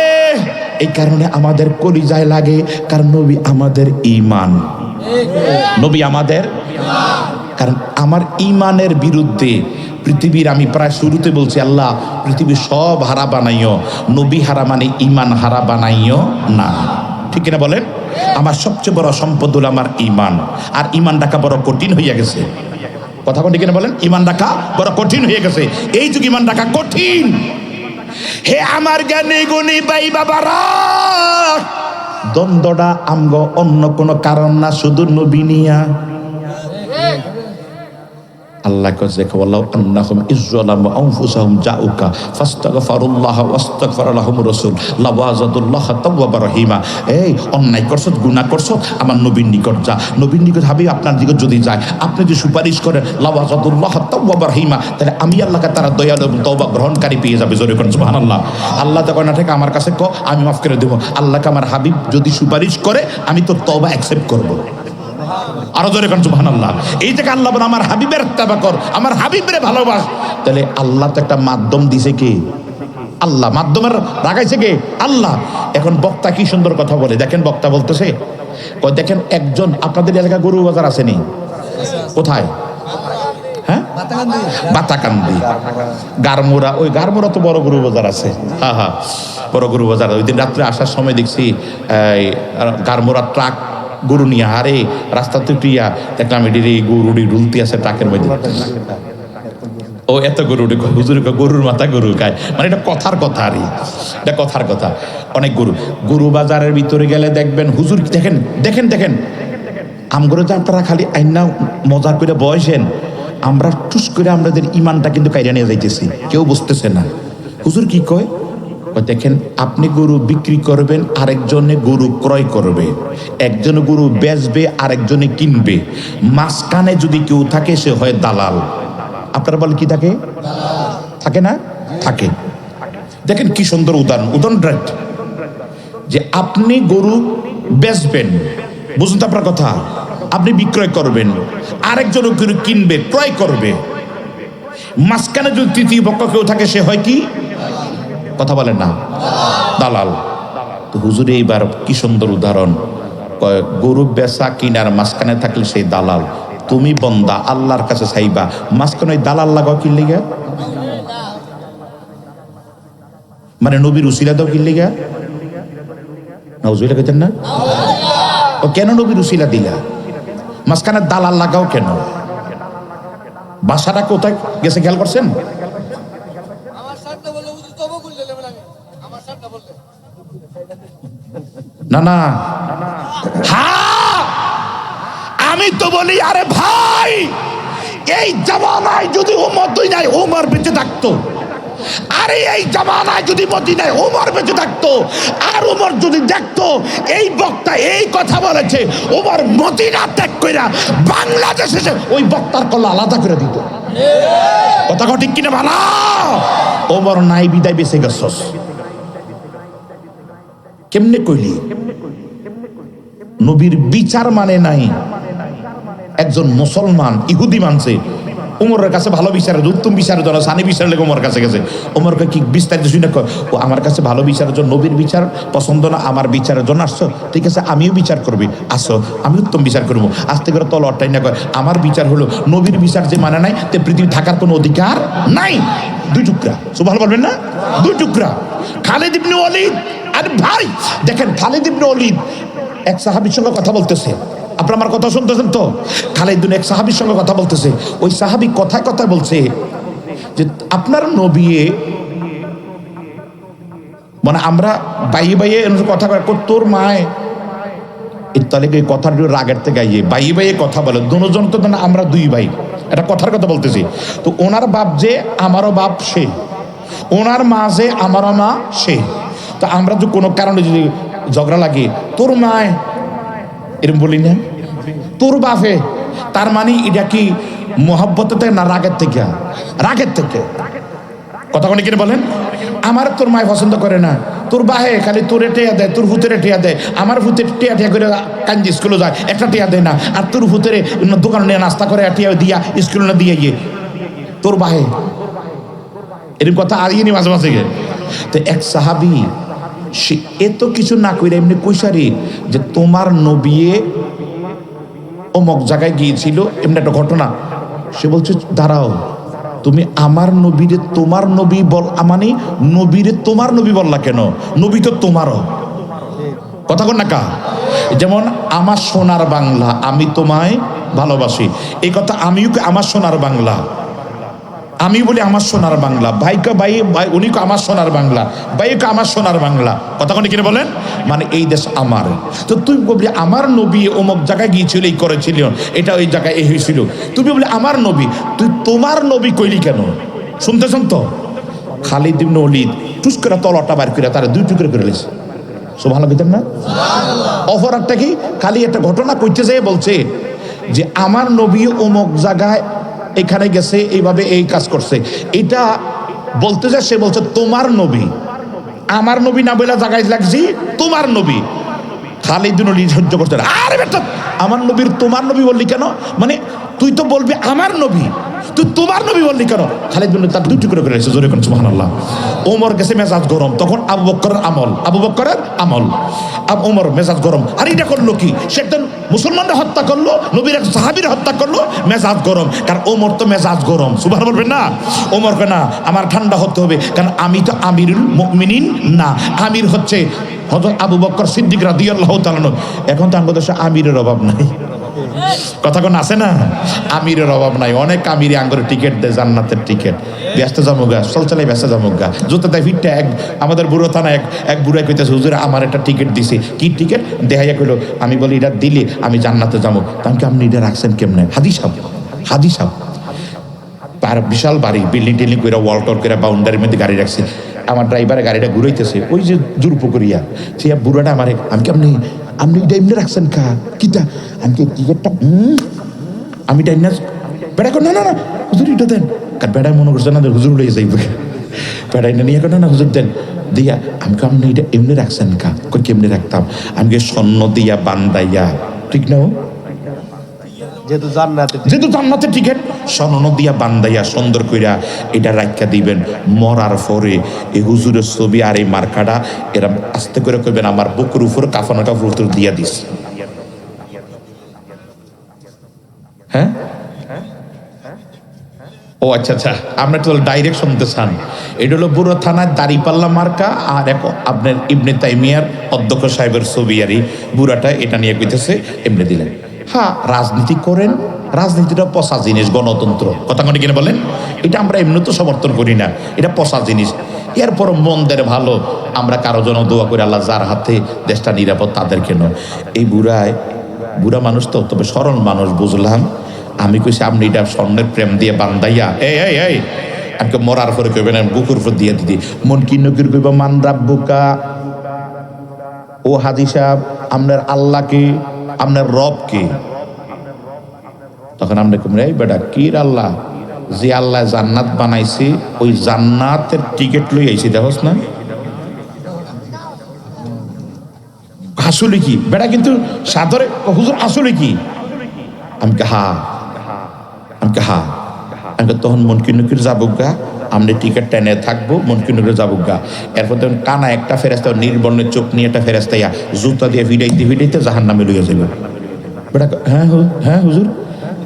এই কারণে আমাদের কলিজায় লাগে, কারণ নবী আমাদের ঈমান, নবী আমাদের, কারণ আমার ঈমানের বিরুদ্ধে পৃথিবীর, আমি প্রায় শুরুতে বলছি আল্লাহ পৃথিবীর সব হারা বানাইও, নবী হারা মানে ঈমান হারা বানাইও না, ঠিক কিনা বলেন? আমার সবচেয়ে বড় সম্পদ হলো আমার ঈমান, আর ঈমান রাখা বড় কঠিন হইয়া গেছে। কথা ঠিক কিনা বলেন? ঈমান রাখা বড় কঠিন হয়ে গেছে, এই যুগ ঈমান রাখা কঠিন। হে আমার জ্ঞানী গুণী ভাই বাবারা, দ্বন্দ্বটা আমগো অন্য কোনো কারণ না, শুধু নবী নিয়া। আল্লাহ কাছে দেখো, আল্লাহ আন্নাহুম ইজ্জালামু আনফুসাহুম জাউকা ফাস্তাগফিরুল্লাহ ওয়াস্তাগফার লাহুমুর রাসূল লাওয়াজাদুল্লাহ তাওয়াবার রহিমা। এই অন্যায় করছ, গুনাহ করছ, আমার নবীর নিকট যা, নবীর নিকট হাবিব আপনার নিকট যদি যায়, আপনি যদি সুপারিশ করেন লাওয়াজাদুল্লাহ তাওয়াবার রহিমা, তাহলে আমি আল্লাহকে তারা দয়ালু এবং তওবা গ্রহণকারী পেয়ে যাবে। জোরে করেন সুবহানাল্লাহ। আল্লাহ তখন না থেকে আমার কাছে ক, আমি মাফ করে দেব। আল্লাহকে আমার হাবিব যদি সুপারিশ করে, আমি তোর তওবা অ্যাকসেপ্ট করব। আরো জোরে কোন সুবহানাল্লাহ। এই থেকে আল্লাহ বলে আমার হাবিবের ইত্তেবা কর, আমার হাবিবরে ভালোবাস। তাহলে আল্লাহ তো একটা মাধ্যম দিছে কি? আল্লাহ। মাধ্যমের রাখাইছে কে? আল্লাহ। এখন বক্তা কি সুন্দর কথা বলে, দেখেন বক্তা বলতেছে, কয় দেখেন একজন আপনাদের এলাকা গরু বাজার আসেনি? কোথায়? হ্যাঁ, বাতাকান্দি, গারমুরা। ওই গারমুরা তো বড় গরু বাজার আছে। হ্যাঁ হ্যাঁ, বড় গরু বাজার। ওই দিন রাত্রে আসার সময় দেখছি গারমুরা ট্রাক গরু নিয়ে, আরে রাস্তা তুটিয়া দেখলাম এটি গরুটি ডুলতে আছে ট্রাকের মধ্যে। ও এত গরু, হুজুর গরুর মাথা গরু খায়, মানে এটা কথার কথা। আর এটা কথার কথা। অনেক গরু, গরু বাজারের ভিতরে গেলে দেখবেন হুজুর, দেখেন দেখেন দেখেন আমগরে যে আপনারা খালি আইনা মজা করে বয়সেন, আমরা টুস করে আমাদের ইমানটা কিন্তু কাইরা নিয়ে যাইতেছি, কেউ বুঝতেছে না। হুজুর কি কয়? দেখেন আপনি গরু বিক্রি করবেন, আরেকজনে গরু ক্রয় করবে, একজনে গরু বেচবে, আরেকজনে কিনবে, মাঝখানে যদি কেউ থাকে সে হয় দালাল। আপনারা বলেন কি থাকে? থাকে না? থাকে। দেখেন কি সুন্দর উদাহরণ, উদাহরণ যে আপনি গরু বেচবেন, বুঝুন তো আপনার কথা, আপনি বিক্রয় করবেন, আরেকজন গরু কিনবে, ক্রয় করবে, মাঝখানে যদি তৃতীয় পক্ষ কেউ থাকে সে হয় কি? কথা বলেন না, দালাল। তো হুজুর এইবার কি সুন্দর উদাহরণ, গরু বেচা কিনার মাঝখানে থাকলে সেই দালাল। তুমি বন্দা আল্লাহর কাছে চাইবা, মাঝখানে দালাল লাগাও কি লিগা? মানে নবীর উসিলা দাও কি লিগা? নাউজুবিল্লাহ কইতেন না? ও কেন নবীর উসিলা দিলা? মাঝখানে দালাল লাগাও কেন? বাসাটা কোথায় গেছে খেয়াল করছেন? না না, হ্যাঁ আমি তো বলি, আরে ভাই এই জামানায় যদি মদিনায় ওমর বেঁচে থাকতো, আরে এই জামানায় যদি মদিনায় ওমর বেঁচে থাকতো, আর ওমর যদি দেখতো এই বক্তা এই কথা বলেছে, ওমর মদিনা ত্যাগ কইরা বাংলাদেশে এসে ওই বক্তার কল্লা আলাদা করে দিত। কথা ঠিক কিনা ভালো? ওমর নাই বিদায় বেঁচে গেছস। কেমনে কইলি? নবীর বিচার মানে নাই। একজন মুসলমান ইহুদি মানছে, উমরের কাছে ভালো বিচারের, উত্তম বিচারের জন্য সানি বিচার লেগে উমর কাছে গেছে। উমরকে কি বিস্তারিত শুনে কয়, ও আমার কাছে ভালো বিচারের জন্য, নবীর বিচার পছন্দ না, আমার বিচারের জন্য আসছো, ঠিক আছে আমিও বিচার করবি, আসো আমি উত্তম বিচার করবো। আস্তে করে তল অট্টাই না কয়, আমার বিচার হলো নবীর বিচার যে মানে নাই, তে পৃথিবী থাকার কোনো অধিকার নাই। দুই টুকরা, সুবহান বলবেন না? দুই টুকরা। খালিদ ইবনে ওয়ালিদ, আরে ভাই দেখেন খালিদ ইবনে ওয়ালিদ এক সাহাবীর সঙ্গে কথা বলতেছে, আপনার আমার কথা শুনতেছেন তো? খালিদ এক সাহাবীর সঙ্গে কথা বলতেছে, ওই সাহাবী কথায় কথায় বলছে যে আপনার নবী, মানে আমরা বাইয়ে বাইয়ে কথা কয়, তোর মায় তাহলে এই কথার রাগের থেকে গাইয়ে বাইয়ে বাইয়ে কথা বলে, দুজন তো না, আমরা দুই ভাই, এটা কথার কথা বলতেছি। তো ওনার বাপ যে আমারও বাপ সে, ওনার মা যে আমারও মা সে, তো আমরা যদি কোনো কারণে যদি ঝগড়া লাগে, তোর মায় এরকম বলি না, তোর বাপে, তার মানে এটা কি মোহাব্বতের থেকে না রাগের থেকে? রাগের থেকে। কথা কোনে কিনে বলেন? আমার তোর মায় পছন্দ করে না, তোর বাহে খালি তোরে টেয়া দেয়, তোর ভূতেরে টেয়া দেয়, আমার ভূতের টেয়া টেয়া করে কান্দি স্কুলে যায়, একটা টেয়া দেয় না, আর তোর ভূতেরে দোকানে নিয়ে নাস্তা করে টেয়া দিয়া স্কুলে না দিয়ে গিয়ে তোর বাহে, এরকম কথা আর ইয়ে নি মাঝে মাঝে। তো এক সাহাবি সে এত কিছু না কইরা এমনি কইসারি যে তোমার নবী অমুক জায়গায় গিয়েছিল, এমনি একটা ঘটনা। সে বলছে দাঁড়াও, তুমি আমার নবীরে তোমার নবী বল, মানে নবীরে তোমার নবী বললা কেন? নবী তো তোমারও। কথা কন না কা? যেমন আমার সোনার বাংলা, আমি তোমায় ভালোবাসি, এই কথা আমিও আমার সোনার বাংলা, আমি বলি আমার সোনার বাংলা, ভাইকে ভাই ভাই উনি আমার সোনার বাংলা, ভাইকে আমার সোনার বাংলা। কথা কোন কিনে বলেন? মানে এই দেশ আমার। তো তুই বলবি আমার নবী অমুক জায়গায় গিয়েছিল, এই করেছিল, এটা ওই জায়গায় এই হয়েছিল, তুমি বলি আমার নবী, তুই তোমার নবী কইলি কেন? শুনতেছেন তো? খালিদ ইবনে ওয়ালিদ টুস করে তলটা বার করে তারা দুই টুকরো করে লেছে। সুবহানাল্লাহ কইতেন না? অপরাধটা কি? খালি একটা ঘটনা কইতে যেয়ে বলছে যে আমার নবী অমুক জায়গায় এখানে গেছে, এইভাবে এই কাজ করছে, এটা বলতে যায় সে বলছে তোমার নবী, আমার নবী না বলে জায়গায় লাগছি তোমার নবী। খালিদ বিন ওয়ালিদ সহ্য করতে না, আরে বেটা আমার নবীর তোমার নবী বললি কেন, মানে তুই তো বলবি আমার নবী, তুই তোমার নবী বললি কেন? খালিদ বিন ওয়ালিদ তার দুই টুকরো করে জোরে কোন সুবহানাল্লাহ। ওমর গেছে মেজাজ গরম, তখন আবু বকরের আমল ওমর মেজাজ গরম, আর এটা করলো কি, সে একজন মুসলমানরা হত্যা করলো, নবীর এক সাহাবীর হত্যা করলো, মেজাজ গরম, কারণ ওমর তো মেজাজ গরম, সুবহান বলবেন না? ওমর কে না আমার ঠান্ডা হতে হবে, কারণ আমি তো আমিরুল মুমিনিন না, আমির হচ্ছে হযরত আবু বকর সিদ্দিক রাদিয়াল্লাহু তাআলা। এখন তো আমাদের দেশে আমিরের অভাব নাই, কথা কোন আছে না, আমিরের অভাব নাই, অনেক আমিরে আঙ্গুরের টিকিট দেয়, জান্নাতের টিকিট, ব্যস্ত জামুগা চল চালাই ব্যস্ত জামুগা জুতো দেয় ফিটটা। এক আমাদের বুড়ো থানা এক বুড়াই কইতেছে, হুজুর আমার একটা টিকিট দিছে, কি টিকিট দেখাইয়া কইলো, আমি বলি এটা দিলে আমি জান্নাতে যাবো, তাহলে আপনি এটা রাখছেন কেমনে? হাদিস সাহেব তার বিশাল বাড়ি, বিল্ডিং টিল্ডিং করে ওয়াল টল করে বাউন্ডারির মধ্যে গাড়ি রাখছে, আমার ড্রাইভারে গাড়িটা ঘুরাইতেছে, ওই যে জুরপুকুরিয়া সে বুড়াটা আমার, আমি কি আপনি এটা এমনি রাখছেন কা কিটা, আমি কি টিকিটটা আমি টাইম না বেড়া কর, না হুজুর এটা দেন, কার বেড়ায় মনে করছে না হুজুর উড়ে যাইব, বেড়াই না নিয়ে কর, না হুজুর দেন দিয়া, আমি কি আপনি এটা এমনি রাখছেন কা, কই কেমনি রাখতাম, আমি কি স্বর্ণ দিয়া বান্দাইয়া, ঠিক না যেহেতু জান্নাতের টিকিট স্বর্ণ দিয়া বান্দাইয়া সুন্দর কইরা এটা রাখা দিবেন, মরার পরে এই হুজুরের ছবি আর এই মার্কাটা এরা আস্তে করে কইবেন আমার বুকের উপর কাফনের কাপড় উত্তর দিয়া দিস। হ্যাঁ ও আচ্ছা আমরা তো ডাইরেক্ট শুনতে চান, এটা হলো বুড়ো থানায় দাড়িপাল্লা মার্কা, আর এক আপনার ইবনে তাইমিয়ার অধ্যক্ষ সাহেবের ছবি, আর বুড়াটা এটা নিয়ে কইতেছে এমনি দিলেন। হ্যাঁ রাজনীতি করেন, রাজনীতিটা পচা জিনিস, গণতন্ত্র, কথা মানে কিনা বলেন, এটা আমরা এমনি তো সমর্থন করি না, এটা পচা জিনিস। এরপর মন্দের ভালো আমরা কারো জন্য দোয়া করি, আল্লাহ যার হাতে দেশটা নিরাপদ তাদের কেন। এই বুড়া মানুষ তো, তবে সরল মানুষ বুঝলাম, আমি কইছি আপনি এটা স্বর্ণের প্রেম দিয়ে বান্দাইয়া এই আমাকে মরার পরে কইবেন বুকুর উপর দিয়ে দিদি, মন কি নকির কইবা মান রাব্বুকা, ও হাজি সাহেব আপনার আল্লাহকে, আপনার রবকে, তখন আমরা কইবেন এই বেটা কির আল্লাহ, যে আল্লাহ জান্নাত বানাইছে ওই জান্নাতের টিকিট লই আইছি, দেখোস না আসলে কি বেটা, কিন্তু সাদরে হুজুর আসলে কি, আমি তখন মনকিনুকির যাবুগা, আমরা টিকিট টেনে থাকবো, মনকিনুকির যাবুগা। এরপর তখন কানা একটা ফেরেস্তা নির্বর্ণের চোখ নিয়ে একটা ফেরেস্তাইয়া জুতা দিয়ে ভিড়াইতে জাহান নামে লইয়া যাবে। বেটা হ্যাঁ হুজুর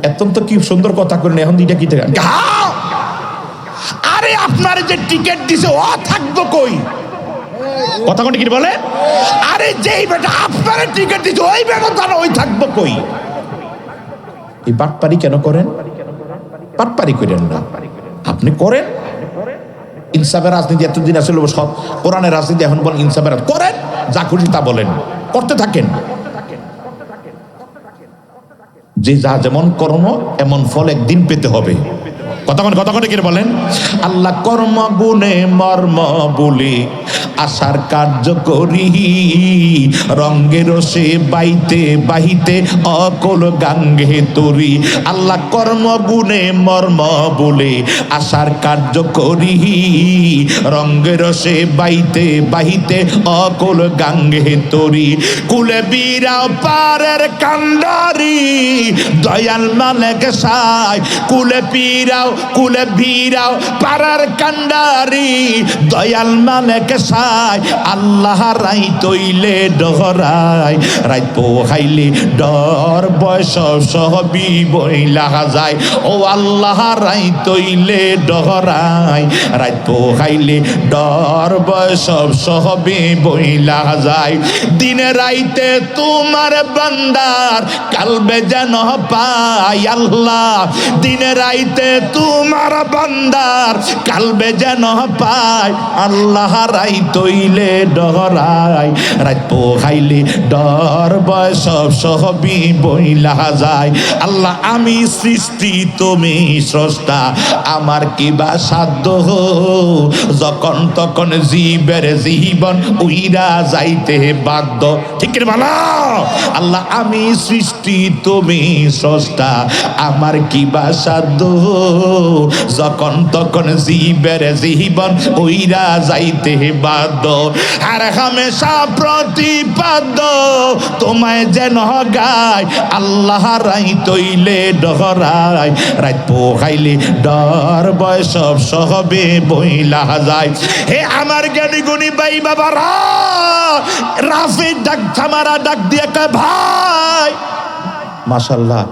এত কি সুন্দর কথা করেন, এখন দুইটা কি থাকে, আরে আপনার যে টিকিট দিছে ও থাকবো কই, কথা কোন কি বলে, আরে যেই বেটা আপনার টিকিট দিছে ওই বেটা তারা ওই থাকবো কই। এই বাটপারি কেন করেন? বাটপারি করেন না, আপনি করেন ইনসাফের রাজনীতি, এতদিন আসলে সব কোরআনের রাজনীতি, এখন বলেন ইনসাফের করেন, যা খুশি তা বলেন, করতে থাকেন, যে যা যেমন কর্ম এমন ফল একদিন পেতে হবে, কথা কি বলেন। আল্লাহ কর্ম গুণে মর্ম বলি আশার কার্য করি, রঙ্গে রসে বাহিতে অকল গাঙ্গে তরি। আল্লাহ কর্ম গুণে মর্ম বলে আশার কার্য করি, রঙ্গে রসে বাহিতে অকল গাঙ্গে তরি। কুলে বিরাও পারের কান্ডারি দয়াল মালেক সাই, কুলে বিরাও পারার কান্ডারি দয়াল মালেক সাই। আল্লাহ রাই তৈলে ডহরাই, রাইত পোহাইলে ডর বয়স সহবি বইলা যায়। ও আল্লাহ রাই তৈলে ডহরাই, রাইত পোহাইলে ডর বয়স সহবি বইলা যায়। দিনে রাইতে তোমার বান্দার কালবে যেন পাই আল্লাহ, দিনে রাইতে তোমার বান্দার কালবে যেন পাই আল্লাহ। রাই তৈলে ডহরাই, রাত পোহাইলে ডর বয়স সহবি বইলা যায়। আল্লাহ আমি সৃষ্টি তুমি স্রষ্টা, আমার কিবা সাধ্য যখন তখন জীবের জীবন উইরা যাইতে বাধ্য। ঠিক কি বলো? আল্লাহ আমি সৃষ্টি তুমি স্রষ্টা, আমার কি বা সাধ্য, যখন তখন জীবের জীবন উইরা যাইতে বাধ্য। আর হামেশা প্রতিপাদ্য তোমায় যেন গায়, আল্লাহ রাই তৈলে ডহরায়, রাত পোহাইলে ডর বয় সব সহবে বইলা যায়। হে আমার জ্ঞানী গুণী ভাই বাবারা, রাফি ডাক থামারা ডাক দিয়ে কয় ভাই, মাশাল্লাহ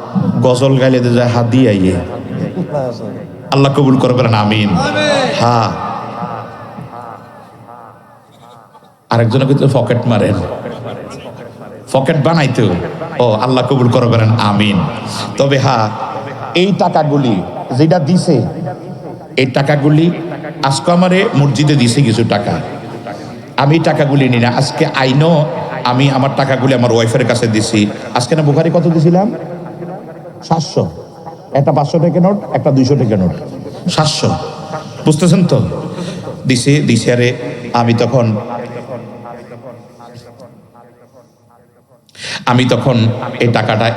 গজল গাইলে তো যায় হাত দিয়ে আইয়ে, আল্লাহ কবুল করবেন আমিন। হ্যাঁ, আরেকজনে কিন্তু পকেট মারেন, পকেট বানাইতো, ও আল্লাহ কবুল করবেন আমিন। তবে হ্যাঁ, এই টাকাগুলি যেটা দিছে, এই টাকাগুলি আজকে আমারে মসজিদে দিছে কিছু টাকা, আমি টাকাগুলি নি না। আজকে আইনো আমি আমার টাকাগুলি আমার ওয়াইফের কাছে দিছি। আজকে না বুখারি কত দিছিলাম? 700, একটা 500 টাকা নোট, একটা 200 টাকা নোট, 700, বুঝতেছেন তো? দিছে আরে আমি তখন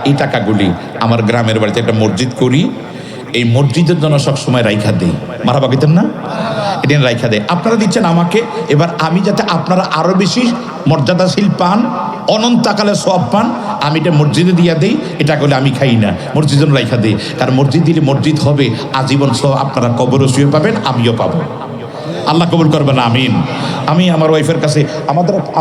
এই টাকাগুলি আমার গ্রামের বাড়িতে একটা মসজিদ করি, এই মসজিদের জন্য সবসময় রাইখা দেই। মারাবা কইতেন না? এটা রাইখা দেয়। আপনারা দিচ্ছেন আমাকে, এবার আমি যাতে আপনারা আরো বেশি মর্যাদাশীল পান, অনন্তকালে সওয়াব পান, আমি এটা মসজিদে দিয়া দেই। এটা করলে আমি খাই না, মসজিদ জন্য রাইখা দেই। কারণ মসজিদ দিলে মসজিদ হবে আজীবন সওয়াব, আপনারা কবরও শুয়ে পাবেন, আমিও পাবো। আল্লাহ কবুল করবেন আমিন। আমি আমার ওয়াইফের কাছে,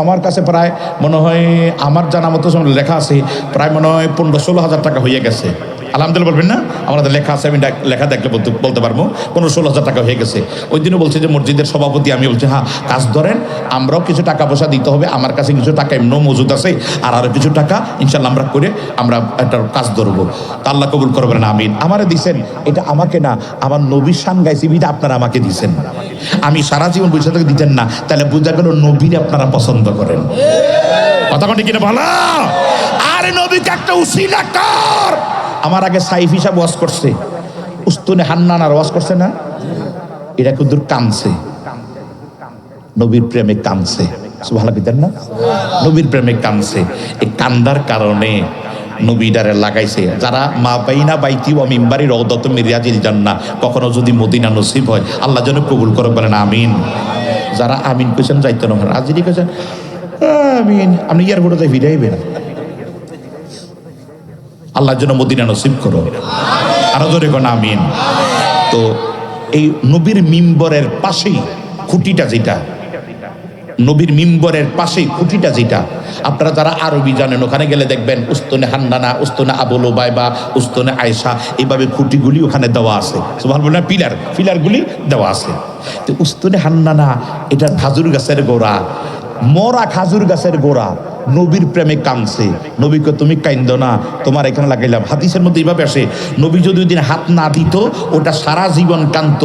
আমার কাছে প্রায় মনে হয়, আমার জানা মতো লেখা আছে, প্রায় মনে হয় 15-16 হাজার টাকা হয়ে গেছে। আলহামদুলিল্লাহ বলবেন না? আমাদের লেখা আছে, আমি লেখা দেখলে বলতে পারবো 15-16 হাজার টাকা হয়ে গেছে। ওই দিনও বলছে যে মসজিদের সভাপতি, আমি বলছি হ্যাঁ কাজ ধরেন, আমরাও কিছু টাকা পয়সা দিতে হবে, আমার কাছে কিছু টাকা এমনও মজুদ আছে, আর আরো কিছু টাকা ইনশাল্লাহ আমরা করে আমরা একটা কাজ ধরবো। তা আল্লাহ কবুল করবেন আমিন। আমারে দিছেন, এটা আমাকে না, আমার নবীর শান গাইছি বিধা আপনারা আমাকে দিছেন। আমি সারা জীবন বসে থেকে দিতেন না, তাহলে বোঝা গেল নবীর আপনারা পছন্দ করেন। কথা মানে কিনা বলো? আরে নবীকে একটা উসিলা কর। আমার আগে সাইফ হিসাব ওয়াজ করছে, উস্তুনে হান্নানার ওয়াজ করছে না, এটা কিন্তু কানছে, নবীর প্রেমে কানছে। সুবহানাল্লাহ কইতেন না? নবীর প্রেমে কানছে। এই কান্দার কারণে নবীদারে লাগাইছে। যারা মা বাইনা বাইতি ও মিম্বারি রওদাত মিরিয়াজিল জান্নাহ, কখনো যদি মদিনা নসিব হয়, আল্লাহ যেন কবুল করে, বলেন আমিন। যারা আমিন কইছেন যাইতে না, আজিরি কইছেন আমিন, আপনি এয়ারপোর্টে যাই ফিরাইবেন, আল্লাহর জন্য মদিনা নসিব করো, আরো জোরে কোন আমিন। তো এই নবীর মিম্বরের পাশেই খুঁটিটা, যেটা নবীর মিম্বরের পাশেই খুঁটিটা, যেটা আপনারা যারা আরবি জানেন, ওখানে গেলে দেখবেন উস্তুনে হান্নানা, উস্তুনে আবুল উবাইবা, উস্তুনে আয়েশা, এইভাবে খুঁটিগুলি ওখানে দেওয়া আছে। সুবহানাল্লাহ, পিলারগুলি দেওয়া আছে। তো উস্তুনে হান্নানা, এটা খাজুর গাছের গোড়া, মরা খাজুর গাছের গোড়া, নবীর প্রেমে কাঁদছে। নবীকে তুমি কাইন্দ না, তোমার এখানে লাগাইলাম। হাদিসের মধ্যে এইভাবে আসে, নবী যদি ওই দিন হাত না দিত, ওটা সারা জীবন কান্ত,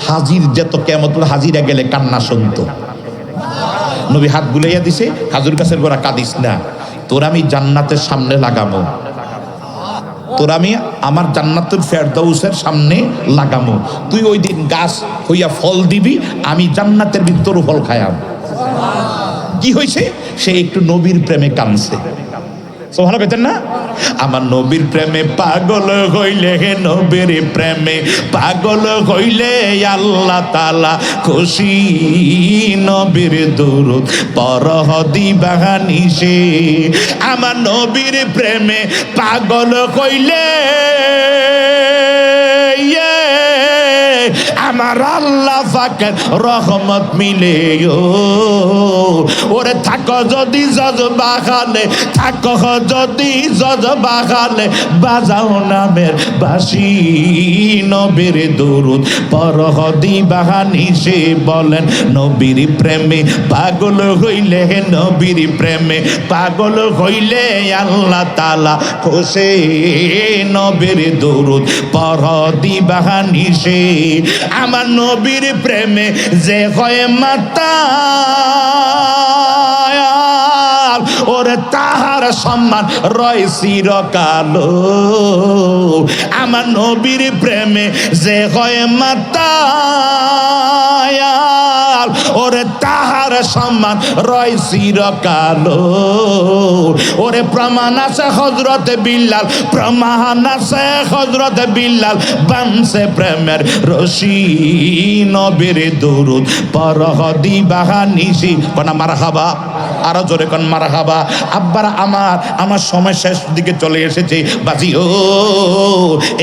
হাজির যেত কেমত হাজিরা গেলে কান্না শুনত। নবী হাত বুলাইয়া দিছে, খাজুর গাছের গোড়া, কাঁদিস না, তোর আমি জান্নাতের সামনে লাগামো, তোর আমি আমার জান্নাতুল ফেরদাউসের সামনে লাগামো, তুই ওই দিন গাছ হইয়া ফল দিবি, আমি জান্নাতের ভিতর ফল খায়াম। কি হয়েছে? সে একটু নবীর প্রেমে কাঁদছে। সুবহানাল্লাহ কইতেন না? আমার নবীর প্রেমে পাগল হইলে, হে নবীর প্রেমে পাগল হইলে আল্লাহ তাআলা খুশি। নবীর দুরূদ পড়হ দিবা নিশে, আমার নবীর প্রেমে পাগল হইলে আমার আল্লাহ পাকের রহমত মিলে। ওরে থাকো যদি জজবাখানে, থাকো যদি জজবাখানে, বাজাও নামের বাঁশি। নবীর দুরূদ পড়হ দিবা নিশে, বলেন নবীর প্রেমে পাগল হইলে, নবীর প্রেমে পাগল হইলে আল্লাহ তাআলা খুশি। নবীর দুরূদ পড়হ দিবা নিশে, আমার নবীর প্রেমে যে হয় মাতা, ওরে তাহার সম্মান রয় চিরকাল। আমার নবীর প্রেমে যে হয় মাতা, ওরে তাহার সম্মান রয় চিরকালো। ওরে প্রমাণ আছে হযরত বিল্লাল, প্রমাণ আছে হযরত বিল্লাল বানছে প্রেমের রশি, নবীর দরুদ পড়হ দিবাহা নিশি। কোন মারহাবা, আরো জোরে কোন মারহাবা। আব্বার আমার সময় শেষ দিকে চলে এসেছে বাজি ও,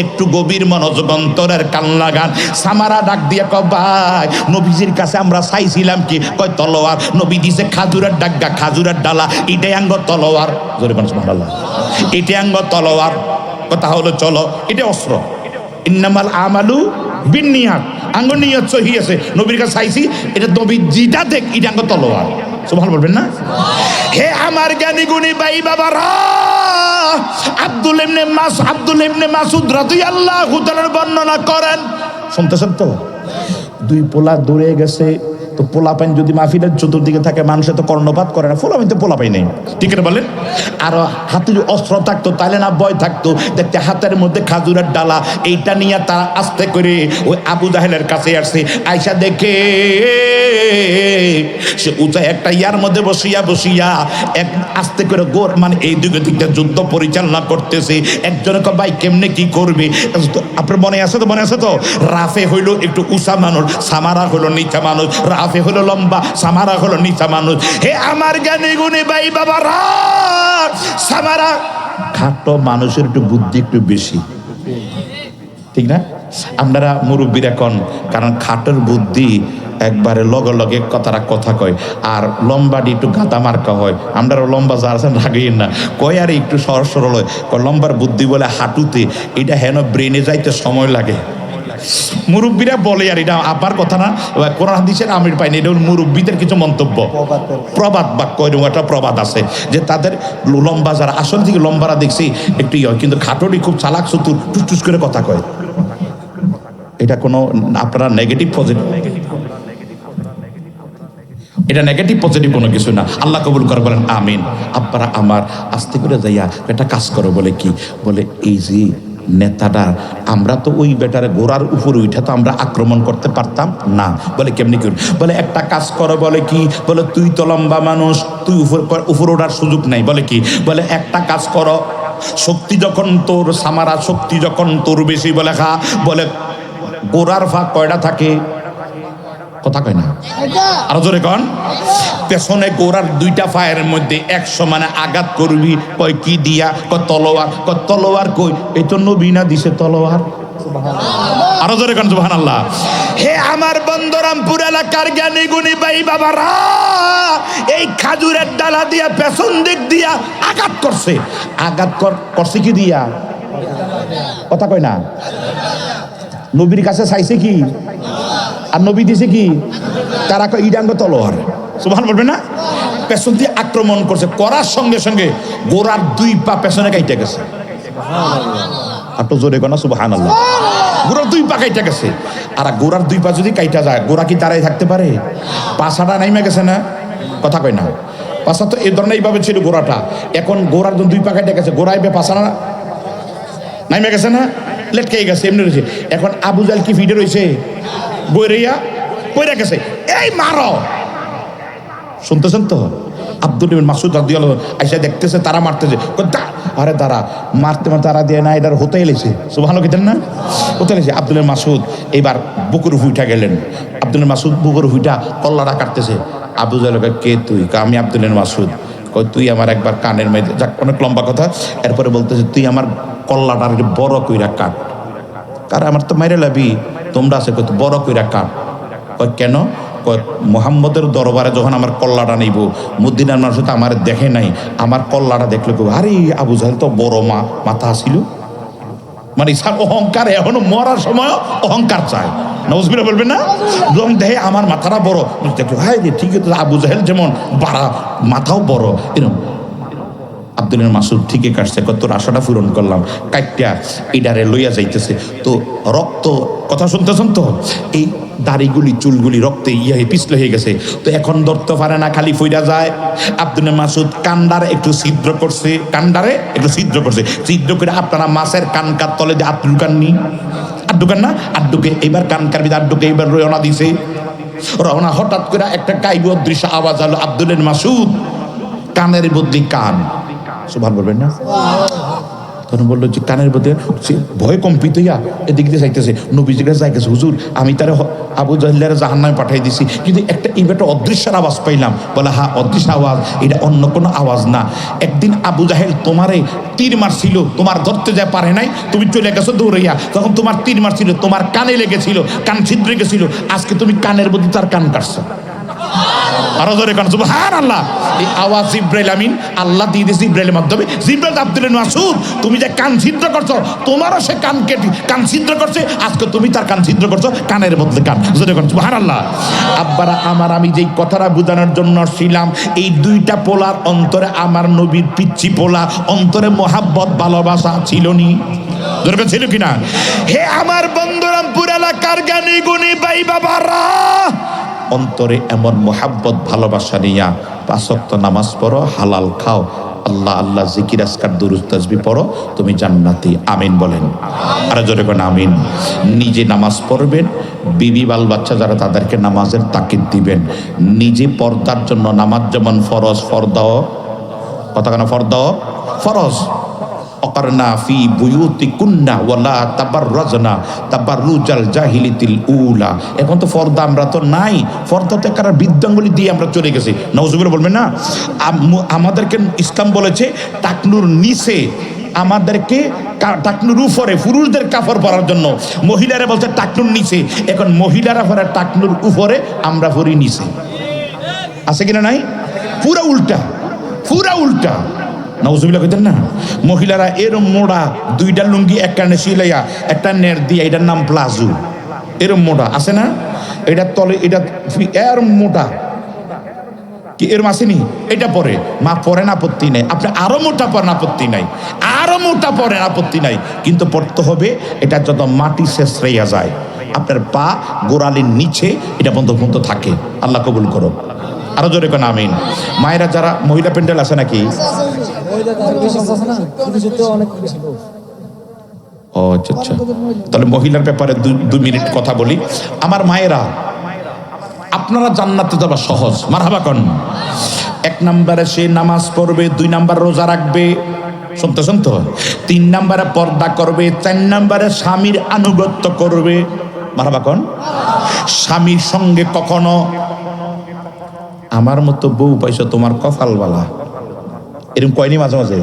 একটু গভীর মনোযোগ অন্তরের কান লাগান। সামারা ডাক দিয়ে কয় ভাই নবীজির কাছে আমরা চাইছিলাম কি? কয় তলোয়ার। নবী দিছে খাজুরের ডাগা, খাজুরের ডালা, ইটাই আঙ্গ তলোয়ার। জোরে কোন সুবহানাল্লাহ। এটাই আঙ্গ তলোয়ার। কথা হলো চলো, এটা অস্ত্র। ইন্নামাল আমালু বিন্নিয়াত, আঙ্গ নিয়ত সহি আছে। নবীর কাছে চাইছি, এটা নবী যেটা দেখ এটা আঙ্গ তলোয়ার। সুবহান বলবেন না? হে আমার জ্ঞানী গুণী ভাই বাবারা, আব্দুল ইবনে মাসউদ রাদিয়াল্লাহু তাআলা বর্ণনা করেন, শুনতেছেন তো? দুই পোলা দৌড়ে গেছে, তো পোলা পাইন যদি মাহফিলের চতুর্দিকে থাকে মানুষে তো কর্ণপাত করে না, পোলা তো পোলা পাই নেই, ঠিক আছে বলেন? আর হাতে যদি অস্ত্র থাকতো তাহলে না ভয় থাকতো। দেখতে হাতের মধ্যে খাজুরের ডালা, এইটা নিয়ে তারা আস্তে করে ওই আবু জাহেলের কাছে আসছে। আয়সা দেখে সে উঁচা একটা ইয়ার মধ্যে বসিয়া এক আস্তে করে গোর মানে এই দিকে দিকটা যুদ্ধ পরিচালনা করতেছে। একজনে কয় ভাই কেমনে কি করবে? আপনার মনে আছে তো? মনে আছে তো? রাফে হইল একটু উঁচা মানুষ, সামারা হলো নিচা মানুষ। রাফে হলো লম্বা, সামারা হলো নিচা মানুষ। হে আমার জ্ঞানী গুণী ভাই বাবারা, সামারা খাটো মানুষের একটু বুদ্ধি একটু বেশি, ঠিক না? আপনারা মুরব্বীরা কন, কারণ খাটোর বুদ্ধি একবারে লগে লগে কথাটা কথা কয়, আর লম্বাটি একটু গাঁদা মার্কা হয়। আমরা লম্বা যারা আছেন রাগেন না, কয় আর একটু সরল সরল হয়। লম্বার বুদ্ধি বলে হাঁটুতে, এটা হেন ব্রেনে যাইতে সময় লাগে। মুরব্বীরা বলে, আর এটা আবার কথা না, কোরআন হাদিসের আমির পাইনি, এটা মুরব্বীদের কিছু মন্তব্য, প্রবাদ বাক্য, এরকম একটা প্রবাদ আছে যে তাদের লম্বা যারা আসল থেকে লম্বারা দেখছি একটু ইয়ে, কিন্তু খাটোটি খুব চালাক চতুর, টুস করে কথা কয়। এটা কোনো আপনারা নেগেটিভ পজিটিভ, এটা নেগেটিভ পজিটিভ কোনো কিছু না। আল্লাহ কবুল করে বলেন আমিন। আপনারা আমার আস্তে করে যাইয়া একটা কাজ করো, বলে কি? বলে এই যে নেতাটা, আমরা তো ওই বেটারে ঘোড়ার উপরে উঠে তো আমরা আক্রমণ করতে পারতাম না। বলে কেমনি কি? বলে একটা কাজ করো। বলে কি? বলে তুই তো লম্বা মানুষ, তুই উপর ওঠার সুযোগ নাই। বলে কি? বলে একটা কাজ করো, শক্তি যখন তোর সামারা, শক্তি যখন তোর বেশি, বলে খা, বলে গোড়ার ফাঁক কয়টা থাকে? কথা কয় না, আরো জোরে কন। পেছনে গোড়ার দুইটা পায়ের মধ্যে 100 মানে আঘাত করবি। কয় কি দিয়া? কয় তলোয়ার। কয় তলোয়ার কই? এই তো নবী না দিছে তলোয়ার। আরো জোরে কন সুবহানাল্লাহ। হে আমার বন্দরামপুর এলাকার জ্ঞানী গুণী ভাই বাবারা, এই খাজুরের ডালা দিয়া পেছন দিক দিয়া আঘাত করছে। আঘাত করছে কি দিয়া? কথা কয় না। নবীর কাছে চাইছে কি? আর নবী দিছে কি? তারা কয় ইডাঙ্গ তলোয়ার। সুবহান বলবে না? পেছন দিয়ে আক্রমণ করছে, করার সঙ্গে সঙ্গে গোড়ার 2 পা পেছনে কাইটা গেছে। আর তো জোরে কনা সুবহানাল্লাহ। গোড়ার 2 পা কাইটা গেছে। আর গোড়ার 2 পা যদি কাইটা যায়, গোড়া কি দাঁড়ায় থাকতে পারে? পাছাটা নাইমা গেছে না? কথা কয় না। পাছা তো এই ধরনের এইভাবে ছিল গোড়াটা, এখন গোড়ার 2 পা কাইটা গেছে, গোড়ায় পাছাটা নাইমা গেছে না? লেটকে গেছে, এমনি রয়েছে। এখন আবু জাহেল কি ফিডে রয়েছে? বইরিয়া পইরা গেছে, এই মারো। শুনতেছেন তো? আব্দুল ইবনে মাসউদ রাদিয়াল্লাহু আইসা দেখতেছে তারা মারতেছে। আরে দাঁড়া, মারতে তারা দিয়ে না, এটার হতে এলেছে। সুবহানাল্লাহ কিতেন না? হতে এলেছে। আব্দুল ইবনে মাসউদ এবার বুকুর হুইটা গেলেন। আব্দুল ইবনে মাসউদ বুকুর হুইটা কল্লাটা কাটতেছে। আবু জাহেল কয় কে তুই? আমি আব্দুল ইবনে মাসউদ। কয় তুই আমার একবার কানের মধ্যে, যাক অনেক লম্বা কথা। এরপরে বলতেছে তুই আমার কল্লাটা বড় কইরা কাট। কার আমার তো মাইরে লাবি, তোমরা আছে কত বড় কইরা কাট। কয় কেন? কয় মুহাম্মদের দরবারে যখন আমার কল্লাটা নিব, মদিনার মানুষ তো আমার দেখে নাই, আমার কল্লাটা দেখলে কই আরে আবু জাহেল তো বড় মাথা ছিল। মানে অহংকার, এখনো মরার সময় অহংকার চায়। নাউজুবিল্লাহ বলবেন না? যখন দেখে আমার মাথাটা বড়, দেখলো হাই রে, ঠিক আছে, আবু জাহেল যেমন বাড়া, মাথাও বড়। এরকম আব্দুল ইবনে মাসউদ ঠিকই কাটছে, তোর আশাটা পূরণ করলাম। কাইটা এডারে লইয়া যাইতেছে, তো রক্ত, কথা শুনতেছেন তো? এই দাড়িগুলি চুলগুলি রক্তে পিছলে হয়ে গেছে, তো এখন ধরতে পারে না, খালি ফইরা যায়। আব্দুল ইবনে মাসউদ কান্ডারে একটু ছিদ্র করছে, কান্ডারে একটু ছিদ্র করছে, ছিদ্র করে আপনারা মাছের কানকার তলে দিয়ে আট ঢুকাননি, আট ঢুকান না, আট ঢুকে এবার কানকার ভিতরে আট ঢুকে এবার রওনা দিছে। রওনা, হঠাৎ করে একটা গাইব অদৃশ্য আওয়াজ হলো, আব্দুল মাসুদ, কানের বদলি কান। সুবহান বলবেন না? তখন বললো যে কানের মধ্যে সে ভয় কম্পিত হইয়া এদিক দিয়ে যাইতেছে, নবীজির কাছে যাইতেছে, হুজুর আমি তারা আবু জাহলের জাহান্নামে পাঠাই দিছি, কিন্তু একটা এইটা অদৃশ্যের আওয়াজ পাইলাম। বলে হ্যাঁ অদৃশ্য আওয়াজ, এটা অন্য কোনো আওয়াজ না। একদিন আবু জাহেল তোমারে তীর মারছিল, তোমার ধরতে যায় পারে নাই, তুমি চলে গেছো দৌড়াইয়া, তখন তোমার তীর মারছিল, তোমার কানে লেগেছিল, কান ছিদ্রে গেছিল, আজকে তুমি কানের মধ্যে তার কান কাটছো। আরো জোরে কান সুবহানাল্লাহ। এই আওয়াজ জিব্রাইল আমিন আল্লাহ দিয়ে দিয়েছে জিব্রাইলের মাধ্যমে। জিব্রাইল আব্দুল মাসুদ, তুমি যে কান ছিদ্র করছো, তোমারও সে কান কেটে কান ছিদ্র করছে, আজকে তুমি তার কান ছিদ্র করছো, কানের মধ্যে কান। জোরে কান সুবহানাল্লাহ। আব্বারা আমার, আমি যেই কথাটা বোঝানোর জন্য ছিলাম, এই দুইটা পোলার অন্তরে আমার নবীর পিচ্ছি পোলা অন্তরে মোহাব্বত ভালোবাসা ছিল নি? জোরে কান ছিল কিনা? হে আমার বন্ধুরামপুর এলাকার জ্ঞানী গুণী ভাই বাবারা, অন্তরে এমন মোহাব্বত ভালোবাসা নিয়া 5 ওয়াক্ত নামাজ পড়ো, হালাল খাও, আল্লাহ আল্লাহ জিকির আজকার দুরূদ তাসবিহ পড়ো, তুমি জান্নাতি। আমিন বলেন। আর জোরে কোন আমিন। নিজে নামাজ পড়বেন, বিবি বাল বাচ্চা যারা তাদেরকে নামাজের তাকিদ দিবেন। নিজে পর্দার জন্য নামাজ যেমন ফরজ, ফরদাও কথা কেন ফরদাও ফরজ, অকারনা ফি বুয়ুতিকুন্না ওয়ালা তাবাররাজনা তাবাররুজাল জাহিলিতিল উলা। এখন তো পর্দা আমরা তো নাই, পর্দাতে কারা বৃদ্ধাঙ্গুলি দিয়ে আমরা চলে গেছি। নাউজুবিল্লাহ বলবেন না? আমাদেরকে ইসলাম বলেছে টাকনুর নিচে, আমাদেরকে টাকনুর উপরে পুরুষদের কাপড় পরার জন্য, মহিলারা বলছে টাকনুর নিচে। এখন মহিলারা পরে টাকনুর উপরে, আমরা পরি নিচে। আছে কিনা নাই? পুরা উল্টা, পুরা উল্টা। নাউজুবিল্লাহ কইতেন না? মহিলারা এরম মোড়া, 2টা লুঙ্গি এক কানে সিলাইয়া একটা নেট দিয়া, এটার নাম প্লাজো, এরম মোটা আছে না? এটা তলে এটা এরম মোটা কি এরম আসেনি? এটা পরে মা পরেন আপত্তি নাই, আপনি আরো মোটা পরেন আপত্তি নাই, আরো মোটা পরেন আপত্তি নাই, কিন্তু পড়তে হবে এটা যত মাটি শেষরাইয়া যায়, আপনার পা গোড়ালির নিচে এটা পর্যন্ত থাকে। আল্লাহ কবুল করো। আরো জোরে কোন আমিন। মায়েরা যারা মহিলা প্যান্ডেল আছে নাকি? ও আচ্ছা আচ্ছা, তাহলে মহিলার ব্যাপারে 2 মিনিট কথা বলি। আমার মায়েরা, আপনারা জান্নাতে যাওয়া সহজ, মারহাবা কোন। 1 নম্বরে সে নামাজ পড়বে, 2 নম্বর রোজা রাখবে, শুনতে 3 নম্বরে পর্দা করবে, 4 নম্বরে স্বামীর আনুগত্য করবে, মারহাবা কোন। স্বামীর সঙ্গে কখনো আমার মতো বউ পাইছো তোমার কপালওয়ালা, এরকম কয়নি মাঝে মাঝে?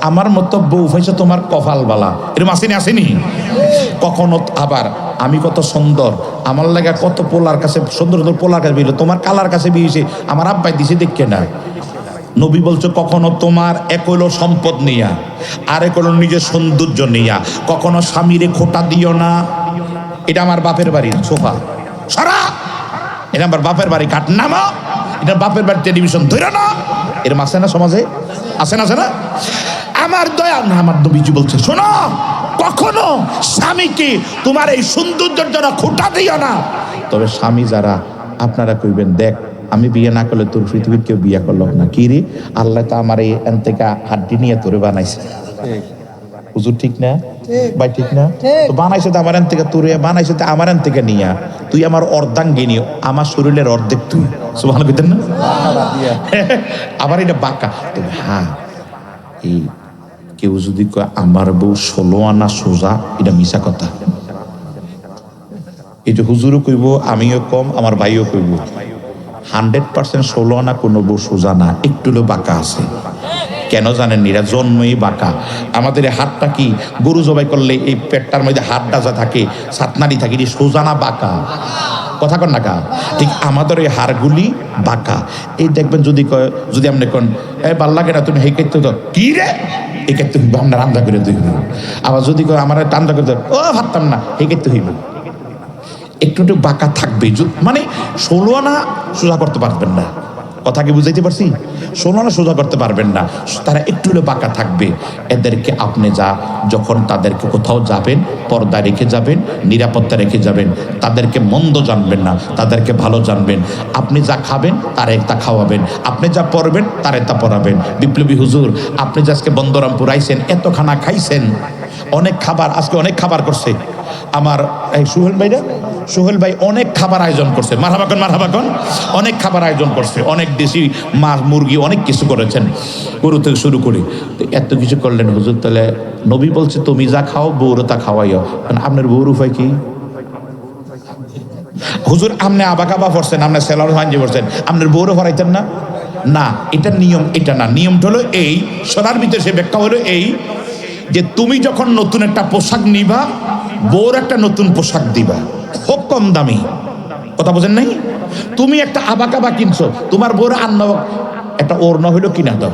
আমার মতো বউ পাইছো তোমার কপালওয়ালা, এরকম আসেনি? আসেনি? কখনো আবার আমি কত সুন্দর, আমার লাগা কত পোলার কাছে সুন্দর সুন্দর পোলার কাছে বিয়ে, তোমার কালার কাছে বিয়েছে, আমার আব্বাই দিছে দেখে না। নবী বলছে কখনো তোমার এক হইল সম্পদ নিয়া, আর এক হইল নিজের সৌন্দর্য নিয়া, কখনো স্বামীরে খোটা দিও না। এটা আমার বাপের বাড়ির সোফা, সারা এটা আমার বাপের বাড়ি, কাট নামা, এটা বাপের বাড়ি টেলিভিশন ধরে না, এরম আছে না সমাজে? আছে না? আছে না? আমার দয়া না, আমার নবীজি বলছে শোনো, কখনো স্বামীকে তোমার এই সৌন্দর্যের জন্য খোটা দিও না। তবে স্বামী যারা আপনারা কইবেন, দেখ আমি বিয়ে না করলে তোর পৃথিবীর কেউ বিয়ে করলো না। কি রে, আল্লাহ তো আমার এই এনতেকা হাড্ডি নিয়ে তোরে বানাইছে। হুজুর ঠিক না ভাই? ঠিক না? তো বানাইছে তো আমার থেকে, তোরে বানাইছে তো আমার থেকে নিয়া, তুই আমার অর্ধাঙ্গিনী, আমার শরীরের অর্ধেক তুই। সুবহানাল্লাহ কইতেন না? আবার এটা বাঁকা। তবে হ্যাঁ, এই কেউ যদি কয় আমার বউ 16 আনা সোজা, এটা মিশা কথা। এটা হুজুরও কইব, আমিও কম, আমার ভাইও কইব, 100% 16 আনা কোনো বউ সোজা না, একটু হলেও বাঁকা আছে। কেন জানেন? এরা জন্মই বাঁকা। আমাদের এই হাতটা কি, গরু জবাই করলে এই পেটটার মধ্যে হাতটা যা থাকে, সাতনারি থাকে, এটি সোজা না বাঁকা? কথা কন না কা? ঠিক আমাদের এই হাড়গুলি বাঁকা। এই দেখবেন যদি যদি আপনি কোন ভাল লাগে না তুমি হে করতে তো কি রে, এই করতে হইব, আমরা রান্না করে দিই। আবার যদি আমার রান্না করতে ও ভাবতাম না, হে করতে হইব, একটু একটু বাঁকা থাকবে, মানে 16 আনা সোজা করতে পারবেন না। কথা কি বুঝাইতে পারছি? 16 আনা সোজা করতে পারবেন না, তারা একটু হলে বাঁকা থাকবে। এদেরকে আপনি যখন তাদেরকে কোথাও যাবেন, পর্দা রেখে যাবেন, নিরাপত্তা রেখে যাবেন, তাদেরকে মন্দ জানবেন না, তাদেরকে ভালো জানবেন। আপনি যা খাবেন তারে তা খাওয়াবেন, আপনি যা পড়বেন তারে তা পড়াবেন। বিপ্লবী হুজুর, আপনি যে আজকে বন্দরামপুর আইছেন, এত খানা খাইছেন, অনেক খাবার, আজকে অনেক খাবার করছে আমার এই সোহেল ভাই অনেক খাবার আয়োজন করছে, মারহাবাকন অনেক খাবার আয়োজন করছে, অনেক দেশি মাছ মুরগি অনেক কিছু করেছেন, গরু থেকে শুরু করে। তো এত কিছু করলেন হুজুর, তাহলে নবী বলছে তুমি যা খাও বউরও তা খাওয়াইও, আপনার বউর উপায় কি? হুজুর আপনি আবাকাবা পড়ছেন, আপনি সেলার হাঞ্জি পড়ছেন, আপনার বউরও হরাইতেন না? না, এটা নিয়ম, এটা না, নিয়মটা হলো এই, সরার ভিতরে সে ব্যাখ্যা হলো এই যে তুমি যখন নতুন একটা পোশাক নিবা, বউর একটা নতুন পোশাক দিবা, খুব কম দামি, কথা বোঝেন নাই? তুমি একটা আবাকাবা কিনছো, তোমার বউর আন্ন একটা ওড়না হইলো কিনা দাও।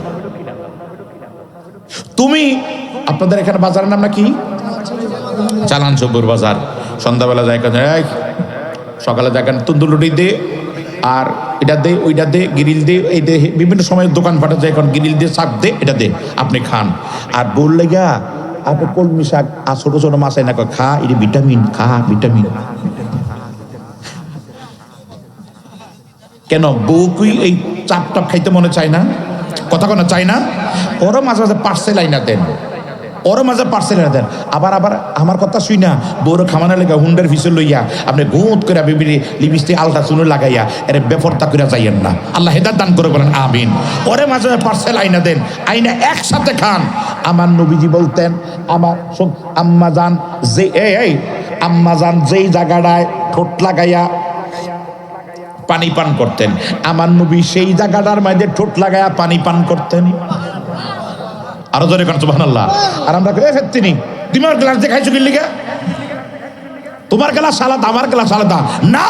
তুমি আপনাদের এখানে বাজারের নাম না কি? চালান চব্বর বাজার। সন্ধ্যাবেলা যায় সকালে দেখেন তন্দুর রুটি দে, আর এটা দে, ওইটা দে, গ্রিল দে, এই দে, বিভিন্ন সময় দোকান ফাটা যায়, এখন গ্রিল দিয়ে শাক দে, এটা দে, আপনি খান। আর বল লেগা আপনি কলমি শাক আর ছোট ছোট মাছ না খা, এটা ভিটামিন, খা ভিটামিন। কেন বউ কি এই চাপ টাপ খাইতে মনে চায় না? কথা কোনো চাই না? ওরও মাঝে মাঝে পার্সেল আইনা দেন, ওরও মাঝে পার্সেল আইনা দেন। আবার আমার কথা শুই না, বউর খামানা লেগা হুন্ডার ফিসে লইয়া আপনি গুঁত করে বিবিরি লিপস্টিক আলটা চুনো লাগাইয়া এর বেফরতা করে যাইয়েন না। আল্লাহ হেদায়েত দান করে বলেন আমিন। ওরে মাঝে মাঝে পার্সেল আইনা দেন, আইনা একসাথে খান। আমার নবীজি বলতেন, আমার আম্মা জান যে এই আম্মা জান যেই জায়গাটায় ঠোঁট লাগাইয়া পানি পান করতেন, আমার নবী সেই জায়গাটার মধ্যে ঠোঁট লাগাইয়া পানি পান করতেন। আরো জোরে কান সুবহানাল্লাহ। আর আমরা ফেরতিনি তোমার গ্লাস দিয়ে খাইছো কি লিগা? তোমার গ্লাস আলাদা, আমার গ্লাস আলাদা না,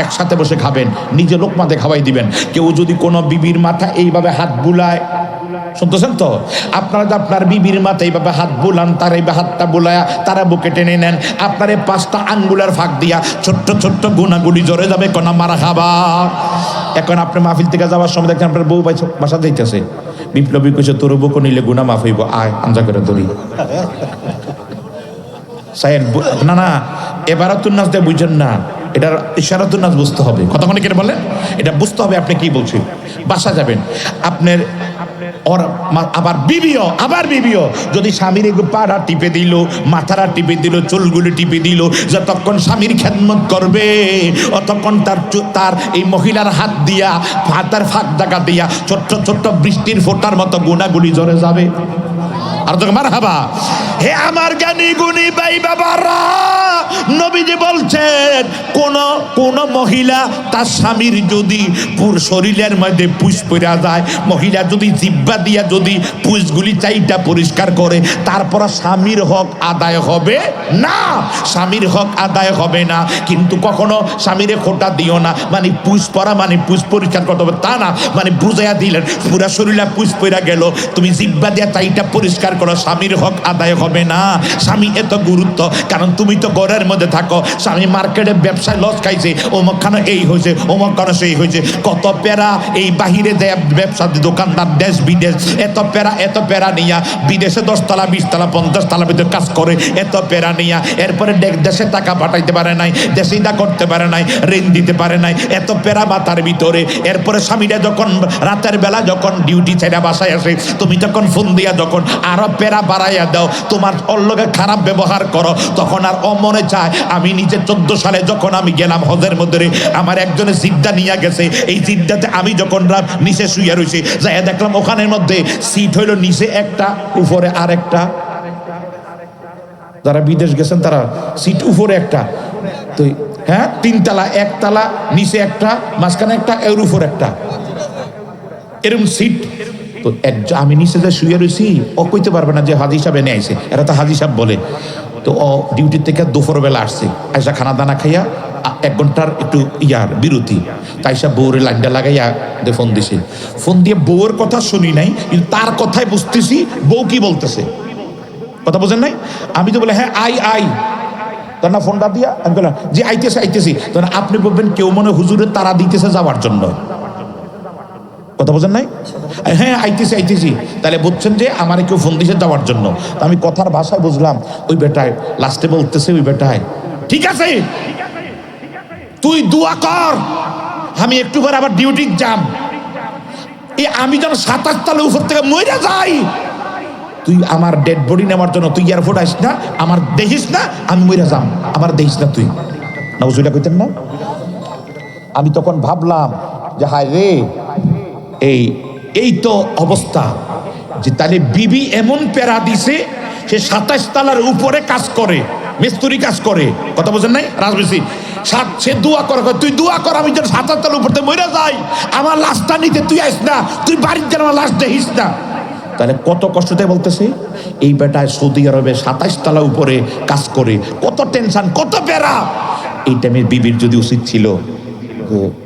একসাথে বসে খাবেন, নিজে লোকমাতে খাওয়াই দিবেন। কেউ যদি কোনো বিবির মাথা এইভাবে হাত বুলায়, শুনতেছেন তো? আপনারা যে আপনার বিবির মাথা এইভাবে হাত বুলান, তার এইভাবে হাতটা বুলায়া তারা বুকে টেনে নেন, আপনার এই 5টা আঙ্গুলের ফাঁক দিয়া ছোট্ট ছোট্ট গুণাগুলি জোরে যাবে, কোনা মারা খাবা। এখন আপনি মাহফিল থেকে যাওয়ার সময় দেখেন আপনার বউ বাসা যাইতেছে, বিপ্লবী কইছে তোর বুকো নিলে গুণা মাফ হইব, আয় আঞ্জা করে ধরি সাইন। না না, এবারাতুন নাস দিয়ে বুঝেন না, এটার ইশারাতুন নাস বুঝতে হবে। কথা মানে কেটে বলেন, এটা বুঝতে হবে আপনি কি বলছেন। বাসা যাবেন আপনার, ওর আবার বিবিও যদি স্বামীর একটু পাড়া টিপে দিল, মাথারা টিপে দিল, চুলগুলি টিপে দিল, যতক্ষণ স্বামীর খেদমত করবে অতক্ষণ তার এই মহিলার হাত দিয়া, হাতের ফাঁক জায়গা দিয়া ছোট্ট ছোট্ট বৃষ্টির ফোঁটার মতো গুণাগুলি ঝরে যাবে। আর তোকে মারহাবা। হে আমার জ্ঞানী গুণী ভাই বাবারা, নবীজি বলছেন কোন মহিলা তার স্বামীর যদি পুরো শরীরের মধ্যে পুষ পড়া যায়, মহিলা যদি জিহ্বা দিয়া যদি পুষগুলি চাইটা পরিষ্কার করে, তারপর স্বামীর হক আদায় হবে না, স্বামীর হক আদায় হবে না। কিন্তু কখনো স্বামীরে খোটা দিও না, মানে পুষ পরা মানে পুষ পরিষ্কার করতে হবে তা না, মানে বুঝাইয়া দিলেন পুরা শরীরে পুষ পড়া গেল, তুমি জিহ্বা দিয়া চাইটা পরিষ্কার করো, স্বামীর হক আদায় হবে না। স্বামী এত গুরুত্ব, কারণ তুমি তো ঘরের মধ্যে থাকো, স্বামী মার্কেটে ব্যবসায় লস খাইছে, অমুক খানো এই হয়েছে, অমুক খানো সেই হয়েছে, কত প্যারা এই বাহিরে দেয় ব্যবসা দোকানদার, দেশ বিদেশ, এত প্যারা নিয়া বিদেশে 10 তলা 20 তলা 50 তলা ভিতরে কাজ করে, এত প্যারা নিয়া এরপরে দেশে টাকা পাঠাইতে পারে নাই, দেশে ইদা করতে পারে নাই, ঋণ দিতে পারে নাই, এত প্যারা মাথার ভিতরে। এরপরে স্বামীরা যখন রাতের বেলা যখন ডিউটি ছেড়ে বাসায় আসে, তুমি তখন ফোন দিয়া যখন আরো প্যারা বাড়াইয়া দাও, তোমার অল্লগে খারাপ ব্যবহার করো, তখন আর অমনে চায়। আমি নিজে 14 সালে যখন আমি গেলাম হজের মধ্যে, আমার একজনে জিদ্দা নিয়ে গেছে, এই জিদ্দাতে আমি যখন নিচে শুয়ে রয়েছি, যাই দেখলাম ওখানের মধ্যে সিট হইল নিচে একটা উপরে আর একটা, যারা বিদেশ গেছেন তারা সিট উপরে একটা, তো হ্যাঁ 3 তলা, 1 তলা নিচে একটা, মাঝখানে একটা, এর উপর একটা, এরকম সিট। তো আমি নিচে যে শুয়ে রয়েছি, ও কইতে পারবে না যে হাজি সাহেব এনে আইছে, এরা তো হাজি সাহেব বলে। তো ও ডিউটি থেকে দুপুরবেলা আসছে, আইসা খানা দানা খাইয়া 1 ঘন্টার একটু বিরতি, তাই সব বউরে লাইনটা লাগাইয়া ফোন দিছে, ফোন দিয়ে বউয়ের কথা শুনি নাই, কিন্তু তার কথাই বুঝতেছি বউ কি বলতেছে, কথা বোঝেন নাই? আমি তো বলে হ্যাঁ আই তার না ফোনটা দিয়া আমি বললাম যে আইতেছি, তখন আপনি বলবেন কেউ মনে হুজুরের তারা দিতেছে যাওয়ার জন্য, কথা বোঝেন নাই? হ্যাঁ আইতেছি, তাহলে বুঝছেন যে আমার কেউ ফোন দিছে যাওয়ার জন্য। তো আমি কথার ভাষায় বুঝলাম ওই বেটায় লাস্টে বলতেছে, ওই বেটায় ঠিক আছে তুই দোয়া কর আমি একটু পরে আবার ডিউটি যাম, আমি যেন 27 তলা উপর থেকে মরে যাই, তুই আমার ডেড বডি নেওয়ার জন্য তুই এয়ারপোর্ট আসিস না, আমার দেখিস না আমি মরে যাম, আমার দেখিস না তুই। নাউজুবিল্লাহ কইতেন না? আমি তখন ভাবলাম যে হায় রে, এই তো অবস্থা, যে তাহলে বিবি এমন প্যারা দিছে, সে 27 তলার উপরে কাজ করে, মিস্ত্রি কাজ করে, কথা বোঝেন নাই, রাজমিস্ত্রি। সে দোয়া করে, তুই দোয়া কর আমি যেন 27 তলার উপরে মরে যাই, আমার লাশটা নিতে তুই আইস না, তুই বাড়ির যেন আমার লাশ দেখিস না। তাহলে কত কষ্টতে বলতেছে, এই বেটায় সৌদি আরবে 27 তলা উপরে কাজ করে, কত টেনশন, কত প্যারা। এই টাইমে বিবির যদি উচিত ছিল,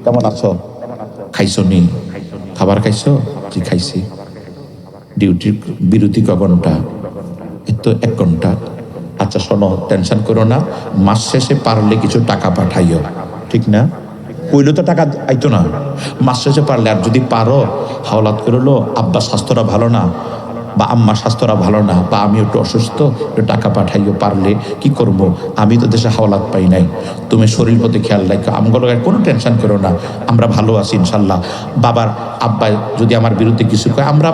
কেমন আছো, খাইছো নি, খাবার খাইছো, জি খাইছি, ডিউটির বিরতি ক ঘন্টা, এই তো 1 ঘন্টা, আচ্ছা শোনো টেনশন করো না, মাস শেষে পারলে কিছু টাকা পাঠাইও, ঠিক না? কইলে তো টাকা আইতো না, মাস শেষে পারলে, আর যদি পারো হাওলাত করলো, আব্বা স্বাস্থ্যটা ভালো না বা আম্মার স্বাস্থ্যটা ভালো না বা আমি একটু অসুস্থ, একটু টাকা পাঠাইও, পারলে কি করব, আমি তো দেশে হাওলাত পাই নাই, তুমি শরীর প্রতি খেয়াল রাখো, আমগুলো কোনো টেনশন করো না, আমরা ভালো আছি ইনশাল্লাহ। বাবার আব্বা যদি আমার বিরুদ্ধে কিছু কয়, আমরা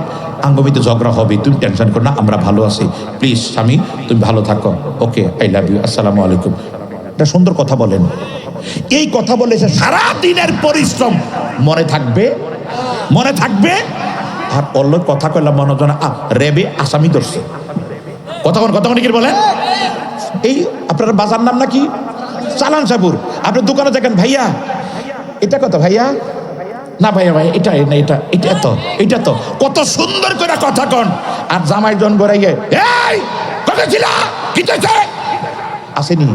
আঙ্গমিতে ঝগড়া হবে, তুমি টেনশন করো না, আমরা ভালো আছি, প্লিজ স্বামী তুমি ভালো থাকো, ওকে, আই লাভ ইউ, আসসালামু আলাইকুম। একটা সুন্দর কথা বলেন, এই কথা বলেছে, সারা দিনের পরিশ্রম মনে থাকবে, মনে থাকবে। আর অল্প কথা কইলাম মনে হতো না রেবে আসামি ধরছে, কতক্ষণ কি বলেন। এই আপনার বাজার নাম নাকি চালান সাপুর, আপনি দোকানে দেখেন, ভাইয়া এটা কত, ভাইয়া না ভাইয়া ভাই এটা না, এটা তো কত সুন্দর করে কথা কন। আর জামাই জন গড়াইয়ে এই কথা ছিল কি আসেনি,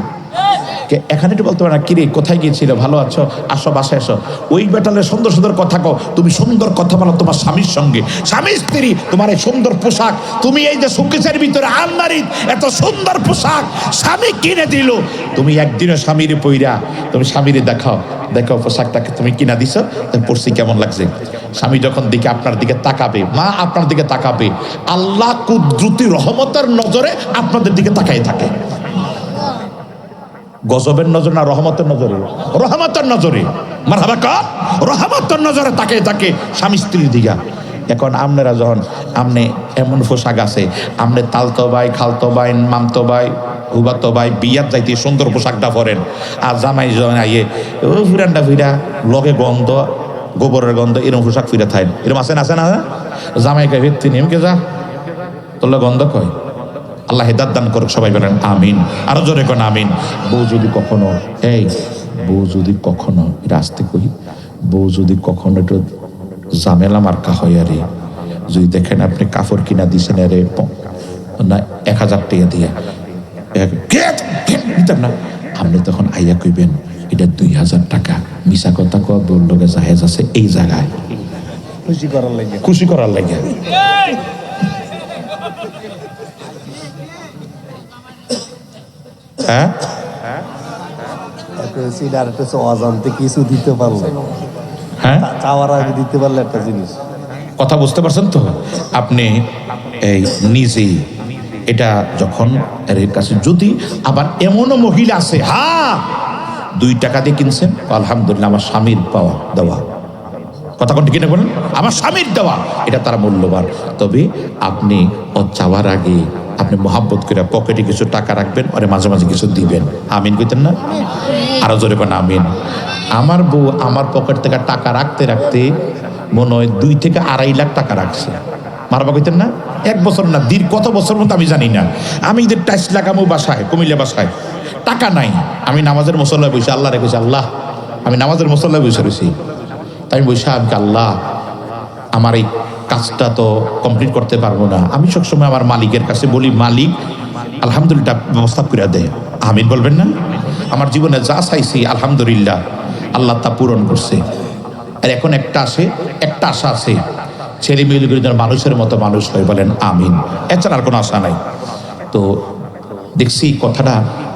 এখানে একটু বলতে পারে না, কিরে কোথায় গিয়েছিল, ভালো আছো, আসো বাসায় এসো। ওই বেটালে সুন্দর সুন্দর কথা কও, তুমি সুন্দর কথা বলো তোমার স্বামীর সঙ্গে, স্বামী স্ত্রী, তোমার এই সুন্দর পোশাক, তুমি এই যে শোকেসের ভিতরে আলমারির এত সুন্দর পোশাক স্বামী কিনে দিল, তুমি একদিনও স্বামীর পইরা তুমি স্বামীরে দেখাও, দেখো পোশাকটাকে তুমি কিনা দিছো, পড়ছি কেমন লাগছে। স্বামী যখন দিকে আপনার দিকে তাকাবে, মা আপনার দিকে তাকাবে, আল্লাহ কুদরতি রহমতের নজরে আপনাদের দিকে তাকাই থাকে। গজবের নজর না রহমতের নজরে, রহমতের নজরে, মারহাবা কা, রহমতের নজরে তাকে তাকে স্বামী স্ত্রীর দিকে। এখন আপনারা যখন আমনে এমন পোশাক আছে, আমনে তালতো ভাই, খালতো ভাই, মামতো ভাই, হুবাতো ভাই বিয়ার যাইতে সুন্দর পোশাকটা পরেন, আর জামাই যখন আইয়ে ও ফিরানটা ফিরা লগে গন্ধ, গোবরের গন্ধ, এরকম পোশাক ফিরা থাকেন, এরকম আছে না, জামাইকে ভেত্তি নেমকে যা তোর গন্ধ কয়। আল্লাহ হেদাত দান করুক, সবাই বলেন আমিন, আরো জোরে কোন আমিন। বউ যদি কখনো এটা আসতে কই, বউ যদি কখনো একটু ঝামেলা মার্কা হয়, আরে যদি দেখেন আপনি কাপড় কিনা দিছেন আরে না 1000 টাকা দিয়ে দিতাম না, আপনি তখন আইয়া কইবেন এটা 2000 টাকা, মিশা কথা কয়, বউর লোকে জাহেজ আছে এই জায়গায়, খুশি করার লাগে। হ্যাঁ অজান্তে কিছু দিতে পারলে, হ্যাঁ চাওয়ার আগে দিতে পারলে একটা জিনিস, কথা বুঝতে পারছেন তো আপনি। এই নিজেই এটা যখন এর কাছে যদি আবার এমনও মহিলা আছে, হ্যাঁ 2 টাকা দিয়ে কিনছেন, আলহামদুলিল্লাহ আমার স্বামীর পাওয়া দেওয়া, কথা কোনটি কিনে বলেন, আমার স্বামীর দেওয়া, এটা তারা মূল্যবান। তবে আপনি ও চাওয়ার আগে আপনি মহাব্বত করে পকেটে কিছু টাকা রাখবেন, আর মাঝে মাঝে কিছু দিবেন, আমিন কইতেন না, আরো জোরে কোন আমিন। আমার বউ আমার পকেট থেকে টাকা রাখতে রাখতে মনে হয় 2 থেকে 2.5 লাখ টাকা রাখছে, মারবা কইতেন না, 1 বছর না দীর্ঘ কত বছর মতো আমি জানি না। আমি যে টাইস লাগামো বাসায়, কুমিল্লা বাসায়, টাকা নাই, আমি নামাজের মুসল্লায় বসে আল্লাহ রেখেছি, আল্লাহ আমি নামাজের মুসল্লায় বসে রয়েছি, তাই আমি বসে আমি আল্লাহ আমার এই কাজটা তো কমপ্লিট করতে পারবো না, আমি সবসময় আমার মালিকের কাছে বলি, মালিক আলহামদুলিল্লাহ ব্যবস্থা করে দেয়, আমিন বলবেন না। আমার জীবনে যা চাইছি আলহামদুলিল্লাহ আল্লাহ তা পূরণ করছে। আর এখন একটা আশা আছে, ছেলে মেয়েগুলো যেন মানুষের মতো মানুষ হয়, বলেন আমিন, এছাড়া আর কোনো আশা নাই। তো দেখছি কথাটা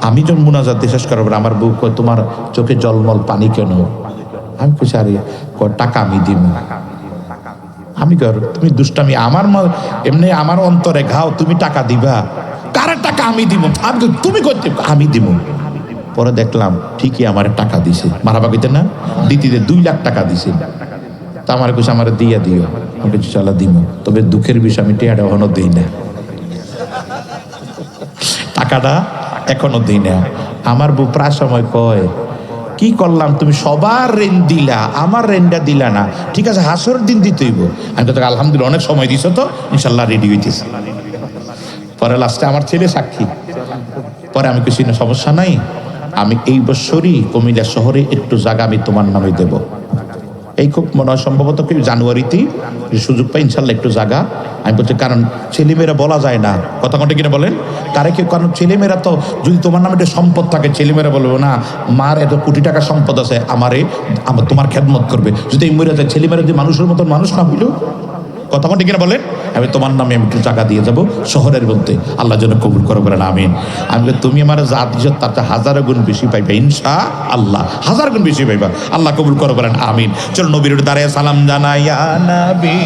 আমি যখন মুনাজাত শেষ করার আমার বউ কয় তোমার চোখে জলমল পানি কেন, আমি কইছি আরে টাকা আমি দিব, আমি কর তুমি দুষ্টামি, আমার এমনি আমার অন্তরে ঘাও, তুমি টাকা দিবা, কার টাকা আমি দিব, আমি তুমি করতে আমি দিব। পরে দেখলাম ঠিকই আমার টাকা দিছে, মারাবা কইতেন না, দিতে 2 লাখ টাকা দিছে। তা আমার কিছু আমার দিয়ে দিও, আমি কিছু চালা দিব, তবে দুঃখের বিষয় আমি টেয়াটা এখনো দিই না, টাকাটা এখনো দিই না। আমার বউ প্রায় সময় কয়, কি করলাম, তুমি সবার ঋণ দিলা, আমার ঋণটা দিলা না। ঠিক আছে, হাসরের দিন দিতেইব। আমি তো আলহামদুলিল্লাহ অনেক সময় দিছো, তো ইনশাল্লাহ রেডি হইতেছি। পরে লাস্টে আমার ছেলে সাক্ষী। পরে আমি কিছু না, সমস্যা নাই, আমি এই বছরই কুমিল্লা শহরে একটু জায়গা আমি তোমার নামে দেব। এই খুব মনে হয় সম্ভবত কি জানুয়ারিতেই সুযোগ পাই, ইনশাল্লাহ একটু জায়গা। আমি বলছি, কারণ ছেলেমেয়েরা বলা যায় না, কথা কোনটা কিনা বলেন, কারে কেউ, কারণ ছেলেমেয়েরা তো যদি তোমার নামে একটা সম্পদ থাকে, ছেলেমেয়েরা বলবো না মার এত কোটি টাকা সম্পদ আছে, আমার তোমার খেদমত করবে। যদি এই মরে যায়, ছেলেমেয়েরা যদি মানুষের মতন মানুষ না হইলেও, কথা কোনটা কিনা বলেন, আমি তোমার নামে আমি একটু টাকা দিয়ে যাব শহরের মধ্যে, আল্লাহ যেন কবুল করে বলেন আমিন। আমি বলি, তুমি আমার যা দিচ্ছ তাতে 1000 গুণ বেশি পাইবে ইনশা আল্লাহ, 1000 গুণ বেশি পাইবা, আল্লাহ কবুল করে বলেন আমিন। চলো নবীর দাঁড়ায় সালাম জানাই, ইয়া নবী